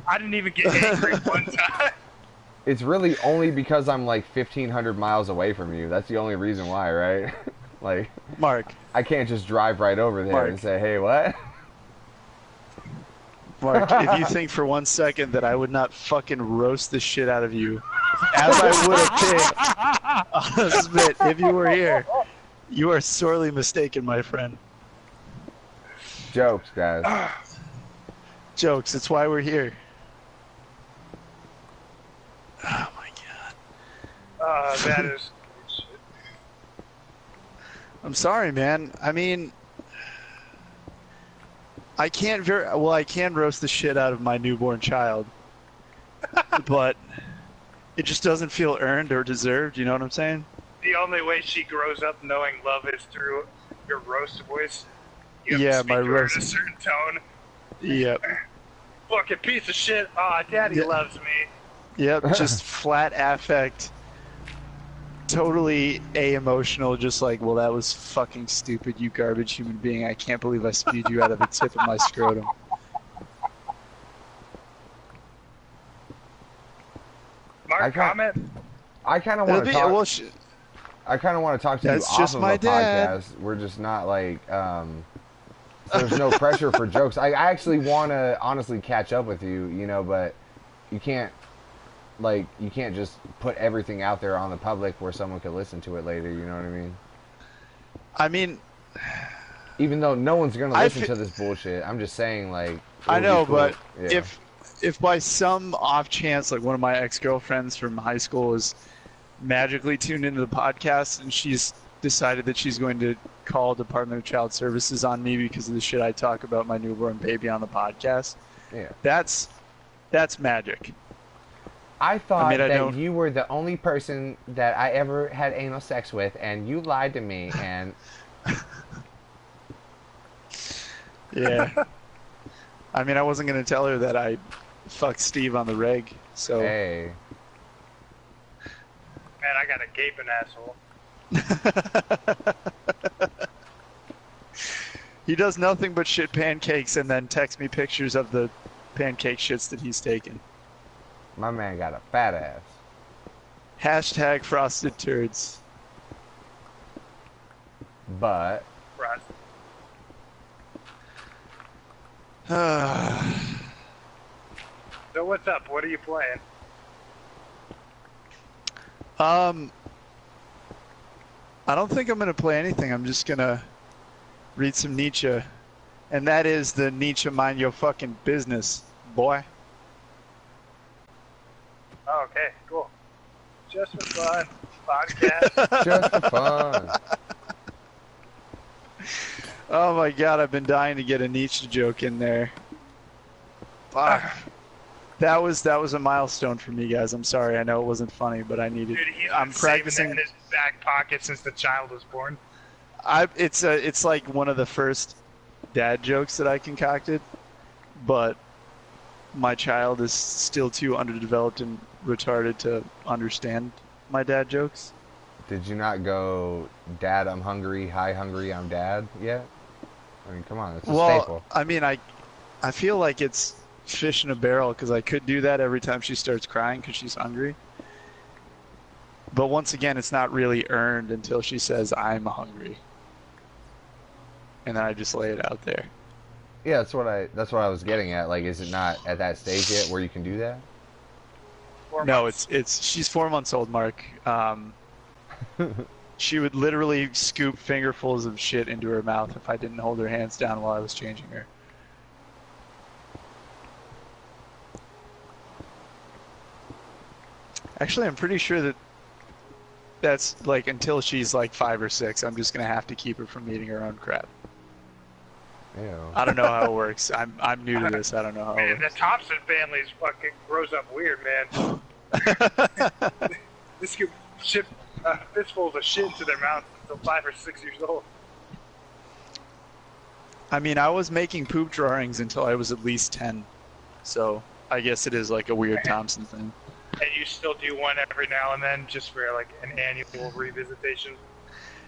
I didn't even get angry one time. It's really only because I'm like 1,500 miles away from you. That's the only reason why, right? Like, Mark, I can't just drive right over there Mark. and say, hey, what? Mark, if you think for 1 second that I would not fucking roast the shit out of you, as I would have Pig on a spit if you were here, you are sorely mistaken, my friend. Jokes, guys. Jokes, it's why we're here. Oh my god. That is shit. I'm sorry, man. I mean, I can't I can roast the shit out of my newborn child, but it just doesn't feel earned or deserved. You know what I'm saying? The only way she grows up knowing love is through your roast voice. You have Yeah, to speak my to her roast. in a certain tone. Yep. Fucking piece of shit. Aw, daddy Yeah. loves me. Yep. Just flat affect. Totally emotional. Just like, well, that was fucking stupid. You garbage human being. I can't believe I spewed you out of the tip of my scrotum. Mark, I can't- comment? I kind of It'll want to be, talk. well, I kind of want to talk to you That's off just of my a dad. podcast. We're just not like. So there's no pressure for jokes. I actually want to honestly catch up with you, you know, but you can't. Like, you can't just put everything out there on the public where someone could listen to it later. You know what I mean? I mean, Even though no one's gonna I listen fe- to this bullshit, I'm just saying, like. it I would be know, cool. but Yeah. if by some off chance, like one of my ex-girlfriends from high school is magically tuned into the podcast and she's decided that she's going to call Department of Child Services on me because of the shit I talk about my newborn baby on the podcast, Yeah. that's magic. I thought I that don't- you were the only person that I ever had anal sex with, and you lied to me, and Yeah. I mean, I wasn't going to tell her that I fucked Steve on the reg, so. hey. Man, I got a gaping asshole. He does nothing but shit pancakes and then text me pictures of the pancake shits that he's taken. My man got a fat ass. Hashtag frosted turds. But Ross. So what's up? What are you playing? I don't think I'm going to play anything. I'm just going to read some Nietzsche. And that is the Nietzsche mind your fucking business, boy. Oh, okay, cool. Just for fun. Podcast. just for fun. Oh my god, I've been dying to get a Nietzsche joke in there. Fuck. That was a milestone for me, guys. I'm sorry. I know it wasn't funny, but I needed. Dude, he's I'm been saving practicing. that in his back pocket since the child was born. It's like one of the first dad jokes that I concocted, but my child is still too underdeveloped and retarded to understand my dad jokes. Did you not go, Dad, I'm hungry, hi, hungry, I'm dad yet? I mean, come on, it's a staple. I mean, I feel like it's fish in a barrel because I could do that every time she starts crying because she's hungry. But once again, it's not really earned until she says, I'm hungry. And then I just lay it out there. Yeah, that's what I was getting at. Like, is it not at that stage yet where you can do that? 4 No, months. she's 4 months old, Mark. She would literally scoop fingerfuls of shit into her mouth if I didn't hold her hands down while I was changing her. Actually, I'm pretty sure that that's like until she's like 5 or 6. I'm just gonna have to keep her from eating her own crap. Ew. I don't know how it works. I'm new to this. I don't know how Man, it the works. Thompson family's fucking grows up weird, man. This kid shit fistfuls of shit into their mouth until 5 or 6 years old. I mean, I was making poop drawings until I was at least 10. So I guess it is like a weird Thompson thing. And you still do one every now and then, just for like an annual revisitation.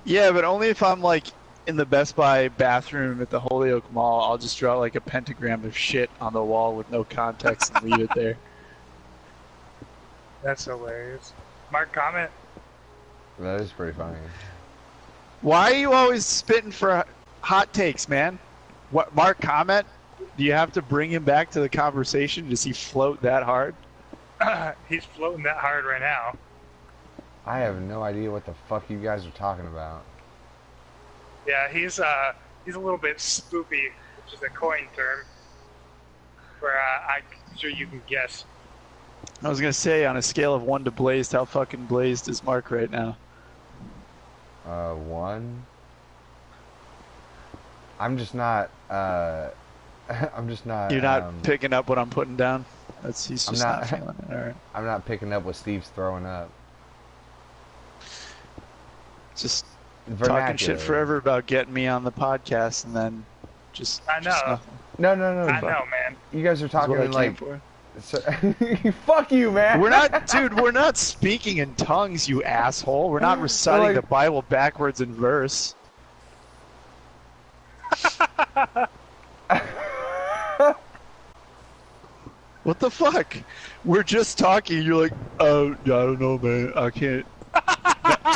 Yeah, but only if I'm like in the Best Buy bathroom at the Holyoke Mall. I'll just draw like a pentagram of shit on the wall with no context and leave it there. That's hilarious. Mark, comment. That is pretty funny. Why are you always spitting for hot takes, man? What, Mark, comment? Do you have to bring him back to the conversation? Does he float that hard? He's floating that hard right now. I have no idea what the fuck you guys are talking about. Yeah, he's a little bit spoopy, which is a coin term. Where I'm sure you can guess. I was gonna say, on a scale of 1 to blazed, how fucking blazed is Mark right now? 1. I'm just not. I'm just not. You're not picking up what I'm putting down? He's just I'm not feeling it. All right. I'm not picking up what Steve's throwing up. Just Vernacular. talking shit forever about getting me on the podcast, and then just. I know. Just nothing. No. I know, man. You guys are That's talking what I in came like. for. So, fuck you, man. We're not, dude. We're not speaking in tongues, you asshole. We're not reciting like- the Bible backwards in verse. What the fuck? We're just talking. You're like, oh, I don't know, man. I can't.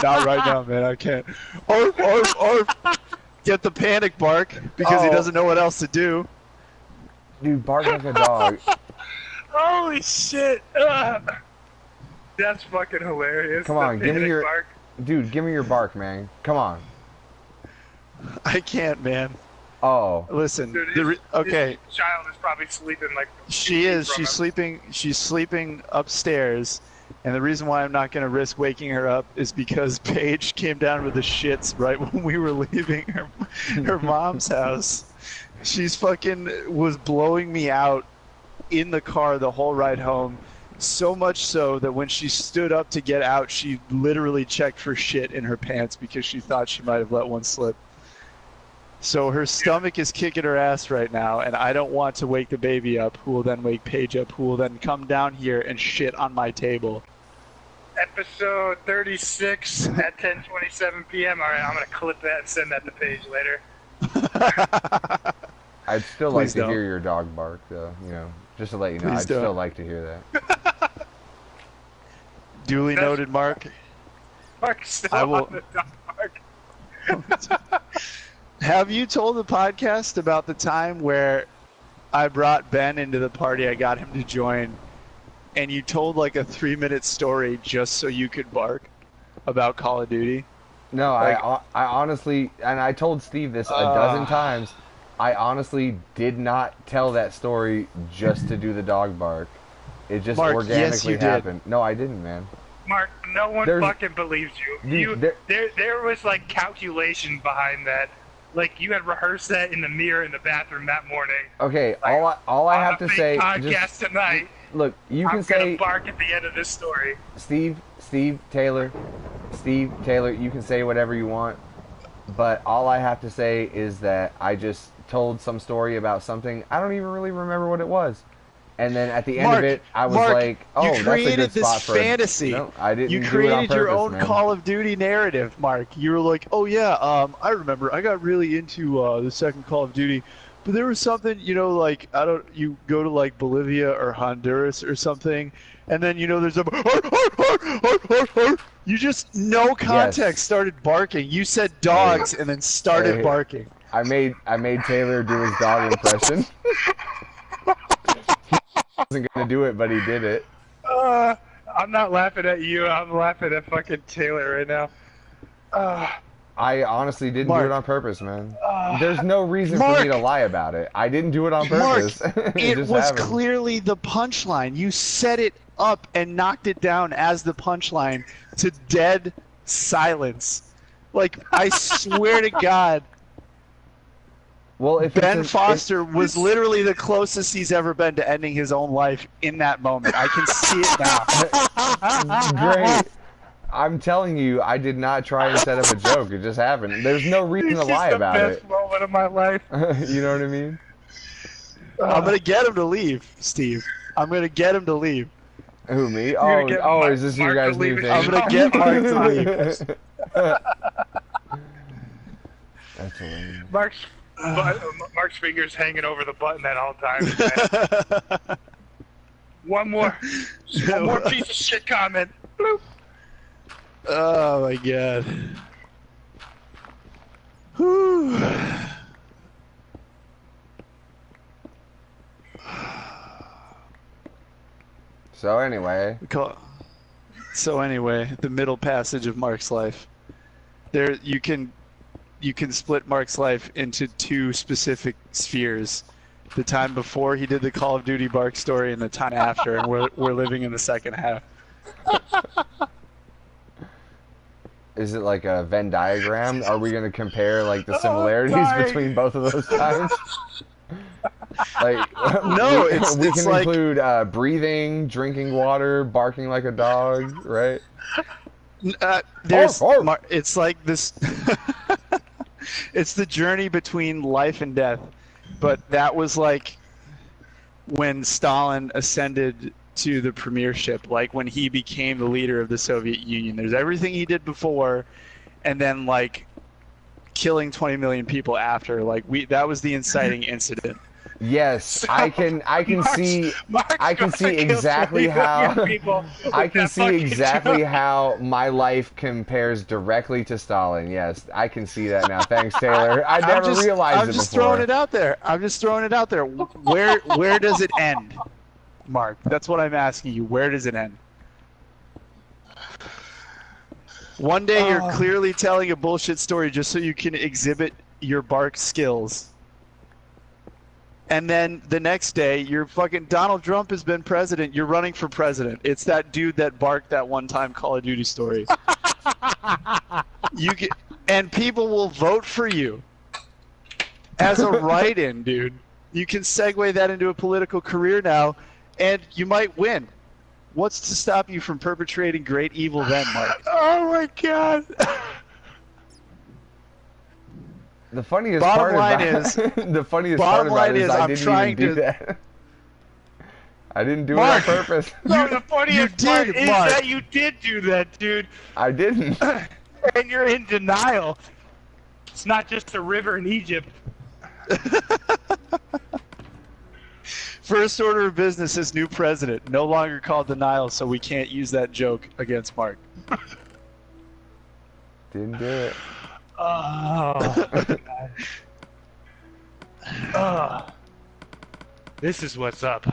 Not right now, man. I can't. Or get the panic bark because he Oh. doesn't know what else to do. Dude, bark like a dog. Holy shit! That's fucking hilarious. Come on, The give me panic your- bark. Dude, give me your bark, man. Come on. I can't, man. Oh. Listen. Dude, Okay. His child is probably sleeping like. She is. from She's him. sleeping. She's sleeping upstairs, and the reason why I'm not going to risk waking her up is because Paige came down with the shits right when we were leaving her mom's house. She's fucking was blowing me out in the car the whole ride home, so much so that when she stood up to get out, she literally checked for shit in her pants because she thought she might have let one slip. So her stomach is kicking her ass right now, and I don't want to wake the baby up, who will then wake Paige up, who will then come down here and shit on my table. Episode 36 at 10:27 p.m. All right, I'm gonna clip that and send that to Paige later. I'd still like Please to don't. hear your dog bark, though. You know, just to let you know, Please I'd still don't. like to hear that. Duly That's- noted, Mark. Mark's still I will- on the dog bark. Have you told the podcast about the time where I brought Ben into the party, I got him to join, and you told like a 3-minute story just so you could bark about Call of Duty? No, Like- I honestly, and I told Steve this a dozen times. I honestly did not tell that story just to do the dog bark. It just Mark, organically yes, you did. happened. No, I didn't, man. Mark, no one There's- fucking believes you. Dude, There was like calculation behind that. Like you had rehearsed that in the mirror in the bathroom that morning. Okay, Like, all I on have the to fake say, podcast just tonight. look. You can I'm say gonna bark at the end of this story. Steve Taylor, you can say whatever you want, but all I have to say is that I just told some story about something. I don't even really remember what it was. And then at the end Mark, of it, I was Mark, like, "Oh, you that's a created good spot this for fantasy. No, I didn't. You do it on created your purpose, own man. Call of Duty narrative, Mark. You were like, oh yeah, I remember. I got really into the second Call of Duty, but there was something, like you go to like Bolivia or Honduras or something, and then there's a you just no context Yes. started barking. You said dogs and then started Hey. barking. I made Taylor do his dog impression. He wasn't gonna do it, but he did it. I'm not laughing at you. I'm laughing at fucking Taylor right now. I honestly didn't Mark. do it on purpose, man. There's no reason for Mark. me to lie about it. I didn't do it on Mark, purpose. it just was happened. clearly the punchline. You set it up and knocked it down as the punchline to dead silence. Like, I swear to God, Well, if Ben it's Foster was literally the closest he's ever been to ending his own life in that moment. I can see it now. great. I'm telling you, I did not try and set up a joke. It just happened. There's no reason It's to lie just about the it. best moment of my life. You know what I mean? I'm going to get him to leave, Steve. I'm gonna get him to leave. Who, me? You're gonna Oh, get oh, Mark- is this Mark your guys' to new leave thing? it. I'm gonna get Mark to leave. That's hilarious. Mark's fingers hanging over the button at all times. Man. One more piece of shit comment. Bloop. Oh my god. Whew. So anyway, So anyway, the middle passage of Mark's life. There, you can split Mark's life into two specific spheres. The time before he did the Call of Duty Bark story, and the time after, and we're living in the second half. is it like a Venn diagram? Are we gonna compare like the similarities sorry. between both of those times? Like, No, we it's can like- include breathing, drinking water, barking like a dog, right? There's, Arf, arf. it's like this. It's the journey between life and death, but that was like when Stalin ascended to the premiership, like when he became the leader of the Soviet Union. There's everything he did before, and then like killing 20 million people after. Like that was the inciting incident. Yes, I can see Mark's I can gonna see kill exactly 20 million how people I with can that see fucking exactly joke. how my life compares directly to Stalin. Yes, I can see that now. Thanks, Taylor. I never realized I'm it just before. throwing it out there. I'm just throwing it out there. Where does it end, Mark? That's what I'm asking you. Where does it end? One day you're clearly telling a bullshit story just so you can exhibit your bark skills. And then the next day, you're fucking Donald Trump has been president. You're running for president. It's that dude that barked that one time Call of Duty story. And people will vote for you as a write-in, dude. You can segue that into a political career now, and you might win. What's to stop you from perpetrating great evil then, Mark? Oh my god. The funniest Bottom part line about is- the funniest bottom part about line it is is I I'm didn't trying even do to- that. I didn't do Mark, it on purpose. No, the funniest You part did, is Mark. that you did do that, dude, I didn't. and you're in denial. It's not just a river in Egypt. First order of business is new president. No longer called denial, so we can't use that joke against Mark. Didn't do it. Oh, God. This is what's up.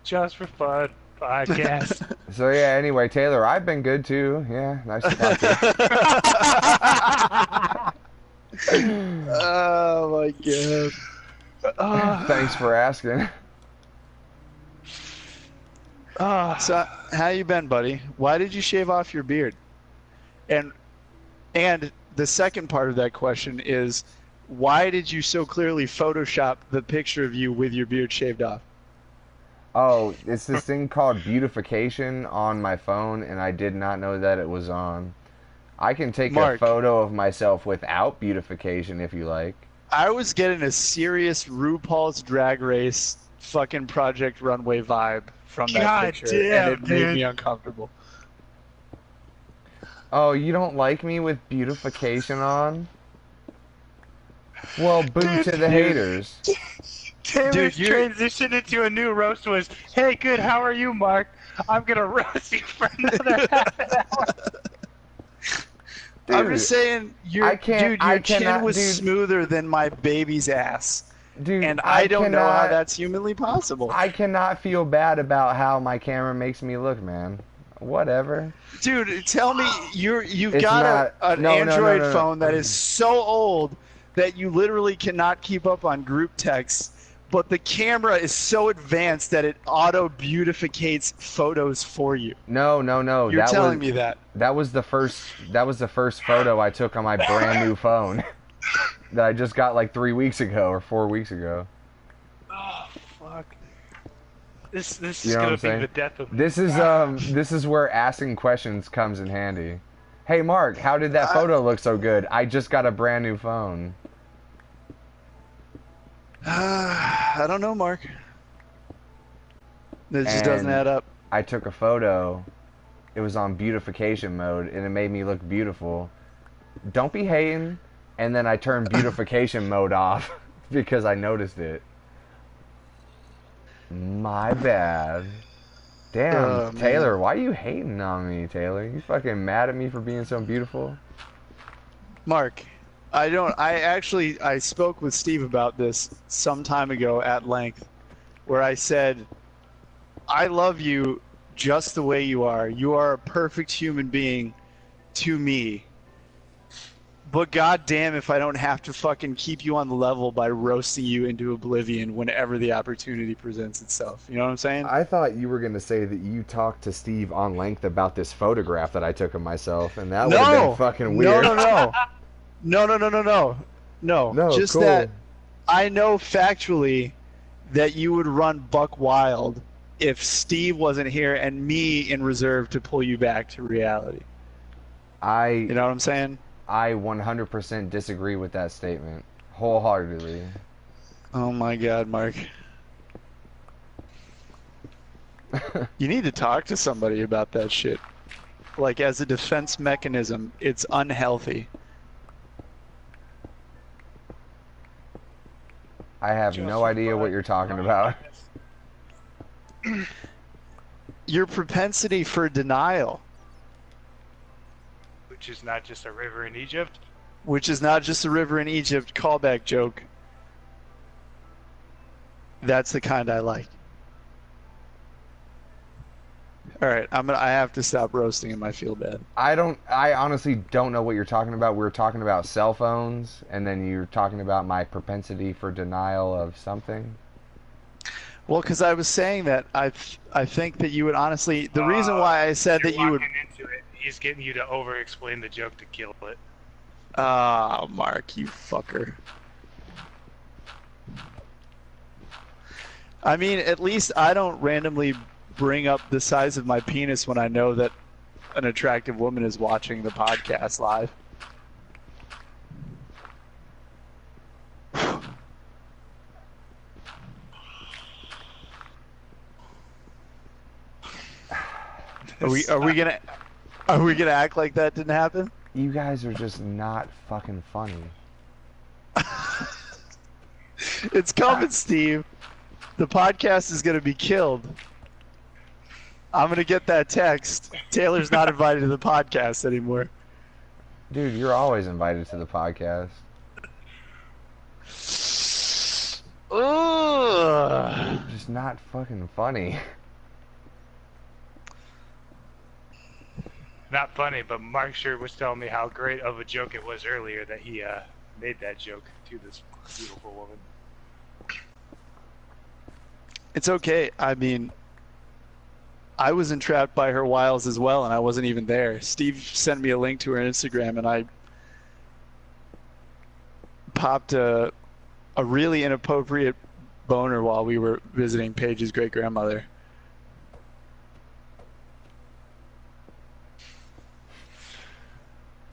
Just for fun podcast. So yeah. Anyway, Taylor, I've been good too. Yeah, nice to talk to you. Oh my god. Thanks for asking. So how you been, buddy? Why did you shave off your beard? And the second part of that question is, why did you so clearly Photoshop the picture of you with your beard shaved off? Oh, it's this thing called beautification on my phone, and I did not know that it was on. I can take a Mark. photo of myself without beautification if you like. I was getting a serious RuPaul's Drag Race fucking Project Runway vibe from that God picture, damn, and it made dude. me uncomfortable. Oh, you don't like me with beautification on? Well, boo to the haters. Taylor's Dude, you're- transition into a new roast was, "Hey, good, how are you, Mark? I'm gonna roast you for another half an hour." I'm Dude, just saying, I can't- your I chin cannot, was dude. smoother than my baby's ass, Dude, and I don't know how cannot- that's humanly possible. I cannot feel bad about how my camera makes me look, man. Whatever. Dude, tell me you've It's got not- an no, no, no, Android no, no. phone that is so old that you literally cannot keep up on group text, but the camera is so advanced that it auto beautificates photos for you. No. You're that telling was, me that. That was the first photo I took on my brand new phone that I just got like 3 weeks ago or 4 weeks ago. Oh fuck! This is You know what gonna I'm be saying? the death of me. This is where asking questions comes in handy. Hey Mark, how did that photo look so good? I just got a brand new phone. I don't know, Mark. It just doesn't And add up. I took a photo. It was on beautification mode, and it made me look beautiful. Don't be hating. And then I turned beautification mode off because I noticed it. My bad. Damn, Oh, man. Taylor, why are you hating on me, Taylor? You fucking mad at me for being so beautiful? Mark, I spoke with Steve about this some time ago at length, where I said, I love you just the way you are. You are a perfect human being to me. But goddamn if I don't have to fucking keep you on the level by roasting you into oblivion whenever the opportunity presents itself. You know what I'm saying? I thought you were going to say that you talked to Steve on length about this photograph that I took of myself, and that would have been fucking weird. No. Just cool. that I know factually that you would run buck wild if Steve wasn't here and me in reserve to pull you back to reality. You know what I'm saying? I 100% disagree with that statement. Wholeheartedly. Oh my god, Mark. You need to talk to somebody about that shit. Like, as a defense mechanism, it's unhealthy. I have no idea what you're talking about. Your propensity for denial, Which is not just a river in Egypt. which is not just a river in Egypt callback joke. That's the kind I like. All right, I have to stop roasting him. I feel bad. I honestly don't know what you're talking about. We were talking about cell phones, and then you're talking about my propensity for denial of something. Well, because I was saying that I think that you would honestly. The reason why I said You're that you would. walking into it. He's getting you to over-explain the joke to kill it. Ah, Mark, you fucker. I mean, at least I don't randomly bring up the size of my penis when I know that an attractive woman is watching the podcast live. Are we gonna act like that didn't happen? You guys are just not fucking funny. It's coming, Steve. The podcast is gonna be killed. I'm gonna get that text. Taylor's not invited to the podcast anymore. Dude, you're always invited to the podcast. Ugh. Just not fucking funny. Not funny, but Mark sure was telling me how great of a joke it was earlier that he made that joke to this beautiful woman. It's okay. I mean, I was entrapped by her wiles as well, and I wasn't even there. Steve sent me a link to her Instagram, and I popped a really inappropriate boner while we were visiting Paige's great-grandmother.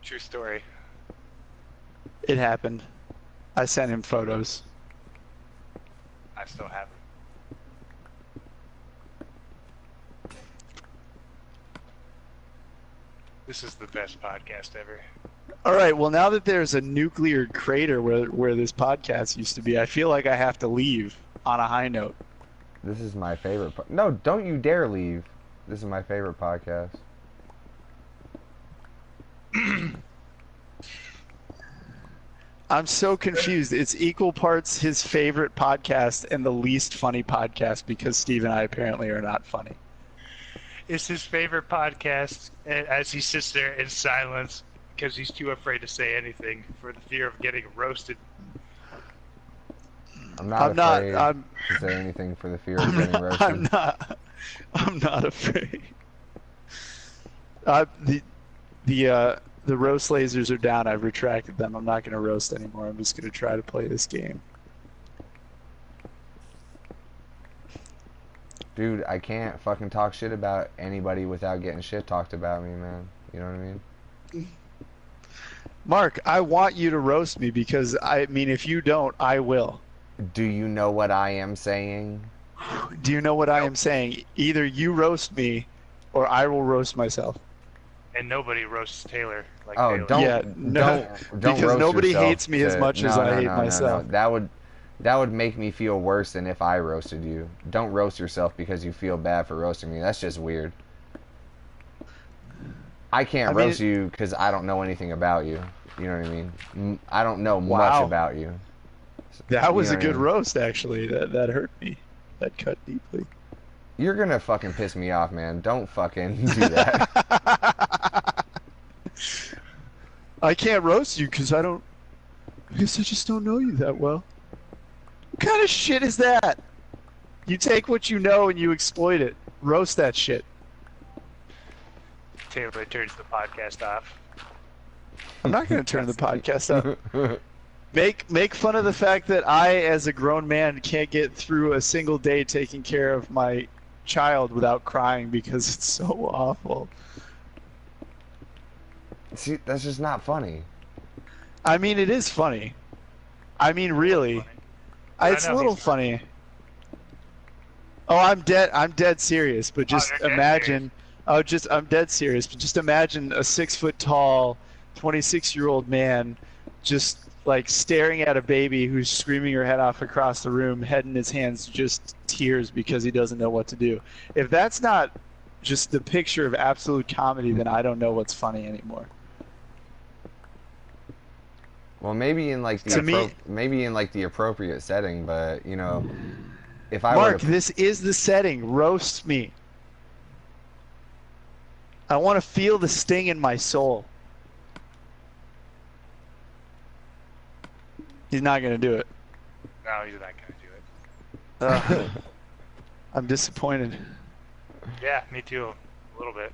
True story. It happened. I sent him photos. I still haven't. This is the best podcast ever. All right, well, now that there's a nuclear crater where this podcast used to be, I feel like I have to leave on a high note. This is my favorite. No, don't you dare leave. This is my favorite podcast. I'm so confused. It's equal parts his favorite podcast and the least funny podcast because Steve and I apparently are not funny. It's his favorite podcast as he sits there in silence because he's too afraid to say anything for the fear of getting roasted. I'm not afraid to say anything for the fear of getting roasted. I'm not afraid. The roast lasers are down. I've retracted them. I'm not going to roast anymore. I'm just going to try to play this game. Dude, I can't fucking talk shit about anybody without getting shit talked about me, man. You know what I mean? Mark, I want you to roast me because, I mean, if you don't, I will. Do you know what I am saying? Do you know what I am saying? Either you roast me, or I will roast myself. And nobody roasts Taylor like Oh, Taylor. don't Yeah, no, don't because roast nobody yourself hates me as much as I hate myself. That would make me feel worse than if I roasted you. Don't roast yourself because you feel bad for roasting me. That's just weird. I can't roast you because I don't know anything about you. You know what I mean? I don't know much about you. That was You a know what I good mean? roast, actually. That hurt me. That cut deeply. You're gonna fucking piss me off, man. Don't fucking do that. I can't roast you because I guess I just don't know you that well. What kind of shit is that? You take what you know and you exploit it. Roast that shit. Taylor turns the podcast off. I'm not going to turn the podcast up. Make fun of the fact that I, as a grown man, can't get through a single day taking care of my child without crying because it's so awful. See, that's just not funny. I mean, it is funny. I mean, really. It's a little funny. Oh, I'm dead serious. But just imagine. I'm dead serious. But just imagine a 6 foot tall, 26-year-old man, just like staring at a baby who's screaming her head off across the room, head in his hands, just tears because he doesn't know what to do. If that's not just the picture of absolute comedy, then I don't know what's funny anymore. Well, maybe in like the appropriate setting, but you know, if I Mark, this is the setting. Roast me. I want to feel the sting in my soul. He's not gonna do it. No, he's not gonna do it. I'm disappointed. Yeah, me too. A little bit.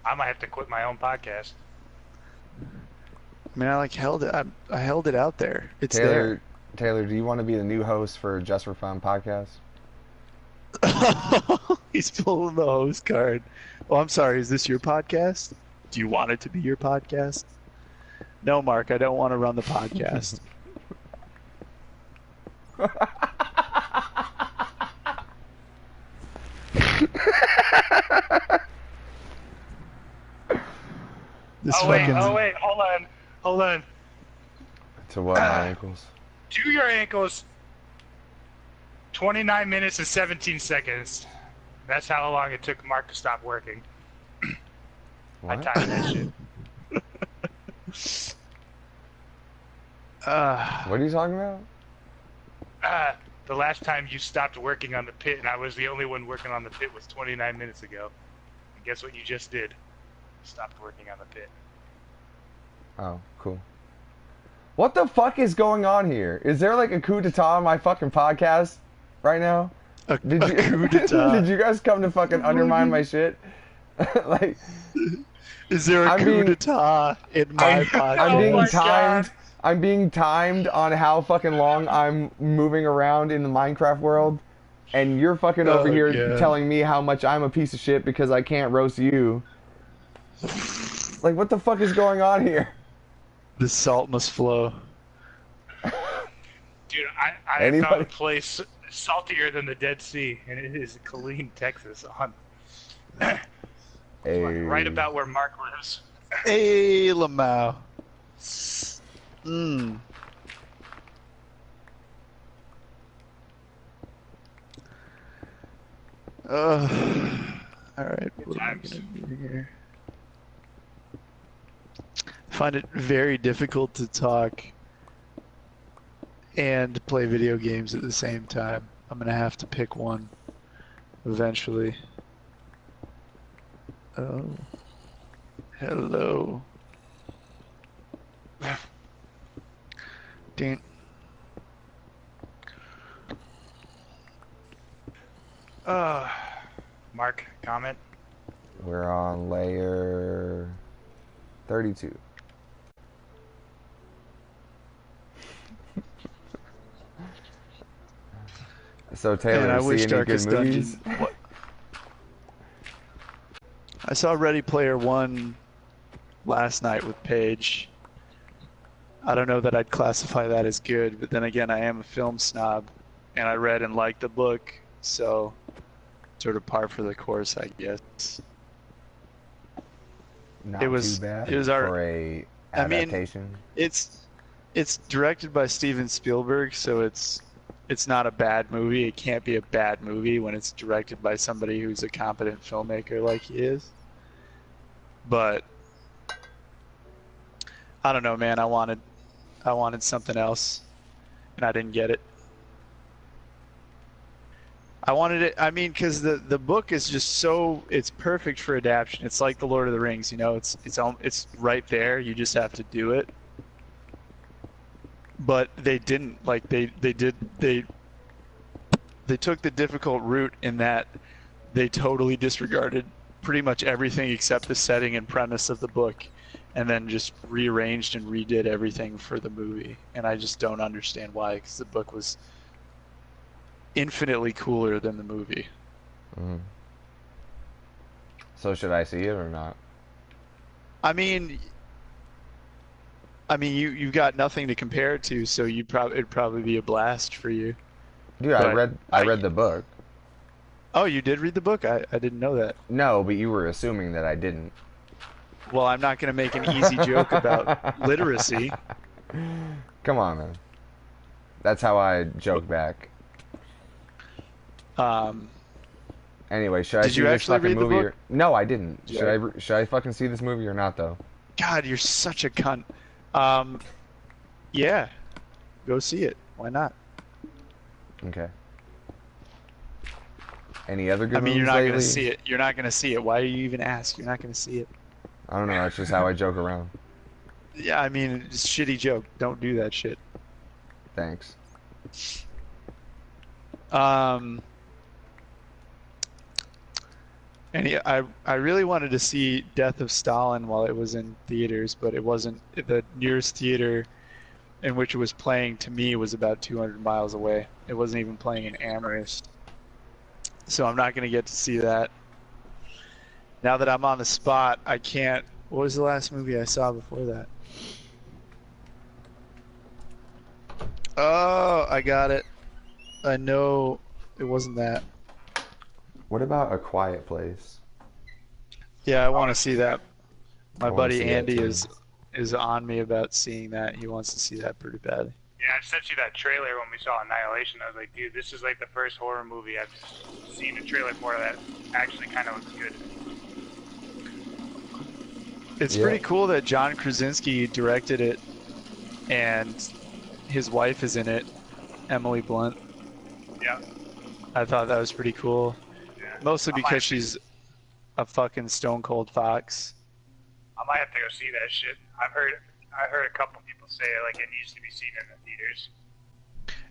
I might have to quit my own podcast. I mean, I held it out there. It's Taylor, do you want to be the new host for Just for Fun podcast? there. He's pulling the host card. Oh, I'm sorry. Is this your podcast? Do you want it to be your podcast? No, Mark. I don't want to run the podcast. Oh wait, hold on. To what, my ankles? To your ankles. 29 minutes and 17 seconds. That's how long it took Mark to stop working. I What? timed that shit. What are you talking about? The last time you stopped working on the pit and I was the only one working on the pit was 29 minutes ago. And guess what you just did? Stopped working on the pit. Oh, cool. What the fuck is going on here? Is there like a coup d'etat on my fucking podcast right now? Did you guys come to fucking undermine my shit? Like, is there a coup d'etat in my podcast? I'm being timed on how fucking long I'm moving around in the Minecraft world, and you're fucking over here telling me how much I'm a piece of shit because I can't roast you. Like, what the fuck is going on here? The salt must flow. Dude, I found a place saltier than the Dead Sea, and it is Killeen, Texas, on right about where Mark lives. Hey, Lamau. All right, what am I gonna do here? I find it very difficult to talk and play video games at the same time. I'm gonna have to pick one eventually. Oh, hello. Dang. Mark, comment? We're on layer 32. So Taylor, Man, I see wish any Darkest good movies? Dungeon. I saw Ready Player One last night with Paige, I don't know that I'd classify that as good, but then again, I am a film snob, and I read and liked the book, so sort of par for the course, I guess. Not It was- too bad it was our- for a I mean, adaptation. It's directed by Steven Spielberg, so it's not a bad movie. It can't be a bad movie when it's directed by somebody who's a competent filmmaker like he is. But I don't know, man. I wanted something else, and I didn't get it. I wanted it. I mean, because the book is just so it's perfect for adaptation. It's like the Lord of the Rings, you know. It's right there. You just have to do it. But they didn't. Like they took the difficult route in that they totally disregarded pretty much everything except the setting and premise of the book, and then just rearranged and redid everything for the movie. And I just don't understand why, because the book was infinitely cooler than the movie. Mhm. So should I see it or not? I mean, you've got nothing to compare it to, so it'd probably be a blast for you. Dude, But I read the book. Oh, you did read the book? I didn't know that. No, but you were assuming that I didn't. Well, I'm not going to make an easy joke about literacy. Come on, man. That's how I joke back. Anyway, should I Did see you this actually fucking read the movie? book? No, I didn't. Yeah. Should I fucking see this movie or not though? God, you're such a cunt. Yeah, go see it. Why not? Okay. Any other good I mean, movies you're not lately? going to see it. You're not going to see it. Why do you even ask? You're not going to see it. I don't know. That's just how I joke around. Yeah, I mean, it's a shitty joke. Don't do that shit. Thanks. I really wanted to see Death of Stalin while it was in theaters, but it wasn't. The nearest theater in which it was playing to me was about 200 miles away. It wasn't even playing in Amherst. So I'm not going to get to see that. Now that I'm on the spot, I can't. What was the last movie I saw before that? Oh, I got it. I know it wasn't that. What about A Quiet Place? Yeah, I want to see that. My I wanna buddy see that Andy too. is on me about seeing that. He wants to see that pretty badly. Yeah, I sent you that trailer when we saw Annihilation. I was like, dude, this is like the first horror movie I've seen a trailer for that actually kind of looks good. It's Yeah. pretty cool that John Krasinski directed it, and his wife is in it, Emily Blunt. Yeah. I thought that was pretty cool, Yeah. mostly I might- because she's a fucking stone cold fox. I might have to go see that shit. I heard a couple people say like it needs to be seen in the theaters.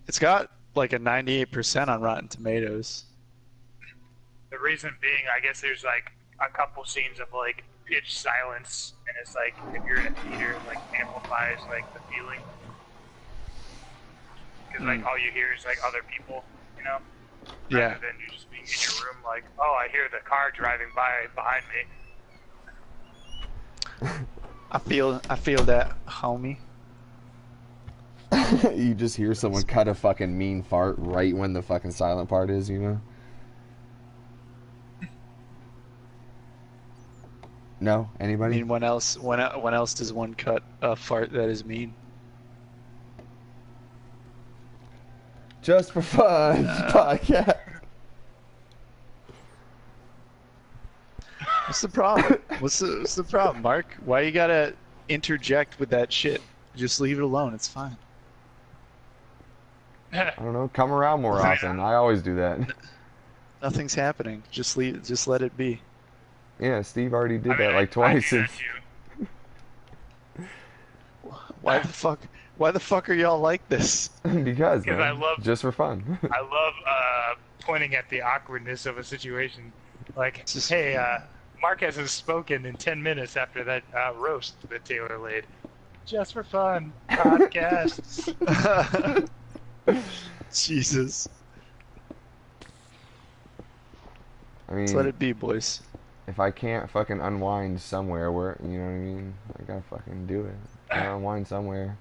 It's got like a 98% on Rotten Tomatoes. The reason being, I guess there's like a couple scenes of like pitch silence, and it's like if you're in a theater, it like amplifies like the feeling, because like all you hear is like other people, you know, Yeah. rather than you just being in your room like, oh, I hear the car driving by behind me. I feel that, homie. You just hear someone cut a fucking mean fart right when the fucking silent part is, you know? No? I Anybody? mean, when else does one cut a fart that is mean? Just for fun podcast. What's the problem? What's the problem, Mark? Why you gotta interject with that shit? Just leave it alone. It's fine. I don't know. Come around more often. I always do that. Nothing's happening. Just let it be. Yeah, Steve already did I mean, that like I twice. do that too. Why the fuck are y'all like this? Because, Because man, I love- just for fun. I love pointing at the awkwardness of a situation. Like, Just- hey, Mark hasn't spoken in 10 minutes after that roast that Taylor laid. Just for fun, podcast. Jesus. I mean, Just let it be, boys. if I can't fucking unwind somewhere, where you know what I mean, I gotta fucking do it. I gotta unwind somewhere.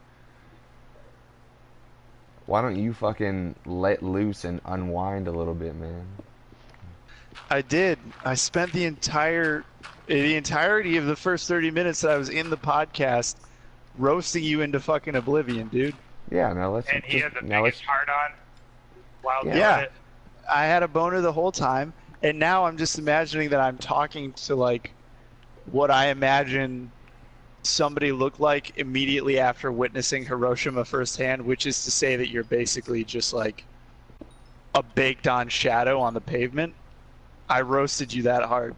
why don't you fucking let loose and unwind a little bit, man? I did. I spent the entirety of the first 30 minutes that I was in the podcast roasting you into fucking oblivion, dude. Yeah, now let's. And he had the now biggest hard on while doing Yeah. it. I had a boner the whole time, and now I'm just imagining that I'm talking to like what I imagine somebody looked like immediately after witnessing Hiroshima firsthand, which is to say that you're basically just like a baked on shadow on the pavement. I roasted you that hard.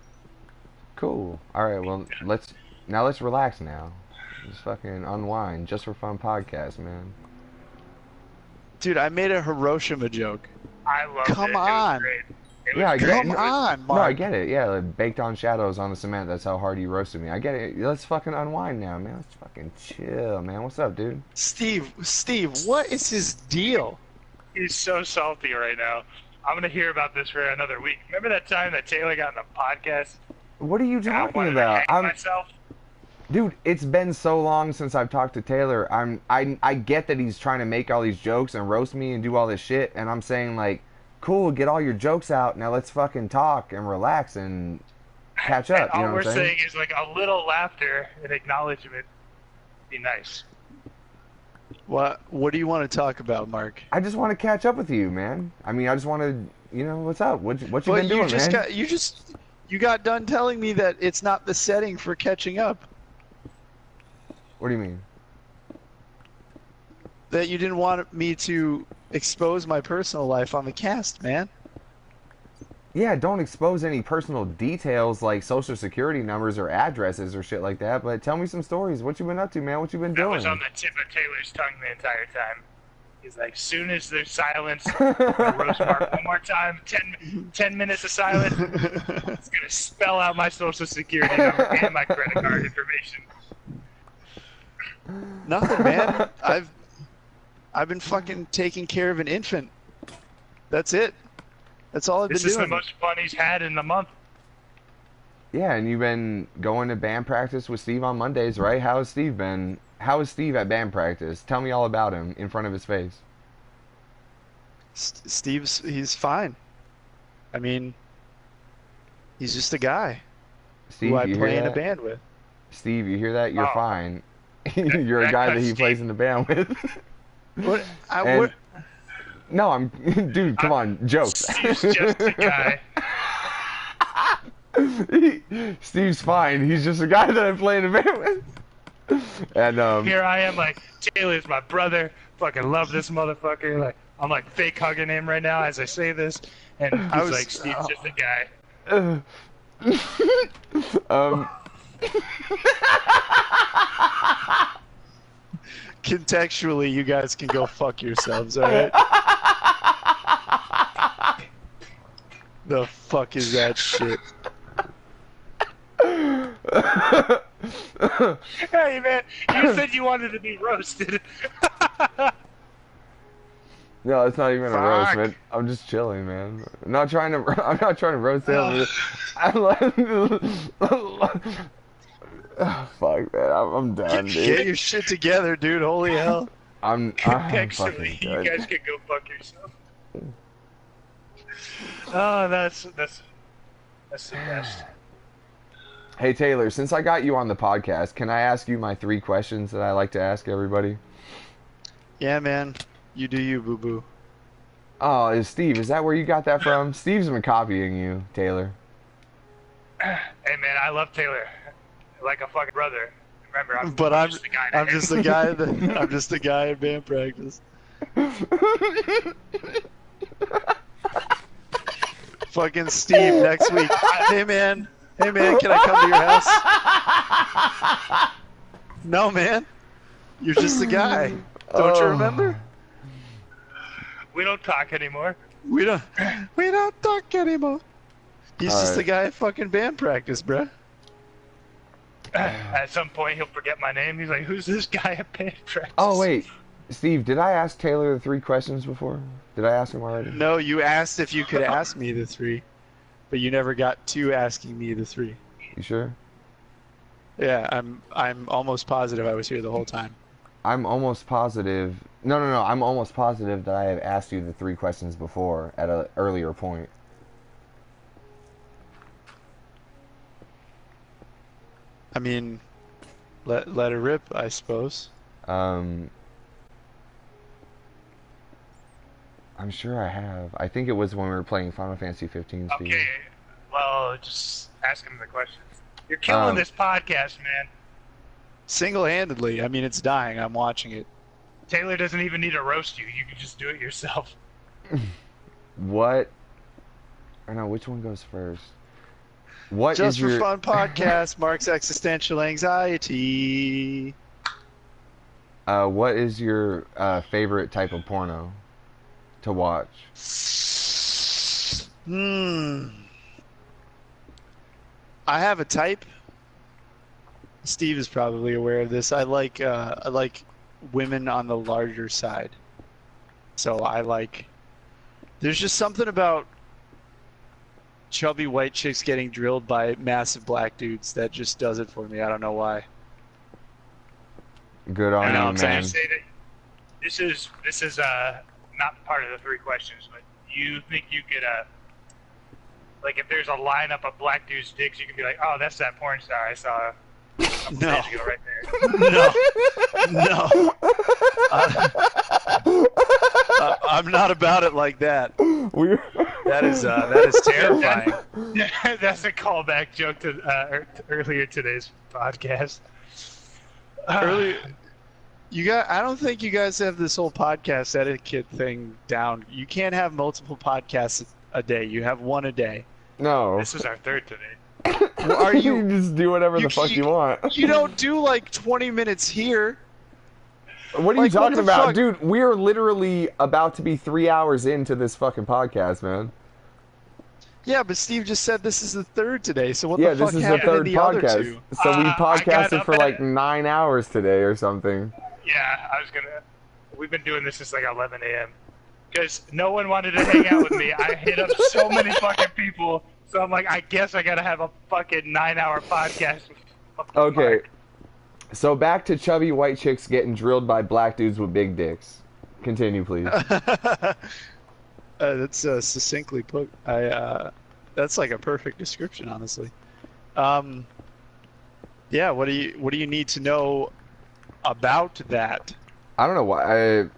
Cool. All right. Well, let's relax now. Just fucking unwind, just for fun podcast, man. Dude, I made a Hiroshima joke. I loved Come it. It was on. great. It Yeah, I was get great. it. Come on, No, I Mark. get it. Yeah, like baked on shadows on the cement. That's how hard you roasted me. I get it. Let's fucking unwind now, man. Let's fucking chill, man. What's up, dude? Steve, what is his deal? He's so salty right now. I'm gonna hear about this for another week. Remember that time that Taylor got in the podcast? What are you And I talking wanted to about? hang myself. Dude, it's been so long since I've talked to Taylor. I get that he's trying to make all these jokes and roast me and do all this shit, and I'm saying like, cool, get all your jokes out. Now let's fucking talk and relax and catch And up. You all know we're what I'm saying? saying is like a little laughter and acknowledgement. Be nice. What do you want to talk about, Mark? I just want to catch up with you, man. I mean, I just want to, what's up? What you But been doing, man? You got done telling me that it's not the setting for catching up. What do you mean? That you didn't want me to expose my personal life on the cast, man. Yeah, don't expose any personal details like social security numbers or addresses or shit like that, but tell me some stories. What you been up to, man? What you been That doing? was on the tip of Taylor's tongue the entire time. He's like, soon as there's silence, roast Mark one more time, 10 minutes of silence, it's gonna spell out my social security number and my credit card information. Nothing, man. I've been fucking taking care of an infant. That's it. That's all I've This been is doing. the most fun he's had in a month. Yeah, and you've been going to band practice with Steve on Mondays, right? How has Steve been? How is Steve at band practice? Tell me all about him in front of his face. He's fine. I mean, he's just a guy Steve, who I you play hear in a that? band with. Steve, you hear that? You're Oh. fine. You're a That guy that guy's he plays Steve. in the band with. What? And- No, I'm, dude. Come on, jokes. Steve's just a guy. Steve's fine. He's just a guy that I play in a band with. And Here I am, like, Taylor's my brother. Fucking love this motherfucker. Like, I'm like fake hugging him right now as I say this, and he's like, Steve's just a guy. Contextually, you guys can go fuck yourselves, alright? The fuck is that shit? Hey man, you said you wanted to be roasted. No, it's not even a roast, Fuck. man. I'm just chilling, man. I'm not trying to roast him. Fuck, man. I'm done, Get dude. your shit together, dude. Holy hell. I'm Actually, fucking you good. guys can go fuck yourself. Oh, that's the best. Hey, Taylor, since I got you on the podcast, can I ask you my 3 questions that I like to ask everybody? Yeah, man. You do you, boo-boo. Oh, is that where you got that from? Steve's been copying you, Taylor. Hey man, I love Taylor like a fucking brother. Remember, I'm just a guy. to I'm him. just the guy that I'm just the guy at band practice. Fucking Steve next week. Hey man, can I come to your house? No, man. You're just a guy. Don't you Oh. remember? We don't talk anymore. We don't talk anymore. He's just Alright. the guy at fucking band practice, bruh. At some point, he'll forget my name. He's like, "Who's this guy at band practice?" Oh, wait. Steve, did I ask Taylor the 3 questions before? Did I ask him already? No, you asked if you could ask me the 3, but you never got to asking me the 3. You sure? Yeah, I'm almost positive I was here the whole time. I'm almost positive No, no, no. I'm almost positive that I have asked you the 3 questions before at an earlier point. I mean, let it rip, I suppose. I'm sure I have. I think it was when we were playing Final Fantasy 15, Steve. Okay, well, just ask him the questions. You're killing this podcast, man. Single-handedly. I mean, it's dying. I'm watching it. Taylor doesn't even need to roast you. You can just do it yourself. What? I know, which one goes first? What Just is for your... Fun podcast, Mark's existential anxiety. What is your favorite type of porno to watch? I have a type. Steve is probably aware of this. I like women on the larger side. So there's just something about chubby white chicks getting drilled by massive black dudes that just does it for me. I don't know why. Good on And you, I'm going man. to say that this is not part of the 3 questions, but you think you could like if there's a lineup of black dudes' dicks, you can be like, oh, that's that porn star I saw a couple days ago right there. No. I'm not about it like that. That is terrifying. That's a callback joke to earlier today's podcast. I don't think you guys have this whole podcast etiquette thing down. You can't have multiple podcasts a day. You have one a day. No. This is our 3rd today. Well, are You you? just do whatever the fuck you want. You don't do like 20 minutes here. What are you Like, what talking the about? fuck? Dude, we're literally about to be 3 hours into this fucking podcast, man. Yeah, but Steve just said this is the 3rd today. So what Yeah, the fuck this is the happened in 3rd the other podcast. two? So we I got podcasted up for at- like 9 hours today or something. Yeah, we've been doing this since like 11 a.m. Because no one wanted to hang out with me. I hit up so many fucking people, so I'm like, I guess I gotta have a fucking 9-hour podcast. With fucking Okay. Mark. So back to chubby white chicks getting drilled by black dudes with big dicks. Continue, please. That's succinctly put. That's like a perfect description, honestly. Yeah. What do you need to know about that? I don't know why.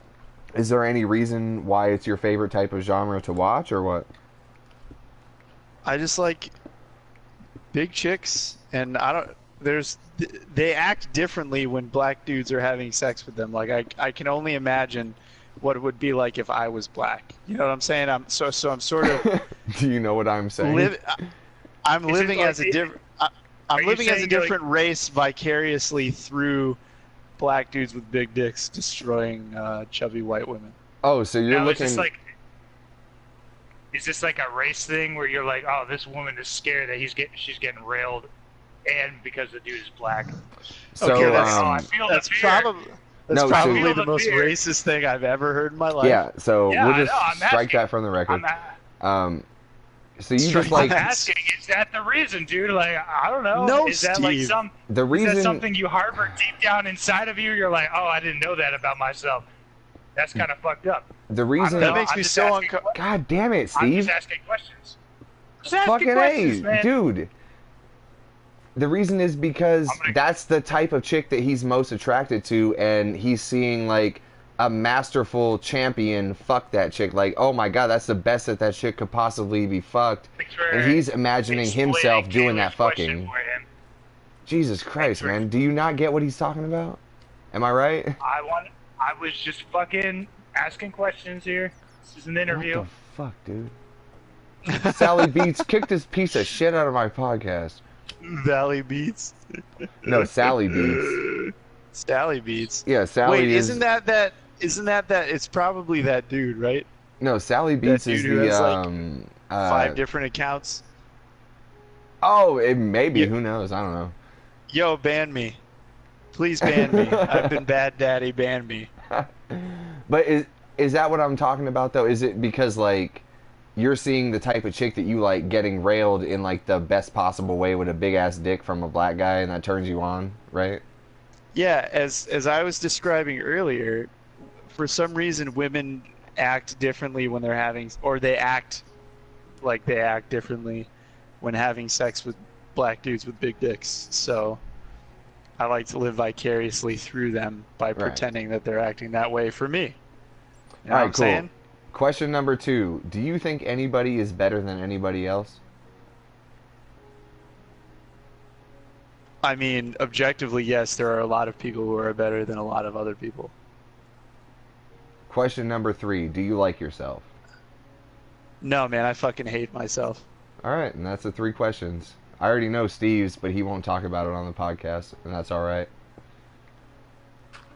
Is there any reason why it's your favorite type of genre to watch, or what? I just like big chicks, and they act differently when black dudes are having sex with them. Like I can only imagine what it would be like if I was black. You know what I'm saying? I'm sort of Do you know what I'm saying? I'm Is it living like as a it- different. Are I'm you living as a saying you're different race vicariously through black dudes with big dicks destroying chubby white women. Oh, so you're Now, looking. is this like a race thing where you're like, oh, this woman is scared that she's getting railed, and because the dude is black? So, Okay, I feel That's the fear. probably No, so- probably Feel the the most fear. racist thing I've ever heard in my life. yeah. So Yeah, we'll I just know, I'm strike asking. that from the record. I'm So you Strike just like that. asking, is that the reason, dude? Like, I don't know. No, is that like Steve. the Is reason. that something you harbor deep down inside of you? You're like, oh, I didn't know that about myself. That's kind of fucked up. The reason. That No, makes I'm me just so asking uncomfortable. God damn it, I'm Steve! just asking questions. Just asking Fucking questions, A, man. dude. The reason is because I'm gonna- that's the type of chick that he's most attracted to, and he's seeing like a masterful champion fuck that chick. Like, oh my god, that's the best that chick could possibly be fucked. Thanks for And he's imagining explaining himself doing that Taylor's question fucking. for him. Jesus Christ, for- man. Do you not get what he's talking about? Am I right? I was just fucking asking questions here. This is an interview. What the fuck, dude? Sally Beats kicked this piece of shit out of my podcast. Valley Beats. No, Sally Beats. Sally Beats. Yeah, Sally Wait, is. isn't that it's probably that dude, right? No, Sally Beats is dude who the has, like, 5 different accounts. Oh, it maybe. Yeah. Who knows? I don't know. Yo, ban me. Please ban me. I've been bad daddy, ban me. But is that what I'm talking about though? Is it because like you're seeing the type of chick that you like getting railed in like the best possible way with a big ass dick from a black guy, and that turns you on, right? Yeah, as I was describing earlier, for some reason women act differently when they're having, or they act like they act differently when having sex with black dudes with big dicks. So I like to live vicariously through them by pretending that they're acting that way for me. You know All right, what I'm cool. saying? Question number 2. Do you think anybody is better than anybody else? I mean, objectively, yes, there are a lot of people who are better than a lot of other people. Question number 3. Do you like yourself? No, man, I fucking hate myself. All right, and that's the 3 questions. I already know Steve's, but he won't talk about it on the podcast, and that's all right.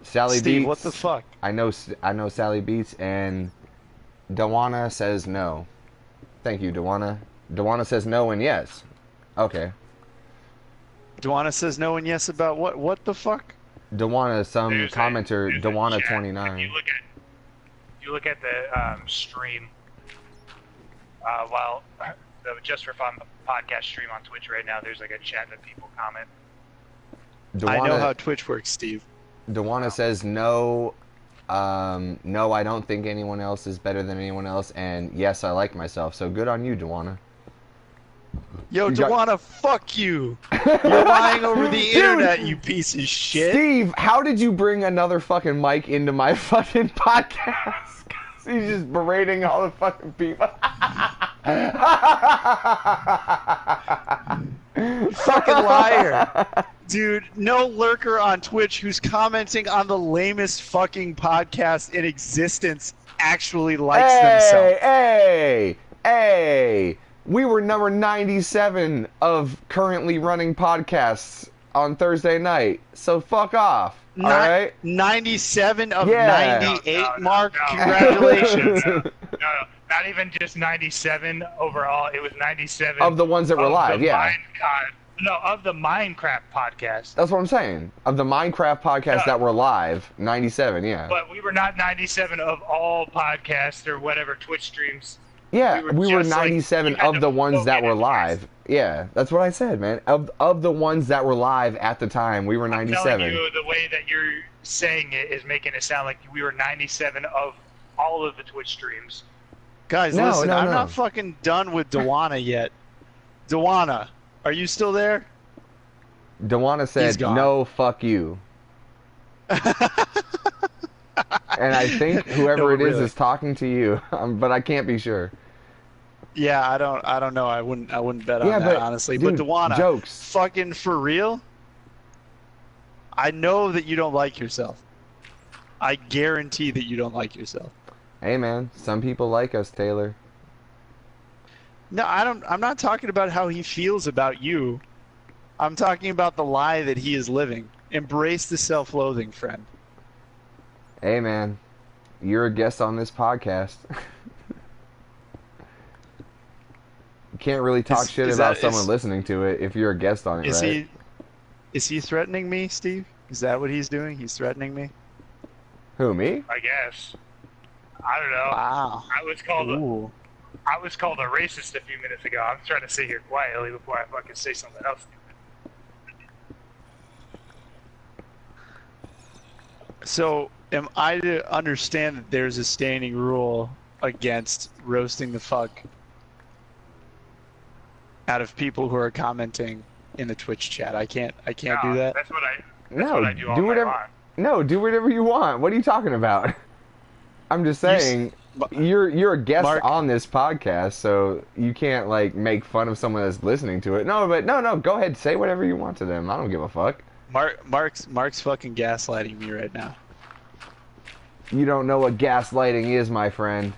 Sally Steve, Beats. what the fuck? I know Sally Beats, and Dewana says no. Thank you, Dewana. Dewana says no and yes. Okay. Dewana says no and yes about what? What the fuck? Dewana, some There's commenter, there's a chat. Dewana29. If you look at the stream, while the Just for Fun podcast stream on Twitch right now, there's like a chat that people comment. Dewana, I know how Twitch works, Steve. Dewana says no. No, I don't think anyone else is better than anyone else, and yes, I like myself. So good on you, Dewana. Yo, You got- Dewana, fuck you. You're lying over the internet, you piece of shit. Steve, how did you bring another fucking mic into my fucking podcast? He's just berating all the fucking people. Fucking liar. Dude, no lurker on Twitch who's commenting on the lamest fucking podcast in existence actually likes themselves. Hey! We were number 97 of currently running podcasts on Thursday night, so fuck off, alright? 97 of Yeah. 98, No, Mark. no. Congratulations. No, not even just 97 overall. It was 97 Of the ones that were of live, the yeah. of the Minecraft podcast. That's what I'm saying. Of the Minecraft podcasts that were live, 97, yeah. But we were not 97 of all podcasts or whatever Twitch streams. Yeah, we we were were just, like, 97 you had of to the ones vote that in were advance. live. Yeah, that's what I said, man. Of the ones that were live at the time, we were I'm 97. telling you, the way that you're saying it is making it sound like we were 97 of all of the Twitch streams. Guys, No, listen, no, I'm no. not fucking done with Dewana yet. Dewana, are you still there? Dewana He's said, gone. "No, fuck you." And I think whoever No, it is really. is talking to you, but I can't be sure. Yeah, I don't know. I wouldn't bet on Yeah, that, but, honestly. dude, But Dewana, jokes. fucking for real? I know that you don't like yourself. I guarantee that you don't like yourself. Hey, man, some people like us, Taylor. No, I'm not talking about how he feels about you. I'm talking about the lie that he is living. Embrace the self-loathing, friend. Hey, man, you're a guest on this podcast. You can't really talk Is- shit is about that- someone is- listening to it if you're a guest on it, right? Is he threatening me, Steve? Is that what he's doing? He's threatening me? Who, me? I guess. I don't know. Wow. I was called Ooh. a racist a few minutes ago. I'm trying to sit here quietly before I fucking say something else. So, am I to understand that there's a standing rule against roasting the fuck out of people who are commenting in the Twitch chat? I can't do that. That's what I. No, what I do all do night whatever. long. No, do whatever you want. What are you talking about? I'm just saying, you're a guest Mark- on this podcast, so you can't like make fun of someone that's listening to it. No, but no, go ahead, say whatever you want to them. I don't give a fuck. Mark's fucking gaslighting me right now. You don't know what gaslighting is, my friend.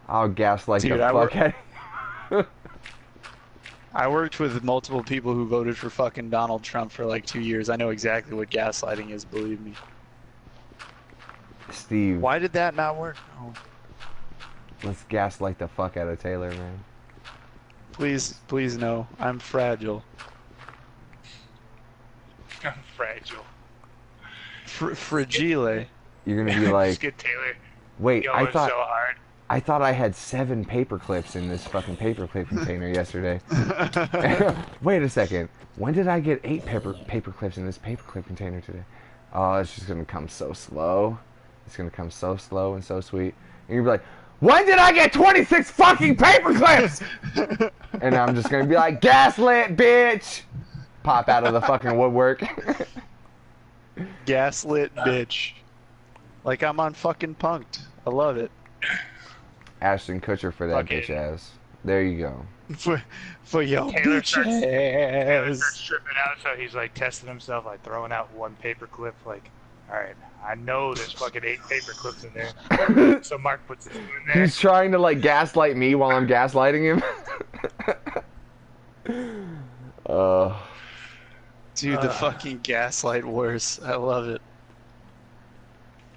I'll gaslight Dude, the I fuck out of I worked with multiple people who voted for fucking Donald Trump for like 2 years. I know exactly what gaslighting is, believe me. Steve, Why did that not work? Oh, let's gaslight the fuck out of Taylor, man. please no. I'm fragile. I'm fragile. Fragile. You're gonna be like, Just get Taylor wait, going so hard. I thought I had 7 paper clips in this fucking paperclip container yesterday. Wait a second. When did I get 8 paper clips in this paperclip container today? oh, it's just gonna come so slow. It's gonna come so slow and so sweet. And you'll be like, when did I get 26 fucking paper clips? And I'm just gonna be like, gaslit, bitch. Pop out of the fucking woodwork. Gaslit bitch. Like I'm on fucking Punk'd. I love it. Ashton Kutcher for that Fucking- bitch ass. There you go. For your Taylor bitch Taylor ass. starts tripping out, so he's like testing himself, like throwing out one paper clip. Like, all right, I know there's fucking 8 paper clips in there. So Mark puts it in there. He's trying to like gaslight me while I'm gaslighting him. Dude, the fucking gaslight wars. I love it.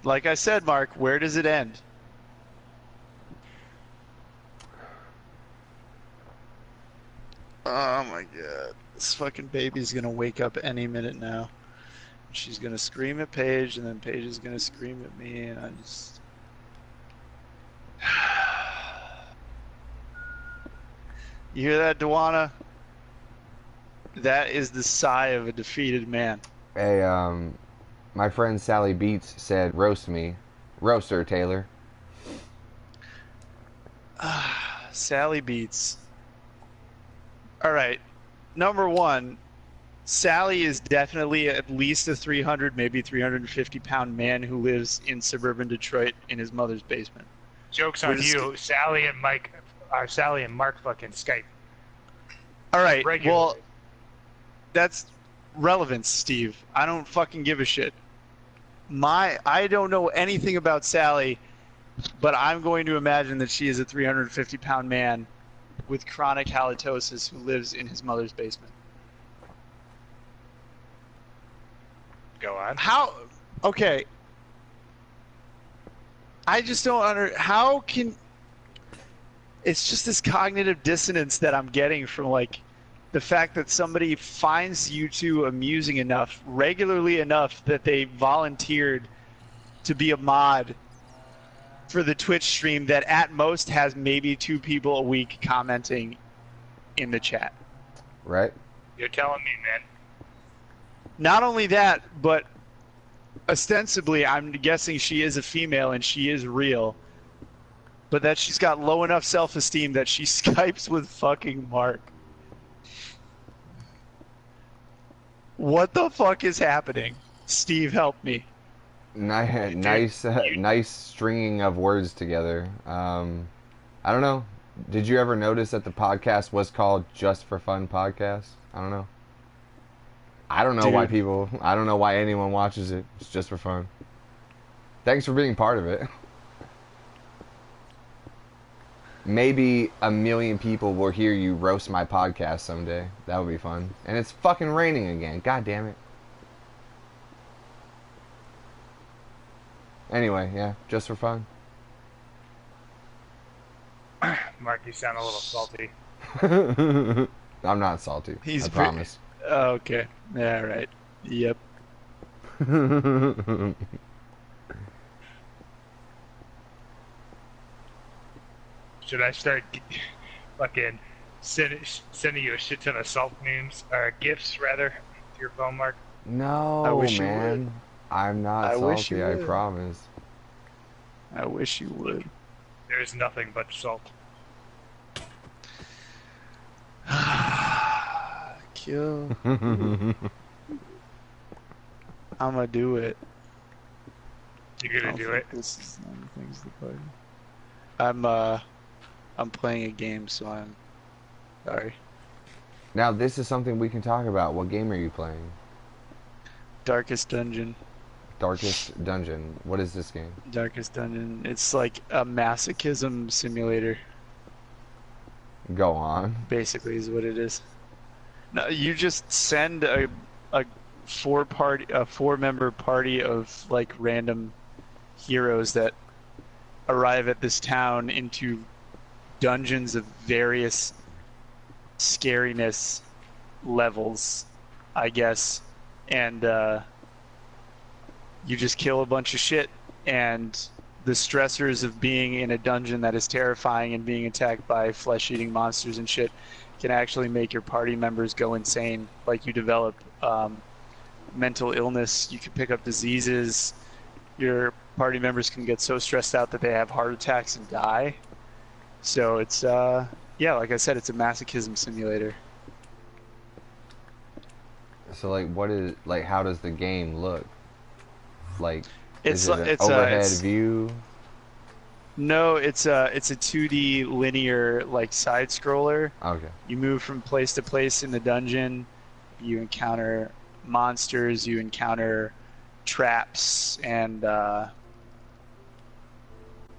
Like I said, Mark, where does it end? Oh my god. This fucking baby's gonna wake up any minute now. She's gonna scream at Paige, and then Paige is gonna scream at me, and I just... You hear that, Dewana? That is the sigh of a defeated man. Hey, my friend Sally Beats said, roast me. Roast her, Taylor. Sally Beats. All right. Number one, Sally is definitely at least a 300, maybe 350-pound man who lives in suburban Detroit in his mother's basement. Joke's on We're just- you. Sally and Mark fucking Skype All right. regularly. Well, that's relevance, Steve. I don't fucking give a shit. I don't know anything about Sally, but I'm going to imagine that she is a 350-pound man with chronic halitosis who lives in his mother's basement. Go on. How? Okay. I just don't how can... It's just this cognitive dissonance that I'm getting from, like, the fact that somebody finds you two amusing enough, regularly enough, that they volunteered to be a mod for the Twitch stream that at most has maybe 2 people a week commenting in the chat. Right? You're telling me, man. Not only that, but ostensibly, I'm guessing she is a female and she is real, but that she's got low enough self-esteem that she Skypes with fucking Mark. What the fuck is happening? Steve, help me. Nice stringing of words together. I don't know. Did you ever notice that the podcast was called Just for Fun Podcast? I don't know. I don't know why I don't know why anyone watches it. It's just for fun. Thanks for being part of it. Maybe 1 million people will hear you roast my podcast someday. That would be fun. And it's fucking raining again. God damn it. Anyway, yeah, just for fun. Mark, you sound a little salty. I'm not salty. He's I pretty- promise. Okay. Yeah, right. Yep. Should I start fucking sending you a shit ton of salt memes, or gifts rather, to your phone, Mark? No, I wish you man. would. I'm not I wish salty, you I would. promise. I wish you would. There's nothing but salt. Kill. I'ma do it. You're I gonna don't do think it? This is none of the things to party. I'm playing a game, so I'm sorry. Now, this is something we can talk about. What game are you playing? Darkest Dungeon. Darkest Dungeon. What is this game? Darkest Dungeon. It's like a masochism simulator, Go on. basically, is what it is. No, you just send a four-member party of like random heroes that arrive at this town into dungeons of various scariness levels, I guess, and you just kill a bunch of shit, and the stressors of being in a dungeon that is terrifying and being attacked by flesh-eating monsters and shit can actually make your party members go insane. Like, you develop mental illness. You can pick up diseases. Your party members can get so stressed out that they have heart attacks and die. So it's yeah, like I said, it's a masochism simulator. So like how does the game look? Like It's is it an it's overhead it's, view? No, it's a 2D linear like side scroller. Okay. You move from place to place in the dungeon. You encounter monsters. You encounter traps, and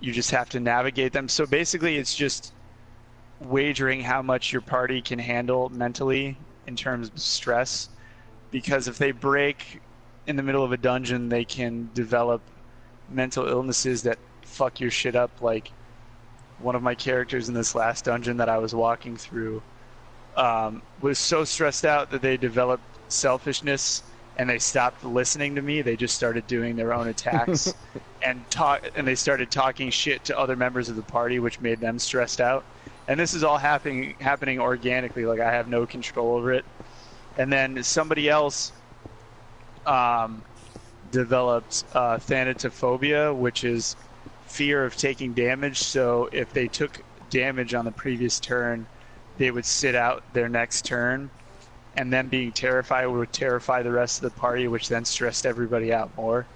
you just have to navigate them. So basically, it's just wagering how much your party can handle mentally in terms of stress. Because if they break in the middle of a dungeon, they can develop mental illnesses that fuck your shit up. Like one of my characters in this last dungeon that I was walking through was so stressed out that they developed selfishness and they stopped listening to me. They just started doing their own attacks and they started talking shit to other members of the party, which made them stressed out. And this is all happening organically. Like I have no control over it. And then somebody else developed thanatophobia, which is fear of taking damage. So if they took damage on the previous turn, they would sit out their next turn, and then being terrified would terrify the rest of the party, which then stressed everybody out more.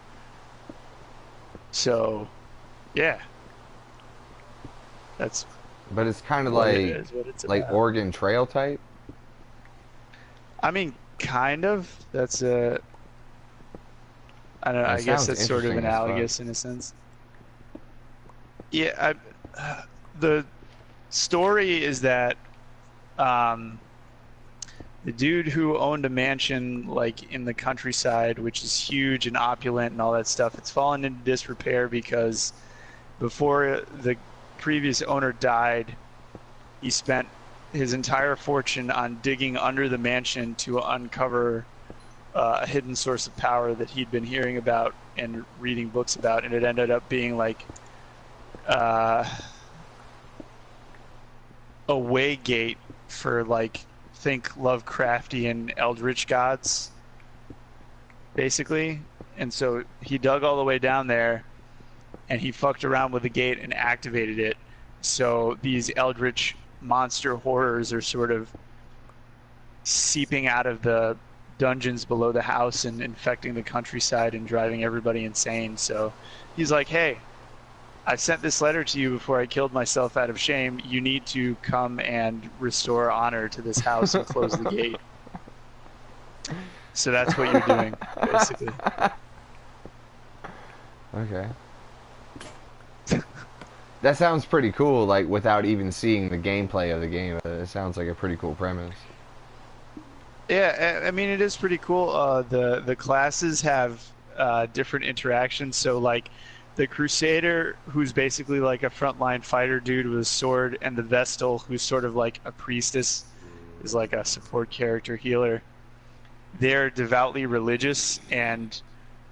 So yeah, that's But it's kind of what like it is, what it's about. Oregon Trail type. I mean, kind of. That's a. I don't know. That I guess sounds that's sort of interesting as fuck. analogous in a sense. Yeah, the story is that the dude who owned a mansion like in the countryside, which is huge and opulent and all that stuff, it's fallen into disrepair because before the previous owner died, he spent his entire fortune on digging under the mansion to uncover a hidden source of power that he'd been hearing about and reading books about, and it ended up being like a way gate for like think Lovecraftian eldritch gods, basically. And so he dug all the way down there and he fucked around with the gate and activated it. So these eldritch monster horrors are sort of seeping out of the dungeons below the house and infecting the countryside and driving everybody insane. So he's like, hey, I sent this letter to you before I killed myself out of shame. You need to come and restore honor to this house and close the gate. So that's what you're doing, basically. Okay. That sounds pretty cool, like, without even seeing the gameplay of the game. It sounds like a pretty cool premise. Yeah, I mean, it is pretty cool. The classes have different interactions. So, like, the Crusader, who's basically like a frontline fighter dude with a sword, and the Vestal, who's sort of like a priestess, is like a support character healer. They're devoutly religious, and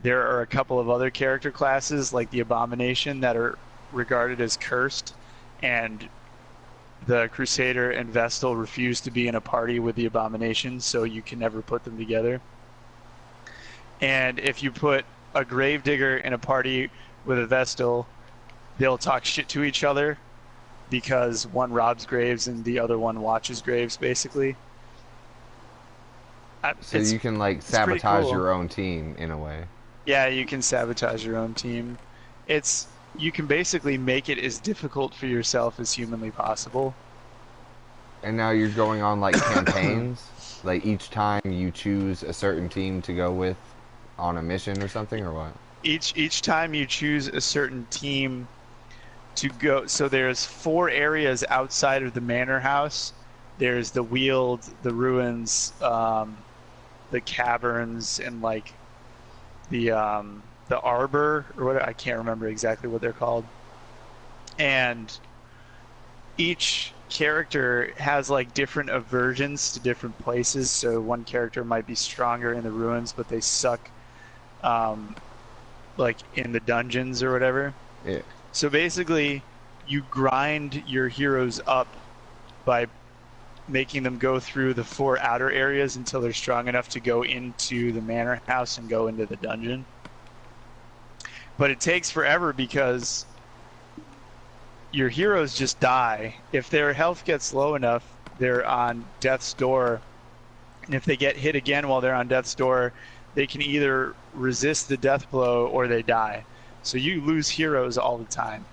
there are a couple of other character classes, like the Abomination, that are regarded as cursed, and the Crusader and Vestal refuse to be in a party with the Abomination, so you can never put them together. And if you put a Gravedigger in a party with a Vestal, they'll talk shit to each other because one robs graves and the other one watches graves, basically. So you can, like, sabotage your own team in a way. Yeah, you can sabotage your own team. You can basically make it as difficult for yourself as humanly possible. And now you're going on, like, campaigns? Like, each time you choose a certain team to go with on a mission or something, or what? Each time you choose a certain team to go, so there's 4 areas outside of the manor house. There's the Weald, the ruins, the caverns, and like the arbor, or what, I can't remember exactly what they're called. And each character has like different aversions to different places. So one character might be stronger in the ruins, but they suck like in the dungeons or whatever. Yeah. So basically, you grind your heroes up by making them go through the 4 outer areas until they're strong enough to go into the manor house and go into the dungeon. But it takes forever because your heroes just die. If their health gets low enough, they're on death's door. And if they get hit again while they're on death's door, they can either resist the death blow or they die. So you lose heroes all the time.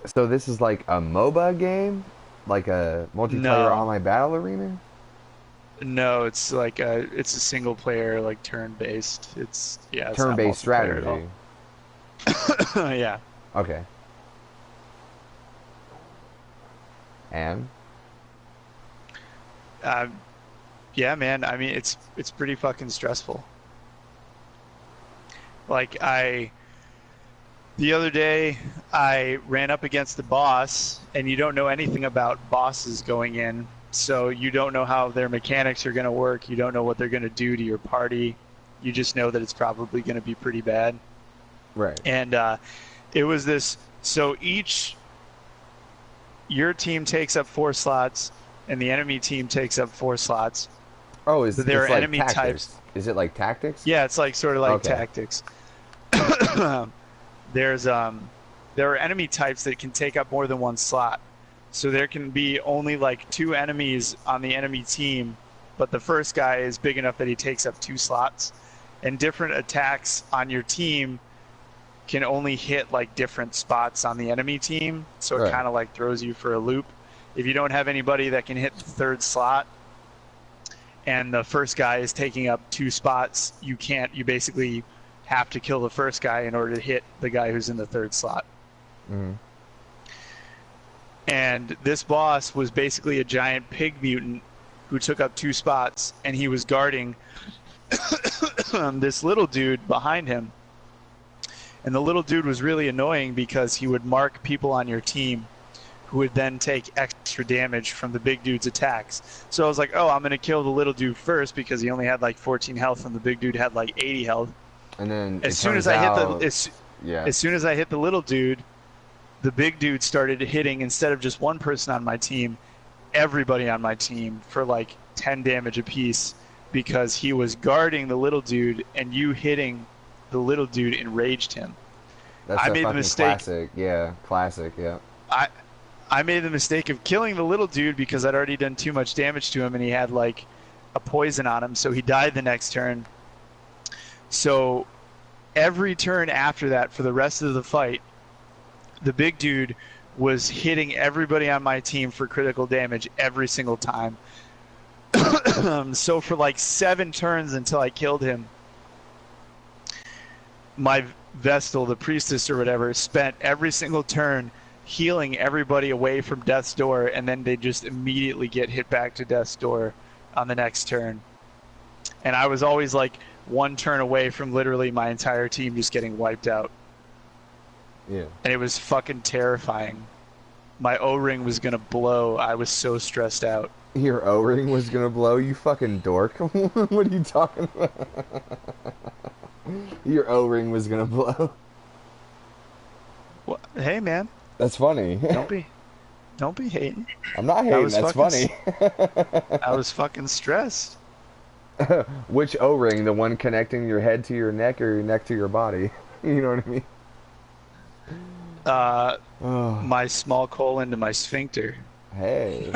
So this is like a MOBA game? Like a multiplayer No. online battle arena? No, it's like it's a single player, like turn-based. It's not Turn-based multiplayer at strategy. all. Yeah. Okay. And? Yeah, man. I mean, it's pretty fucking stressful. Like the other day, I ran up against the boss, and you don't know anything about bosses going in, so you don't know how their mechanics are going to work. You don't know what they're going to do to your party. You just know that it's probably going to be pretty bad. Right. And it was this. So your team takes up 4 slots, and the enemy team takes up 4 slots. Oh, There are like enemy tactics. types. Is it like tactics? Yeah, it's like sort of like Okay. tactics. There are enemy types that can take up more than 1 slot. So there can be only like 2 enemies on the enemy team, but the first guy is big enough that he takes up 2 slots. And different attacks on your team can only hit like different spots on the enemy team. So it Right. kind of like throws you for a loop. If you don't have anybody that can hit the 3rd slot, and the first guy is taking up 2 spots, you basically have to kill the first guy in order to hit the guy who's in the 3rd slot. Mm-hmm. And this boss was basically a giant pig mutant who took up 2 spots, and he was guarding this little dude behind him. And the little dude was really annoying because he would mark people on your team who would then take extra damage from the big dude's attacks. So I was like, oh, I'm going to kill the little dude first because he only had like 14 health and the big dude had like 80 health. And then As soon as I hit the little dude, the big dude started hitting, instead of just one person on my team, everybody on my team for like 10 damage apiece, because he was guarding the little dude, and you hitting the little dude enraged him. That's I a made the fucking mistake. Classic. Yeah, classic. Yeah. I made the mistake of killing the little dude because I'd already done too much damage to him, and he had like a poison on him, so he died the next turn. So every turn after that, for the rest of the fight, the big dude was hitting everybody on my team for critical damage every single time. So for like 7 turns until I killed him, my Vestal, the priestess or whatever, spent every single turn healing everybody away from death's door, and then they just immediately get hit back to death's door on the next turn. And I was always like 1 turn away from literally my entire team just getting wiped out. Yeah. And it was fucking terrifying. My O-ring was gonna blow. I was so stressed out. Your O-ring was gonna blow, you fucking dork. What are you talking about? Your O-ring was gonna blow. Well, hey man, That's funny. don't be hating. I'm not hating, was that's fucking funny. I was fucking stressed. Which O-ring? The one connecting your head to your neck or your neck to your body? You know what I mean? Oh, My small colon to my sphincter. hey.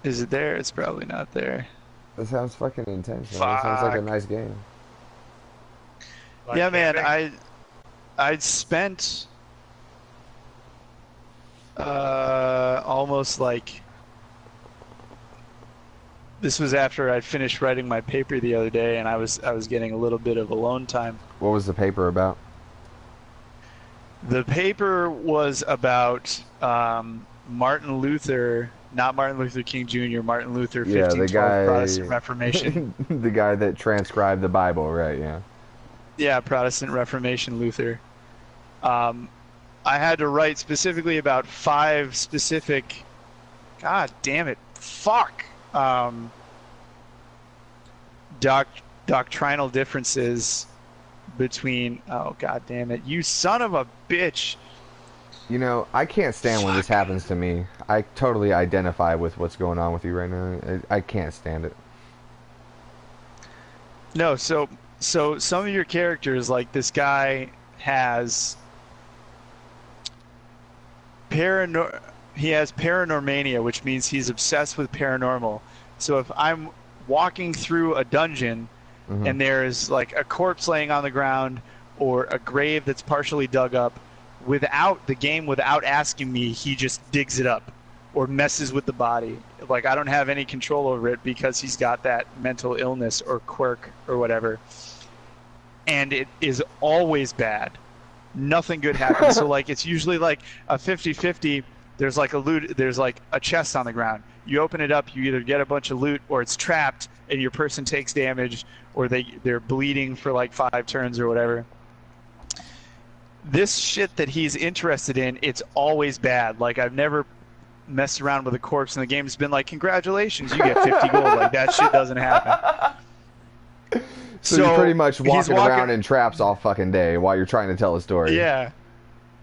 Is it there? It's probably not there. That sounds fucking intense, man. That sounds like a Fuck. nice game. Like Yeah, man. camping? I'd spent almost like, this was after I'd finished writing my paper the other day, and I was getting a little bit of alone time. What was the paper about? The paper was about Martin Luther, not Martin Luther King Jr., Martin Luther, Yeah, the 1512 guy... Protestant Reformation. The guy that transcribed the Bible, right, yeah. Yeah, Protestant Reformation Luther. I had to write specifically about 5 specific, god damn it, fuck, doctrinal differences between, oh god damn it, you son of a bitch, You know, I can't stand when this happens to me. I totally identify with what's going on with you right now. I can't stand it. No, so some of your characters, like this guy has he has paranormania, which means he's obsessed with paranormal. So if I'm walking through a dungeon and there's like a corpse laying on the ground or a grave that's partially dug up, without asking me, he just digs it up or messes with the body. Like, I don't have any control over it because he's got that mental illness or quirk or whatever. And it is always bad. Nothing good happens. So like, it's usually like a 50-50. There's like a chest on the ground. You open it up, you either get a bunch of loot or it's trapped and your person takes damage or they're bleeding for like 5 turns or whatever. This shit that he's interested in, it's always bad. Like, I've never messed around with a corpse in the game. It's been like, congratulations, you get 50 gold. Like, that shit doesn't happen. So you're pretty much walking around in traps all fucking day while you're trying to tell a story. Yeah.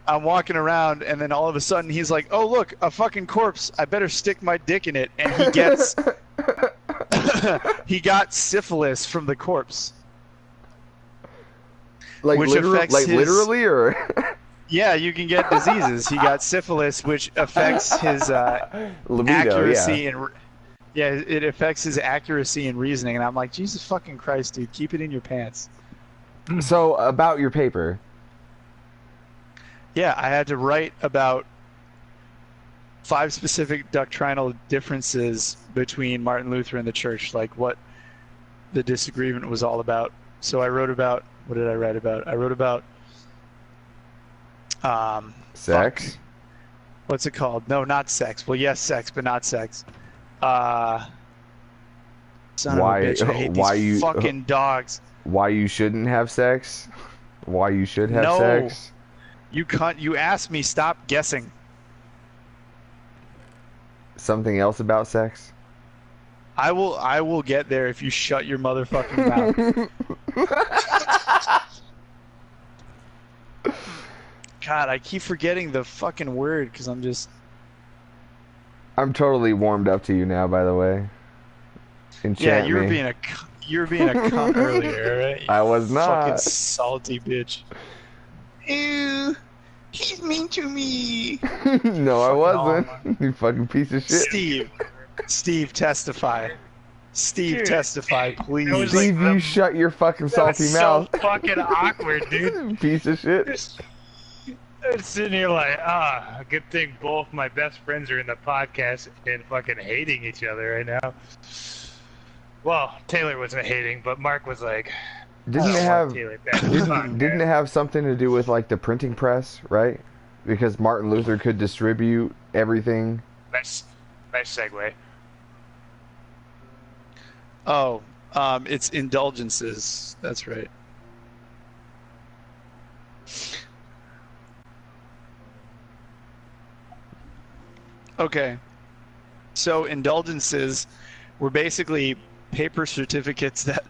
I'm walking around, and then all of a sudden he's like, oh, look, a fucking corpse. I better stick my dick in it. And he gets... he got syphilis from the corpse. Like, literally, or... Yeah, you can get diseases. He got syphilis, which affects his libido, accuracy and... Yeah, it affects his accuracy and reasoning. And I'm like, Jesus fucking Christ, dude, keep it in your pants. So, about your paper... Yeah, I had to write about 5 specific doctrinal differences between Martin Luther and the church, like what the disagreement was all about. So I wrote about, what did I write about? I wrote about sex? What's it called? No, not sex. Well, yes, sex, but not sex. Son of a bitch, I hate these fucking dogs. Why you shouldn't have sex? Why you should have sex? You cunt, you asked me, stop guessing. Something else about sex? I will get there if you shut your motherfucking mouth. God, I keep forgetting the fucking word because I'm totally warmed up to you now, by the way. Yeah, you were being a cunt earlier, right? I was not. Fucking salty bitch. Ew, he's mean to me. No, I wasn't. You fucking piece of shit. Steve, testify. Steve, Dude, testify, please. Steve, like, you shut your fucking salty mouth. So fucking awkward, dude. Piece of shit. I'm sitting here like, a good thing both my best friends are in the podcast and fucking hating each other right now. Well, Taylor wasn't hating, but Mark was like, didn't it have something to do with like the printing press, right? Because Martin Luther could distribute everything. Nice segue. Oh, it's indulgences. That's right. Okay. So indulgences were basically paper certificates that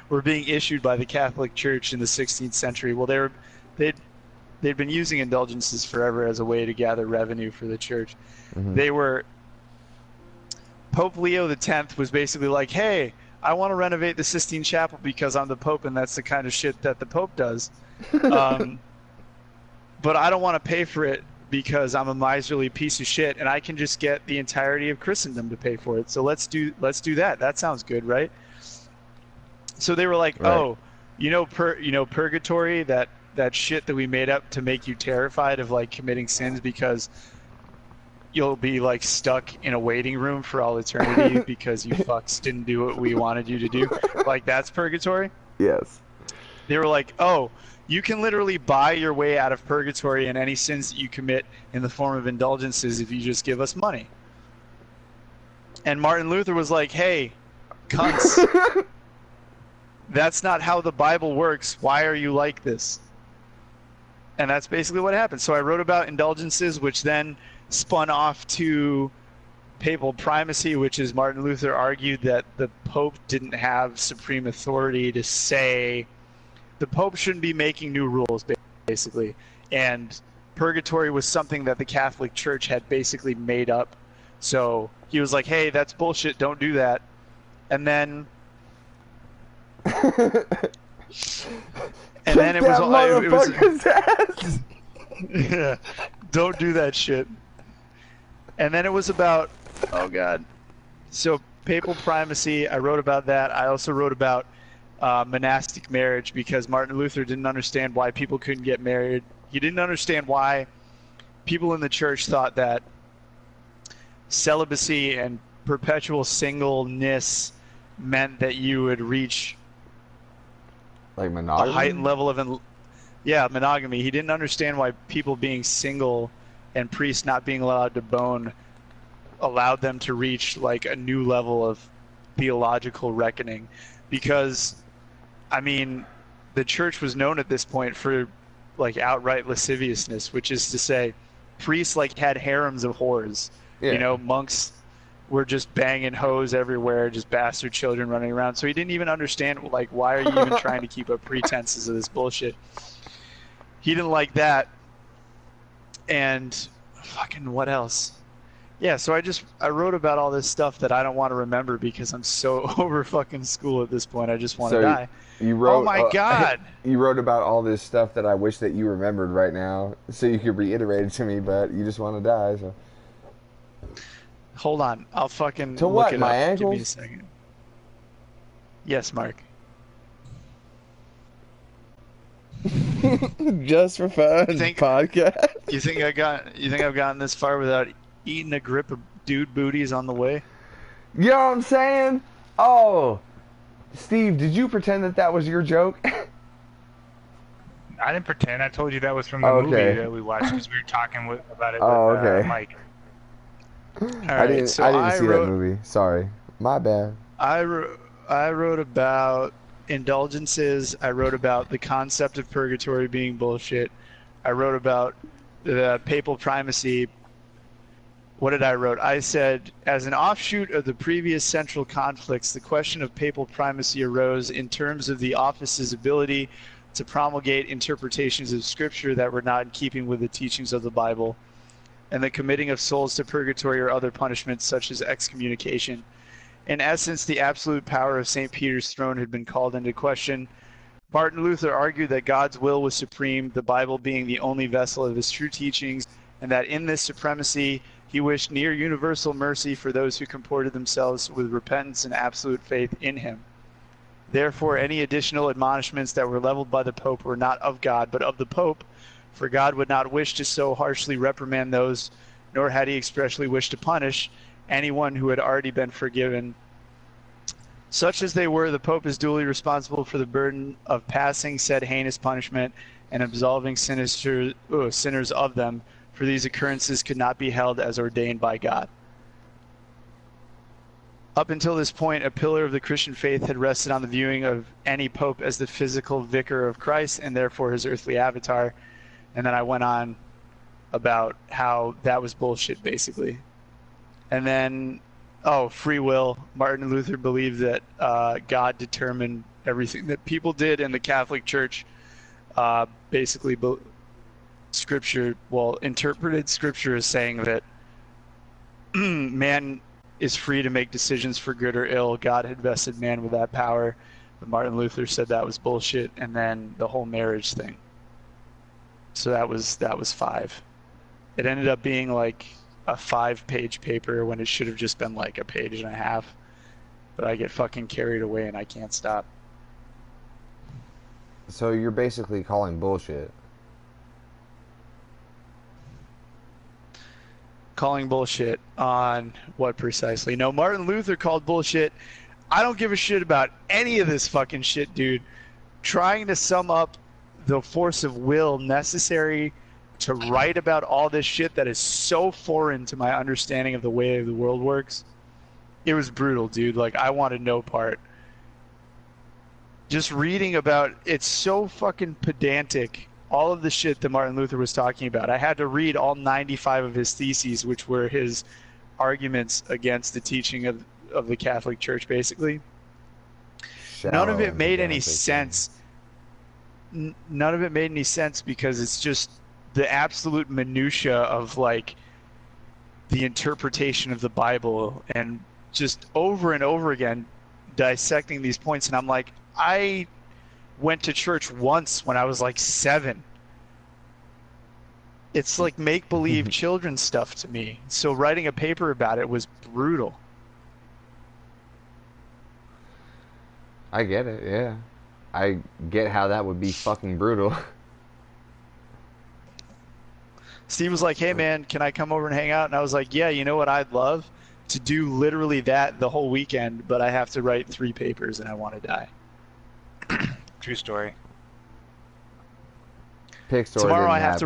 were being issued by the Catholic Church in the 16th century. Well, they'd been using indulgences forever as a way to gather revenue for the church. Mm-hmm. Pope Leo X was basically like, hey, I want to renovate the Sistine Chapel because I'm the Pope and that's the kind of shit that the Pope does. But I don't want to pay for it because I'm a miserly piece of shit and I can just get the entirety of Christendom to pay for it. So let's do that. That sounds good, right? So they were like, right. Oh, purgatory, that shit that we made up to make you terrified of like committing sins because you'll be like stuck in a waiting room for all eternity because you fucks didn't do what we wanted you to do. Like, that's purgatory? Yes. They were like, oh, you can literally buy your way out of purgatory and any sins that you commit in the form of indulgences if you just give us money. And Martin Luther was like, hey, cunts, that's not how the Bible works. Why are you like this? And that's basically what happened. So I wrote about indulgences, which then spun off to papal primacy, which is Martin Luther argued that the Pope didn't have supreme authority to say the Pope shouldn't be making new rules, basically. And purgatory was something that the Catholic Church had basically made up. So he was like, hey, that's bullshit, don't do that. And then it was ass. yeah, don't do that shit. And then it was about, oh god, so papal primacy. I wrote about that. I also wrote about monastic marriage, because Martin Luther didn't understand why people couldn't get married. He didn't understand why people in the church thought that celibacy and perpetual singleness meant that you would reach Like a monogamy. heightened level of monogamy. He didn't understand why people being single and priests not being allowed to bone allowed them to reach like a new level of theological reckoning, because I mean the church was known at this point for like outright lasciviousness, which is to say priests like had harems of whores. Yeah. You know, monks were just banging hoes everywhere, just bastard children running around. So he didn't even understand, like, why are you even trying to keep up pretenses of this bullshit? He didn't like that. And fucking what else? Yeah, so I wrote about all this stuff that I don't want to remember because I'm so over fucking school at this point. I just want to die. You wrote, oh my god! You wrote about all this stuff that I wish that you remembered right now, so you could reiterate it to me, but you just want to die. So. Hold on, I'll fucking To look what, it my up. ankles? Give me a second. Yes, Mark. Just for fun, podcast. You think I've gotten this far without eating a grip of dude booties on the way? You know what I'm saying? Oh, Steve, did you pretend that was your joke? I didn't pretend. I told you that was from the Okay. movie that we watched because we were talking about it Oh, with okay. Mike. All I right, didn't. so I didn't see wrote, that movie. Sorry, my bad. I wrote about indulgences. I wrote about the concept of purgatory being bullshit. I wrote about the papal primacy. What did I wrote? I said, as an offshoot of the previous central conflicts, the question of papal primacy arose in terms of the office's ability to promulgate interpretations of Scripture that were not in keeping with the teachings of the Bible, and the committing of souls to purgatory or other punishments such as excommunication. In essence, the absolute power of St. Peter's throne had been called into question. Martin Luther argued that God's will was supreme, the Bible being the only vessel of his true teachings, and that in this supremacy he wished near universal mercy for those who comported themselves with repentance and absolute faith in him. Therefore, any additional admonishments that were leveled by the Pope were not of God, but of the Pope, for God would not wish to so harshly reprimand those, nor had he expressly wished to punish anyone who had already been forgiven. Such as they were, the Pope is duly responsible for the burden of passing said heinous punishment and absolving sinners of them, for these occurrences could not be held as ordained by God. Up until this point, a pillar of the Christian faith had rested on the viewing of any pope as the physical vicar of Christ and therefore his earthly avatar. And then I went on about how that was bullshit, basically. And then, free will. Martin Luther believed that God determined everything that people did in the Catholic Church. Basically, interpreted Scripture as saying that man is free to make decisions for good or ill. God had vested man with that power. But Martin Luther said that was bullshit. And then the whole marriage thing. So that was 5. It ended up being like a 5-page paper when it should have just been like a page and a half. But I get fucking carried away and I can't stop. So you're basically calling bullshit. Calling bullshit on what precisely? No, Martin Luther called bullshit. I don't give a shit about any of this fucking shit, dude. Trying to sum up the force of will necessary to write about all this shit that is so foreign to my understanding of the way the world works. It was brutal, dude. Like, I wanted no part. Just reading about it's so fucking pedantic. All of the shit that Martin Luther was talking about. I had to read all 95 of his theses, which were his arguments against the teaching of the Catholic Church, basically. None of it made any sense. None of it made any sense because it's just the absolute minutia of like the interpretation of the Bible, and just over and over again dissecting these points. And I'm like, I went to church once when I was like 7. It's like make-believe children's stuff to me. So writing a paper about it was brutal. I get it, yeah. I get how that would be fucking brutal. Steve was like, hey man, can I come over and hang out? And I was like, yeah, you know what I'd love? To do literally that the whole weekend, but I have to write 3 papers and I want to die. True story. Pick story Tomorrow didn't I have happen.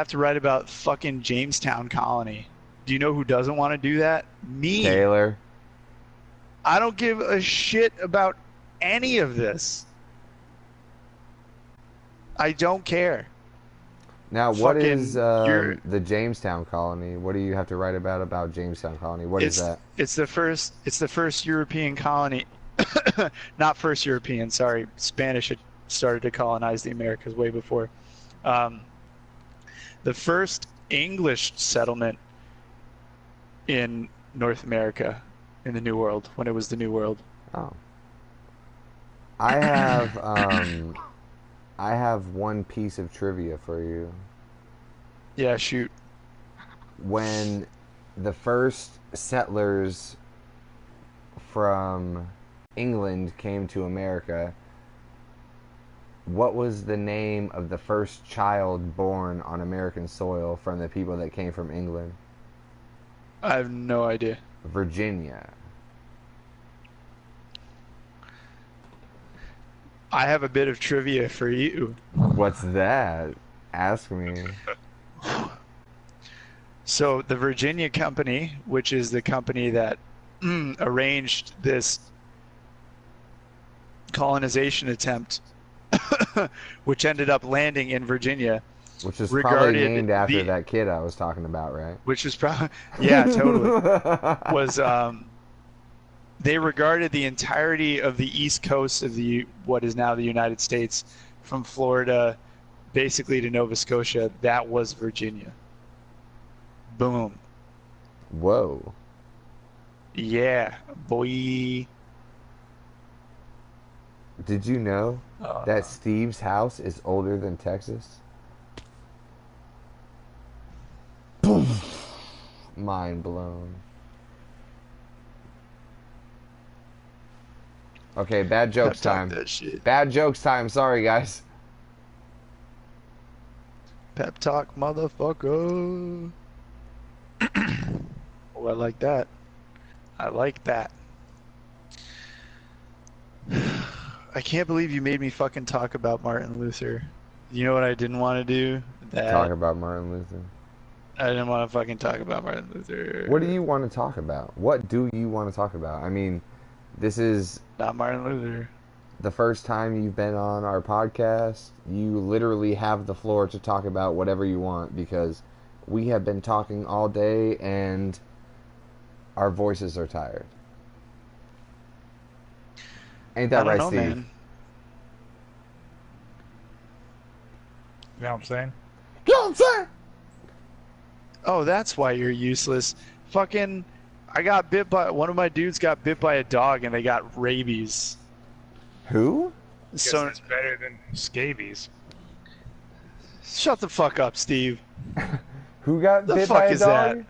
to write about fucking Jamestown Colony. Do you know who doesn't want to do that? Me. Taylor. I don't give a shit about any of this. I don't care. Now, what is you're- the Jamestown Colony? What do you have to write about Jamestown Colony? What is that? It's the first European colony. Not first European, sorry. Spanish had started to colonize the Americas way before. The first English settlement in North America, in the New World, when it was the New World. Oh. I have one piece of trivia for you. Yeah, shoot. When the first settlers from England came to America, what was the name of the first child born on American soil from the people that came from England? I have no idea. Virginia. I have a bit of trivia for you. What's that? Ask me. So the Virginia Company, which is the company that arranged this colonization attempt, which ended up landing in Virginia, Which is probably regarded named after the- that kid I was talking about, right? which is probably, yeah, totally, was they regarded the entirety of the east coast of what is now the United States, from Florida basically to Nova Scotia, that was Virginia. Boom. Whoa. Yeah, boy. Did you know Uh, that Steve's house is older than Texas? Boom. Mind blown. Okay, bad jokes pep talk time. that shit. Bad jokes time. Sorry, guys. Pep talk, motherfucker. Oh, I like that. I like that. I can't believe you made me fucking talk about Martin Luther. You know what I didn't want to do? Talk about Martin Luther. I didn't want to fucking talk about Martin Luther. What do you want to talk about? What do you want to talk about? I mean, this is Not Martin Luther. the first time you've been on our podcast. You literally have the floor to talk about whatever you want, because we have been talking all day and our voices are tired. Ain't that I right, don't know, Steve? man. You know what I'm saying? You know what I'm saying? Oh, that's why you're useless. Fucking, one of my dudes got bit by a dog and they got rabies. Who? Guess So, that's better than scabies. shut the fuck up, Steve. Who got The bit fuck by a is dog? that?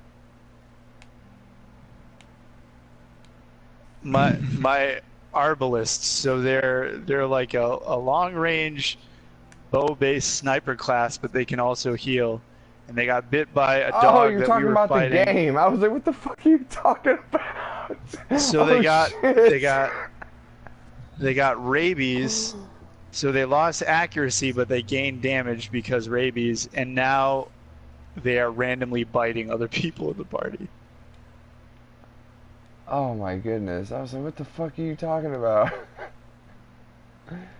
My arbalists, so they're like a long range bow-based sniper class, but they can also heal. And they got bit by a Oh, dog you're that talking we were about fighting. the game. I was like, what the fuck are you talking about? So Oh, they got rabies. So they lost accuracy, but they gained damage because rabies, and now they are randomly biting other people in the party. Oh my goodness. I was like, what the fuck are you talking about?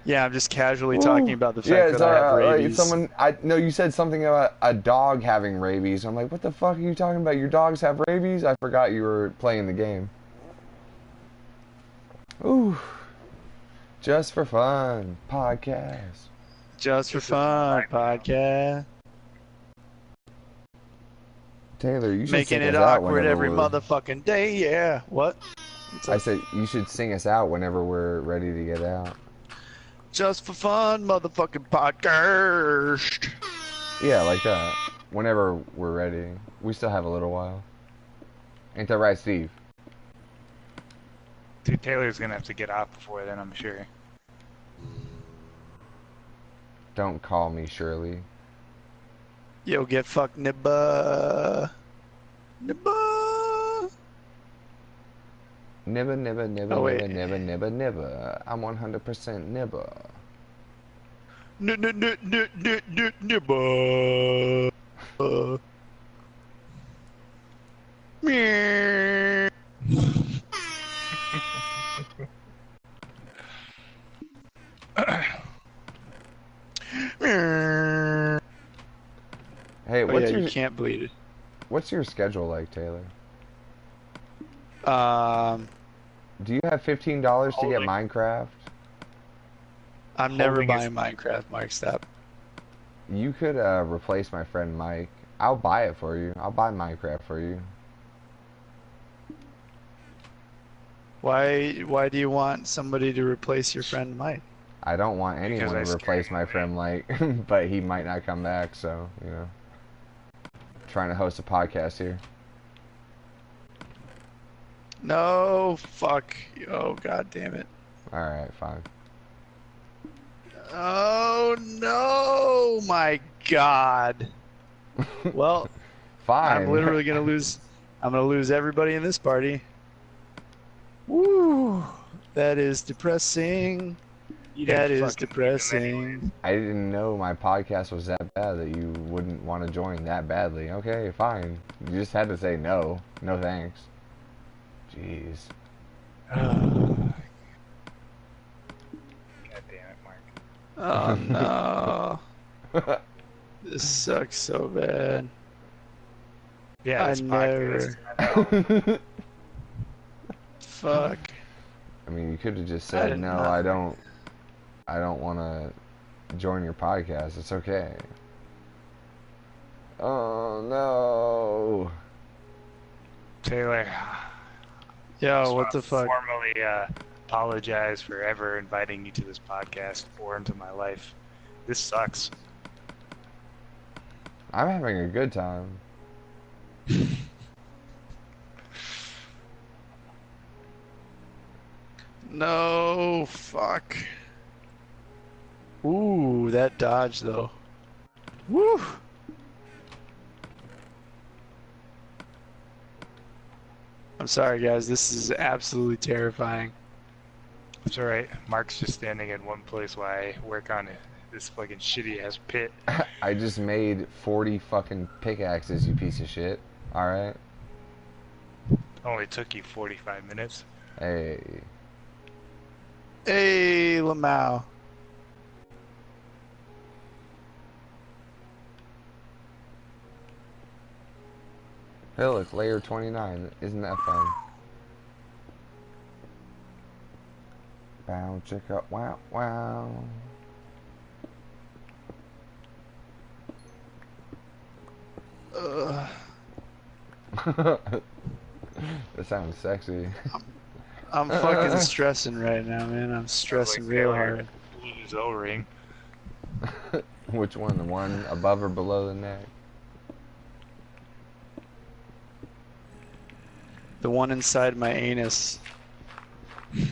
Yeah, I'm just casually talking about the fact Yeah, that sorry, I have rabies. no, you said something about a dog having rabies. I'm like, what the fuck are you talking about? Your dogs have rabies? I forgot you were playing the game. Ooh. Just for fun. Podcast. Just for This is fun my- podcast. Taylor, you should Making sing it us out awkward whenever every we're... motherfucking day. Yeah. What? What's I up? said you should sing us out whenever we're ready to get out. Just for fun, motherfucking podcast. Yeah, like that. Whenever we're ready. We still have a little while. Ain't that right, Steve? Dude, Taylor's gonna have to get off before then, I'm sure. Don't call me Shirley. Yo, get fucked, nibba. Nibba. Nibba, nibba, nibba, Oh, wait. nibba, nibba, nibba, nibba. I'm 100% nibba. Nibba. Meow. Meow. Hey, Oh, what's yeah, your you can't bleed it. what's your schedule like, Taylor? Do you have $15 to get Holding. Minecraft? I'm never Holding is- buying Minecraft, Mark. Stop. You could replace my friend Mike. I'll buy it for you. I'll buy Minecraft for you. Why do you want somebody to replace your friend Mike? I don't want Because anyone I to scared replace him my away. friend Mike, but he might not come back, so, you know. Trying to host a podcast here. No, fuck. Oh, god damn it. Alright, fine. Oh no, my god. Well, Fine. I'm literally gonna lose. I'm gonna lose everybody in this party. Woo! That is depressing. You That didn't is fucking need them anyway. depressing. I didn't know my podcast was that bad that you wouldn't want to join that badly. Okay, fine. You just had to say no. No thanks. Jeez. God damn it, Mark. Oh no. This sucks so bad. Yeah, I this podcast. never- Fuck. I mean, you could have just I said did no. not. I don't want to join your podcast. It's okay. Oh no. Taylor, Yo, just what wanna the fuck? formally apologize for ever inviting you to this podcast or into my life. This sucks. I'm having a good time. No, fuck. Ooh, that dodge though. Woo! I'm sorry, guys. This is absolutely terrifying. It's alright. Mark's just standing in one place while I work on it. This fucking shitty ass pit. I just made 40 fucking pickaxes, you piece of shit. Alright? Only took you 45 minutes. Hey. Hey, Lamau. Hey, look, layer 29. Isn't that fun? Bow, check out, wow, wow. Ugh. That sounds sexy. I'm fucking stressing right now, man. I'm stressing Like real Taylor hard. blew his O-ring. Which one? The one above or below the neck? The one inside my anus. are you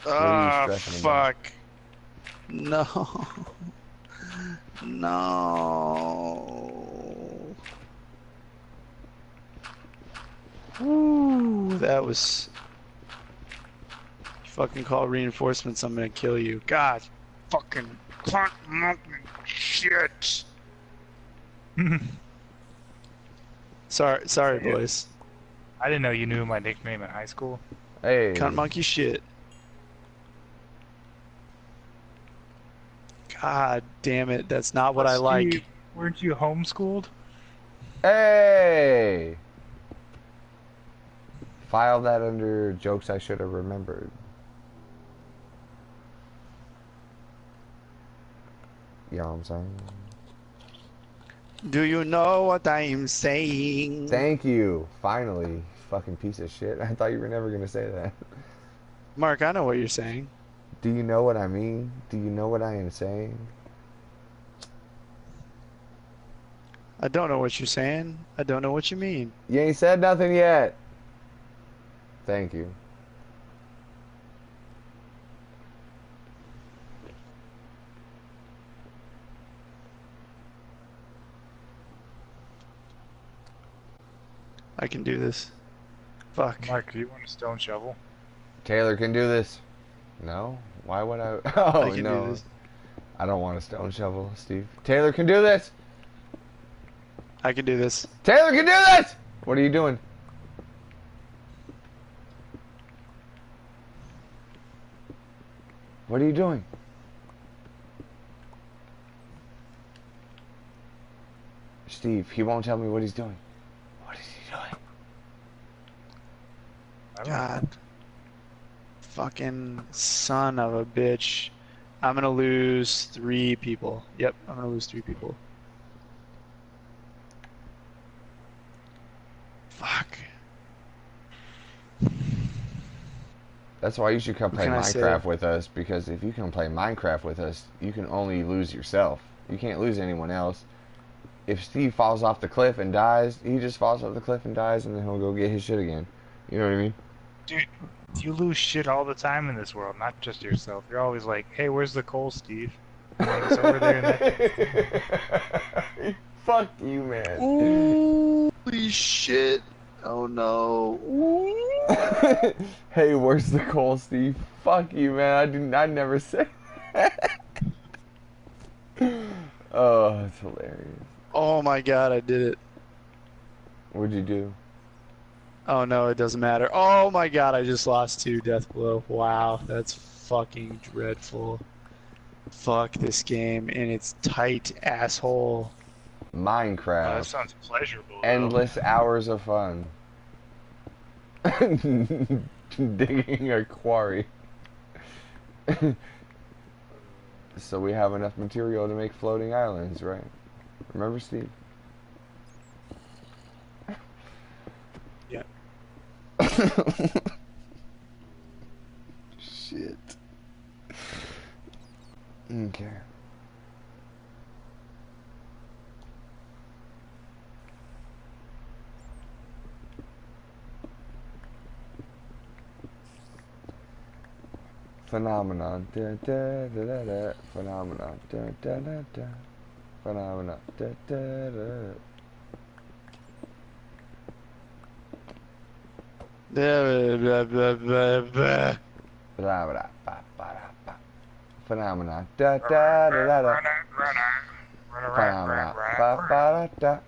Ah, stressing about? fuck. No. No. Ooh, that was. You fucking call reinforcements, I'm gonna kill you. God, fucking cunt monkey shit. Sorry, Yeah. boys. I didn't know you knew my nickname in high school. Hey. Cunt monkey shit. God damn it, that's not what I like. Steve, weren't you homeschooled? Hey! File that under jokes I should have remembered. You know what I'm saying? Do you know what I'm saying? Thank you. Finally. Fucking piece of shit. I thought you were never gonna say that. Mark, I know what you're saying. Do you know what I mean? Do you know what I am saying? I don't know what you're saying. I don't know what you mean. You ain't said nothing yet. Thank you. I can do this. Fuck. Mark, do you want a stone shovel? Taylor can do this. No? Why would I? Oh, I can no. do this. I don't want a stone shovel, Steve. Taylor can do this. I can do this. Taylor can do this! What are you doing? What are you doing? Steve, he won't tell me what he's doing. What is he doing? I don't know. God. Fucking son of a bitch. I'm gonna lose 3 people. Yep, I'm gonna lose 3 people. Fuck. That's why you should come play can I say? Minecraft with us, because if you come play Minecraft with us, you can only lose yourself. You can't lose anyone else. If Steve falls off the cliff and dies, he just falls off the cliff and dies, and then he'll go get his shit again. You know what I mean? Dude, you lose shit all the time in this world, not just yourself. You're always like, hey, where's the coal, Steve? Like, it's over there in that... Fuck you, man. Holy shit. Oh no. Hey, where's the coal, Steve? Fuck you, man. I never said that. Oh, that's hilarious. Oh my god, I did it. What'd you do? Oh no, it doesn't matter. Oh my god, I just lost 2 death blow. Wow, that's fucking dreadful. Fuck this game and its tight asshole. Oh, Minecraft. that sounds pleasurable. though. Endless hours of fun. Digging a quarry. So we have enough material to make floating islands, right? Remember, Steve? Yeah. Shit. Okay. Phenomenon. Da, da, da, da, da. Phenomenon. Da, da, da, da. Phenomenon. Da, da, da. Blah, blah, blah, blah, blah. Blah, blah, ba, ba, da, ba. Phenomenon. Da, da, da, da, da. Phenomenon. Ba, ba, da, da.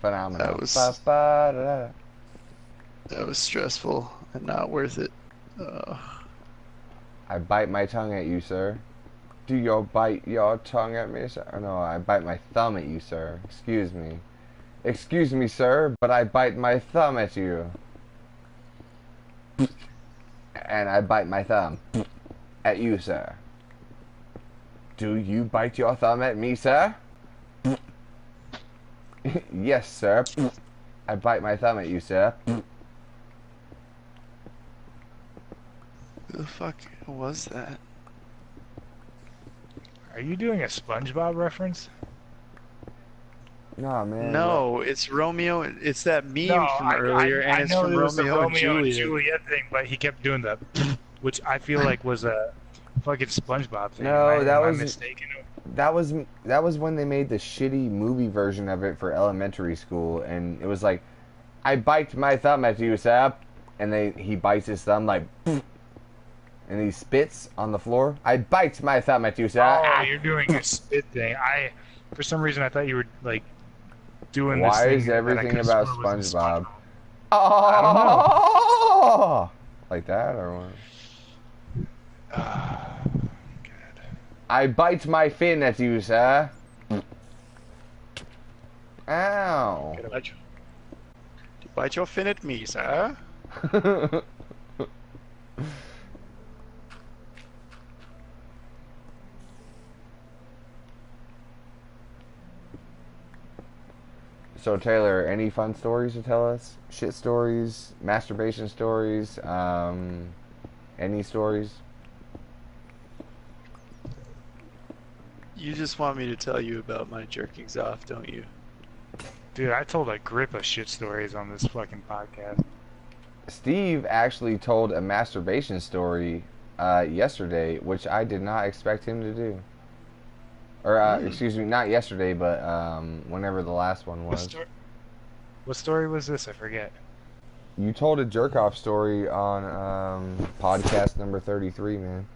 Phenomenon. That was- Ba, ba, da, da. That was stressful and not worth it. I bite my tongue at you, sir. Do you bite your tongue at me, sir? No, I bite my thumb at you, sir. Excuse me. Excuse me, sir, but I bite my thumb at you. And I bite my thumb at you, sir. Do you bite your thumb at me, sir? Yes, sir. I bite my thumb at you, sir. Who the fuck was that? Are you doing a SpongeBob reference? Nah, man. No, it's Romeo. It's that meme No, from earlier, and it's know from it was the Romeo and Juliet. Juliet thing, but he kept doing the, which I feel like was a fucking SpongeBob thing. No, Am I- that am I was- mistaken? That was when they made the shitty movie version of it for elementary school, and it was like, I bite my thumb at you, sir, and he bites his thumb like, and he spits on the floor. I bite my thumb at you, sir. Oh, you're doing a spit thing. For some reason, I thought you were like doing this Why thing. is that I everything could've about sworn was in SpongeBob? I don't Oh, like that or what? Good. I bite my fin at you, sir. Ow. Bite your fin at me, sir. So Taylor, any fun stories to tell us? Shit stories, masturbation stories, any stories? You just want me to tell you about my jerkings off, don't you? Dude, I told a grip of shit stories on this fucking podcast. Steve actually told a masturbation story yesterday, which I did not expect him to do. Or, excuse me, not yesterday, but whenever the last one was. What story was this? I forget. You told a jerk-off story on podcast number 33, man.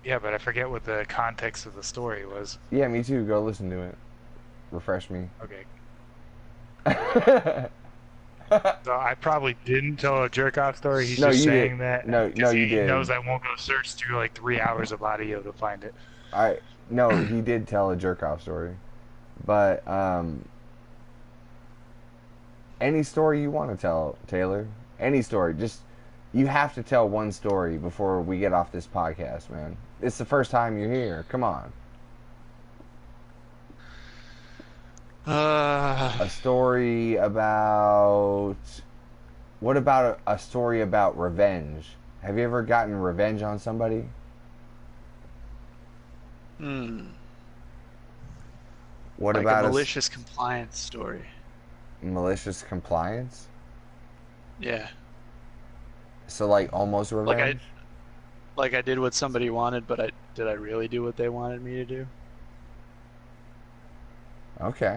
Yeah, but I forget what the context of the story was. Yeah, me too. Go listen to it. Refresh me. Okay. So I probably didn't tell a jerk-off story. He's No, just you saying did. that. No, you He did. knows I won't go search through like 3 hours of audio to find it. No, he did tell a jerk-off story. But, any story you want to tell, Taylor. Any story. Just, you have to tell one story before we get off this podcast, man. It's the first time you're here. Come on. A story about... What about a story about revenge? Have you ever gotten revenge on somebody? What like about a malicious compliance story? Malicious compliance? Yeah. So like almost revenge? Like I did what somebody wanted, but did I really do what they wanted me to do? Okay.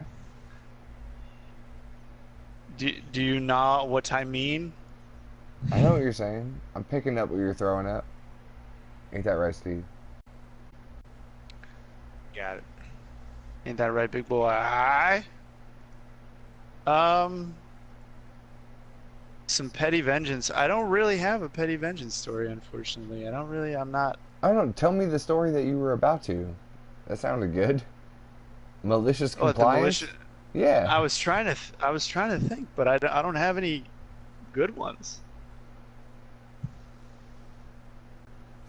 Do you know what I mean? I know what you're saying. I'm picking up what you're throwing up. Ain't that right, Steve? Got it. Ain't that right, big boy? Some petty vengeance. I don't really have a petty vengeance story, unfortunately. I'm not. I don't know. Tell me the story that you were about to. That sounded good. Malicious Oh, compliance? Yeah. I was trying to think, but I don't have any good ones.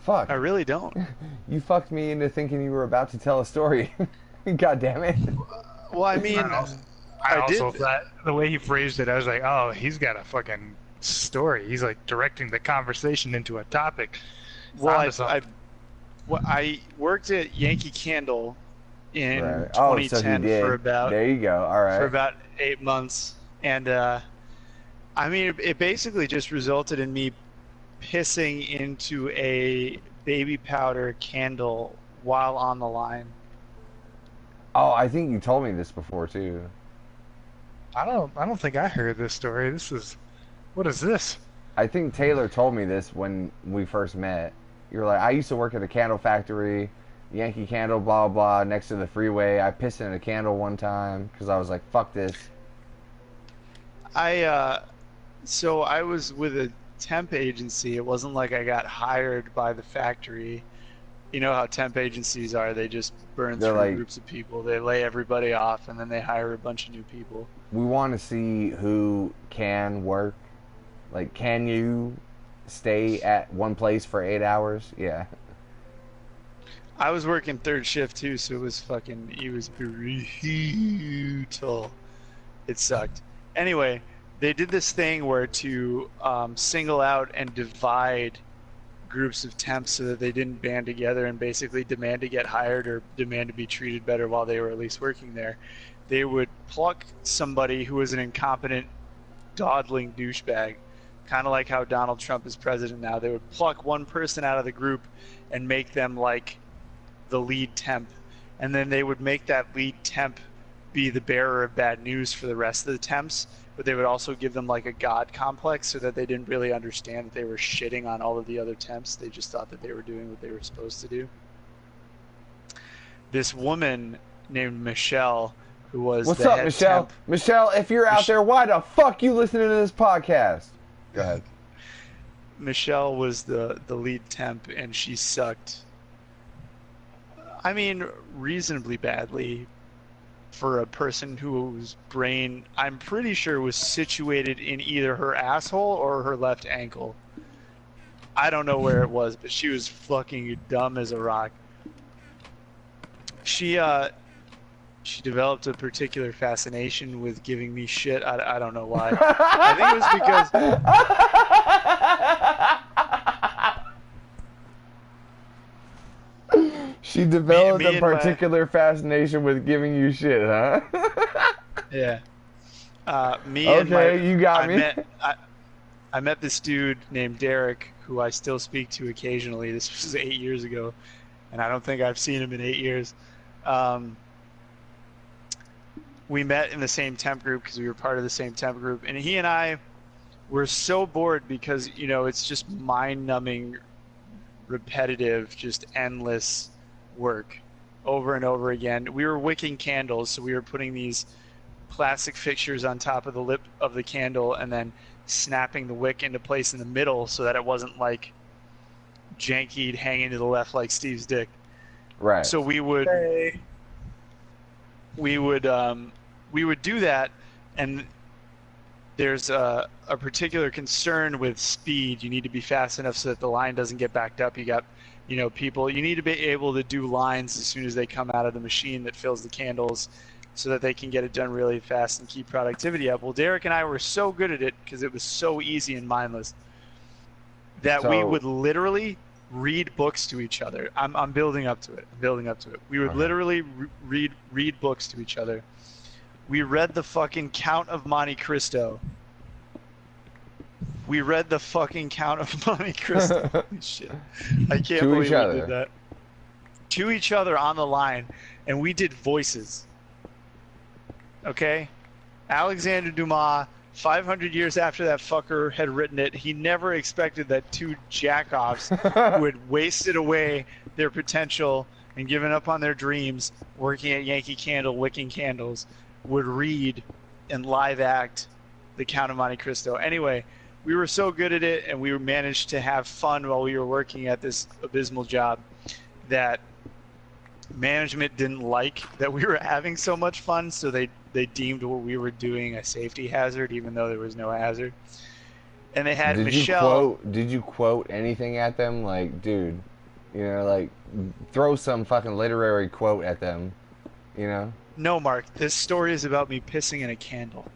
Fuck. I really don't. You fucked me into thinking you were about to tell a story. God damn it. Well, I mean, I did. also thought the way he phrased it, I was like, oh, he's got a fucking story. He's like directing the conversation into a topic. Well, I worked at Yankee Candle in Right. Oh, so he 2010 did. for about There you go. All right. for about 8 months, and I mean, it basically just resulted in me pissing into a baby powder candle while on the line. Oh, I think you told me this before too. I don't think I heard this story. What is this? I think Taylor told me this when we first met. You were like, I used to work at a candle factory, Yankee Candle, blah, blah, next to the freeway. I pissed in a candle one time because I was like, fuck this. So I was with a temp agency. It wasn't like I got hired by the factory. You know how temp agencies are. They just burn They're through like- groups of people. They lay everybody off, and then they hire a bunch of new people. We want to see who can work. Like, can you stay at one place for 8 hours? Yeah. I was working third shift too, so it was brutal. It sucked. Anyway, they did this thing where to single out and divide groups of temps so that they didn't band together and basically demand to get hired or demand to be treated better while they were at least working there. They would pluck somebody who was an incompetent, dawdling douchebag, kind of like how Donald Trump is president now. They would pluck one person out of the group and make them like the lead temp, and then they would make that lead temp be the bearer of bad news for the rest of the temps, but they would also give them like a god complex so that they didn't really understand that they were shitting on all of the other temps. They just thought that they were doing what they were supposed to do. This woman named Michelle, who was What's the up, head Michelle? temp, Michelle, if you're out there, why the fuck you listening to this podcast? Go ahead. Michelle was the lead temp, and she sucked. I mean, reasonably badly for a person whose brain, I'm pretty sure, was situated in either her asshole or her left ankle. I don't know where it was, but she was fucking dumb as a rock. She She developed a particular fascination with giving me shit. I don't know why. I think it was because She developed me a and my- particular fascination with giving you shit, huh? yeah. Me Okay, and my, you got me. I met this dude named Derek, who I still speak to occasionally. This was 8 years ago, and I don't think I've seen him in 8 years. We met in the same temp group because we were part of the same temp group, and he and I were so bored because, you know, it's just mind-numbing, repetitive, just endless work over and over again. We were wicking candles, so we were putting these plastic fixtures on top of the lip of the candle and then snapping the wick into place in the middle so that it wasn't like jankied hanging to the left like Steve's dick. Right. So we would do that, and there's a particular concern with speed. You need to be fast enough so that the line doesn't get backed up. You got, you know, people. You need to be able to do lines as soon as they come out of the machine that fills the candles, so that they can get it done really fast and keep productivity up. Well, Derek and I were so good at it because it was so easy and mindless that we would literally read books to each other. I'm building up to it. We would literally read books to each other. We read the fucking Count of Monte Cristo. Holy shit. I can't believe we did that. To each other on the line, and we did voices. Okay? Alexander Dumas, 500 years after that fucker had written it, he never expected that two jackoffs who had wasted away their potential and given up on their dreams working at Yankee Candle, wicking candles, would read and live act the Count of Monte Cristo. Anyway, we were so good at it, and we managed to have fun while we were working at this abysmal job that management didn't like that we were having so much fun, so they deemed what we were doing a safety hazard, even though there was no hazard. And they had Michelle. Did you quote anything at them? Like, dude, you know, like, throw some fucking literary quote at them, you know? No, Mark, this story is about me pissing in a candle.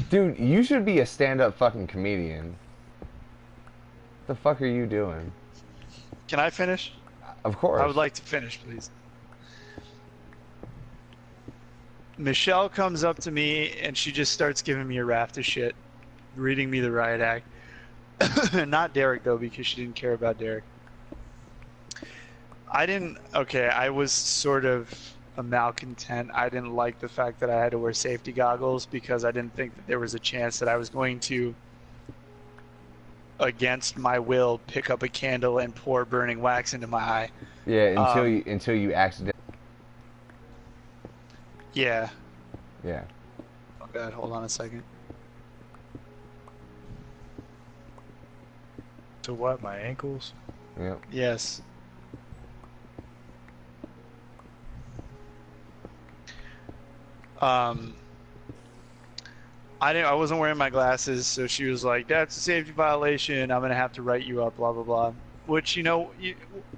Dude, you should be a stand-up fucking comedian. What the fuck are you doing? Can I finish? Of course. I would like to finish, please. Michelle comes up to me, and she just starts giving me a raft of shit, reading me the riot act. Not Derek, though, because she didn't care about Derek. I was sort of a malcontent. I didn't like the fact that I had to wear safety goggles because I didn't think that there was a chance that I was going to, against my will, pick up a candle and pour burning wax into my eye. Yeah, until you accidentally. Yeah. Yeah. Oh God, hold on a second. To what? My ankles? Yep. Yes. I wasn't wearing my glasses, so she was like, "That's a safety violation. I'm gonna have to write you up." Blah blah blah. Which, you know,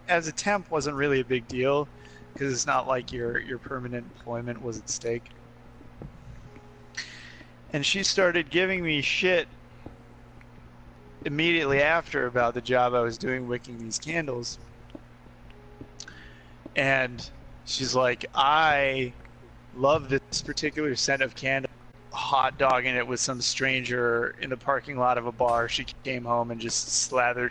as a temp wasn't really a big deal because it's not like your permanent employment was at stake. And she started giving me shit immediately after about the job I was doing wicking these candles. And she's like, "I love this particular scent of candle." Hot dogging it with some stranger in the parking lot of a bar. She came home and just slathered